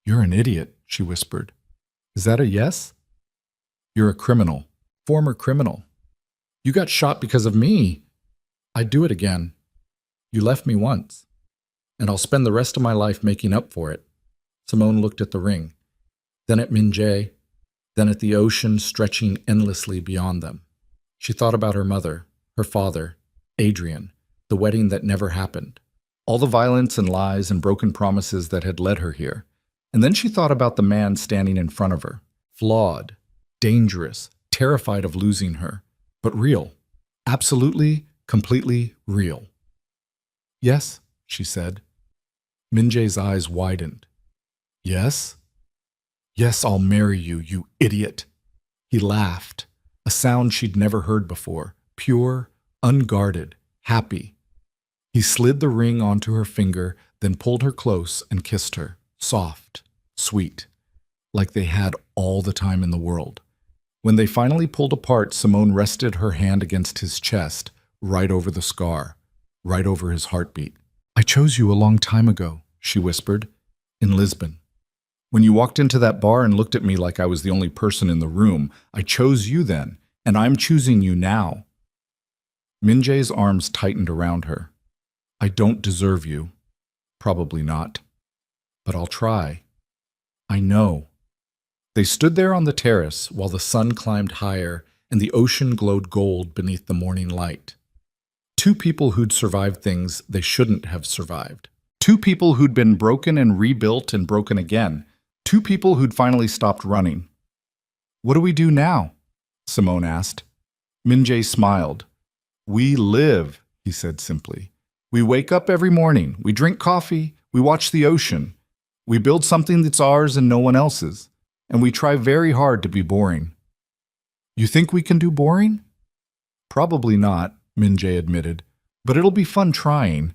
Speaker 1: "You're an idiot," she whispered. "Is that a yes?" "You're a criminal. Former criminal. You got shot because of me. I'd do it again. You left me once. And I'll spend the rest of my life making up for it." Simone looked at the ring, then at Minjae, then at the ocean stretching endlessly beyond them. She thought about her mother, her father, Adrian, the wedding that never happened, all the violence and lies and broken promises that had led her here. And then she thought about the man standing in front of her, flawed, dangerous, terrified of losing her, but real, absolutely, completely real. "Yes," she said. Minjae's eyes widened. "Yes? Yes, I'll marry you, you idiot." He laughed, a sound she'd never heard before, pure, unguarded, happy. He slid the ring onto her finger, then pulled her close and kissed her, soft, sweet, like they had all the time in the world. When they finally pulled apart, Simone rested her hand against his chest, right over the scar, right over his heartbeat. "I chose you a long time ago," she whispered, "in Lisbon. When you walked into that bar and looked at me like I was the only person in the room, I chose you then, and I'm choosing you now." Minjae's arms tightened around her. "I don't deserve you. Probably not. But I'll try. I know." They stood there on the terrace while the sun climbed higher and the ocean glowed gold beneath the morning light. Two people who'd survived things they shouldn't have survived. Two people who'd been broken and rebuilt and broken again. Two people who'd finally stopped running. "What do we do now?" Simone asked. Minjae smiled. "We live," he said simply. "We wake up every morning. We drink coffee. We watch the ocean. We build something that's ours and no one else's. and we try very hard to be boring. You think we can do boring? Probably not, Min-jae admitted, but it'll be fun trying.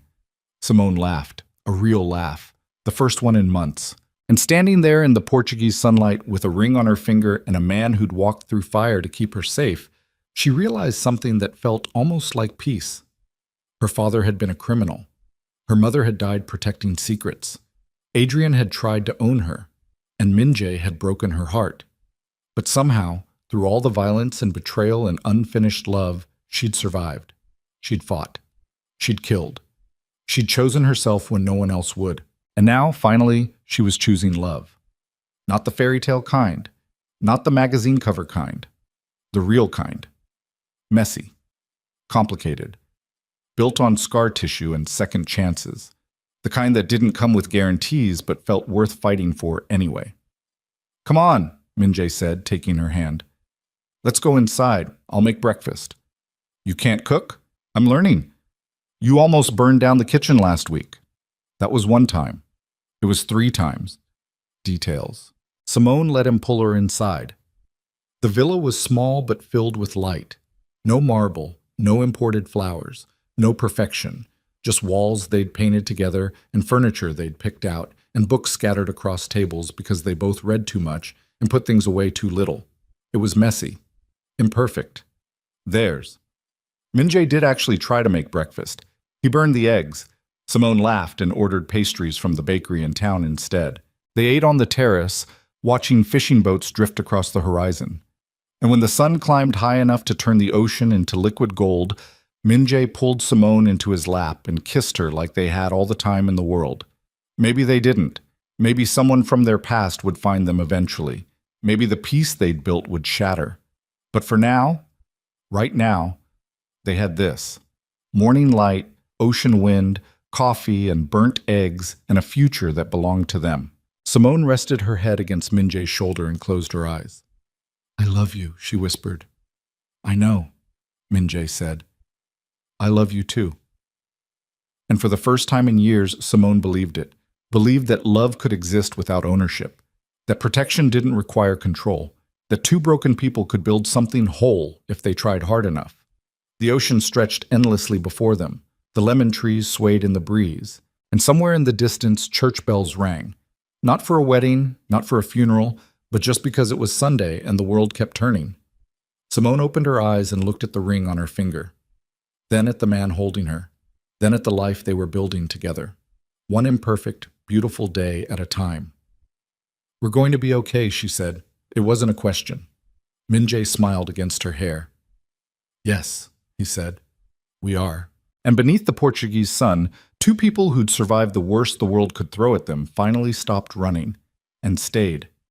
Speaker 1: Simone laughed, a real laugh, the first one in months. And standing there in the Portuguese sunlight with a ring on her finger and a man who'd walked through fire to keep her safe, she realized something that felt almost like peace. Her father had been a criminal. Her mother had died protecting secrets. Adrian had tried to own her, and Min-jae had broken her heart. But somehow, through all the violence and betrayal and unfinished love, she'd survived. She'd fought. She'd killed. She'd chosen herself when no one else would. And now, finally, she was choosing love. Not the fairy tale kind. Not the magazine cover kind. The real kind. Messy. Complicated. Built on scar tissue and second chances. The kind that didn't come with guarantees but felt worth fighting for anyway. Come on, Min-jae said, taking her hand. Let's go inside. I'll make breakfast. You can't cook? I'm learning. You almost burned down the kitchen last week. That was one time. It was 3 times. Details. Simone let him pull her inside. The villa was small but filled with light. No marble, no imported flowers, no perfection. Just walls they'd painted together and furniture they'd picked out and books scattered across tables because they both read too much and put things away too little. It was messy. Imperfect. Theirs. Min-jae did actually try to make breakfast. He burned the eggs. Simone laughed and ordered pastries from the bakery in town instead. They ate on the terrace, watching fishing boats drift across the horizon. And when the sun climbed high enough to turn the ocean into liquid gold, Min-jae pulled Simone into his lap and kissed her like they had all the time in the world. Maybe they didn't. Maybe someone from their past would find them eventually. Maybe the peace they'd built would shatter. But for now, right now, they had this. Morning light, ocean wind, coffee and burnt eggs, and a future that belonged to them. Simone rested her head against Min-jae's shoulder and closed her eyes. I love you, she whispered. I know, Min-jae said. I love you too. And for the first time in years, Simone believed it. Believed that love could exist without ownership. That protection didn't require control. That 2 broken people could build something whole if they tried hard enough. The ocean stretched endlessly before them. The lemon trees swayed in the breeze. And somewhere in the distance, church bells rang. Not for a wedding, not for a funeral, but just because it was Sunday and the world kept turning. Simone opened her eyes and looked at the ring on her finger. Then at the man holding her. Then at the life they were building together. One imperfect, beautiful day at a time. We're going to be okay, she said. It wasn't a question. Min-jae smiled against her hair. Yes, he said. We are. And beneath the Portuguese sun, 2 people who'd survived the worst the world could throw at them finally stopped running and stayed.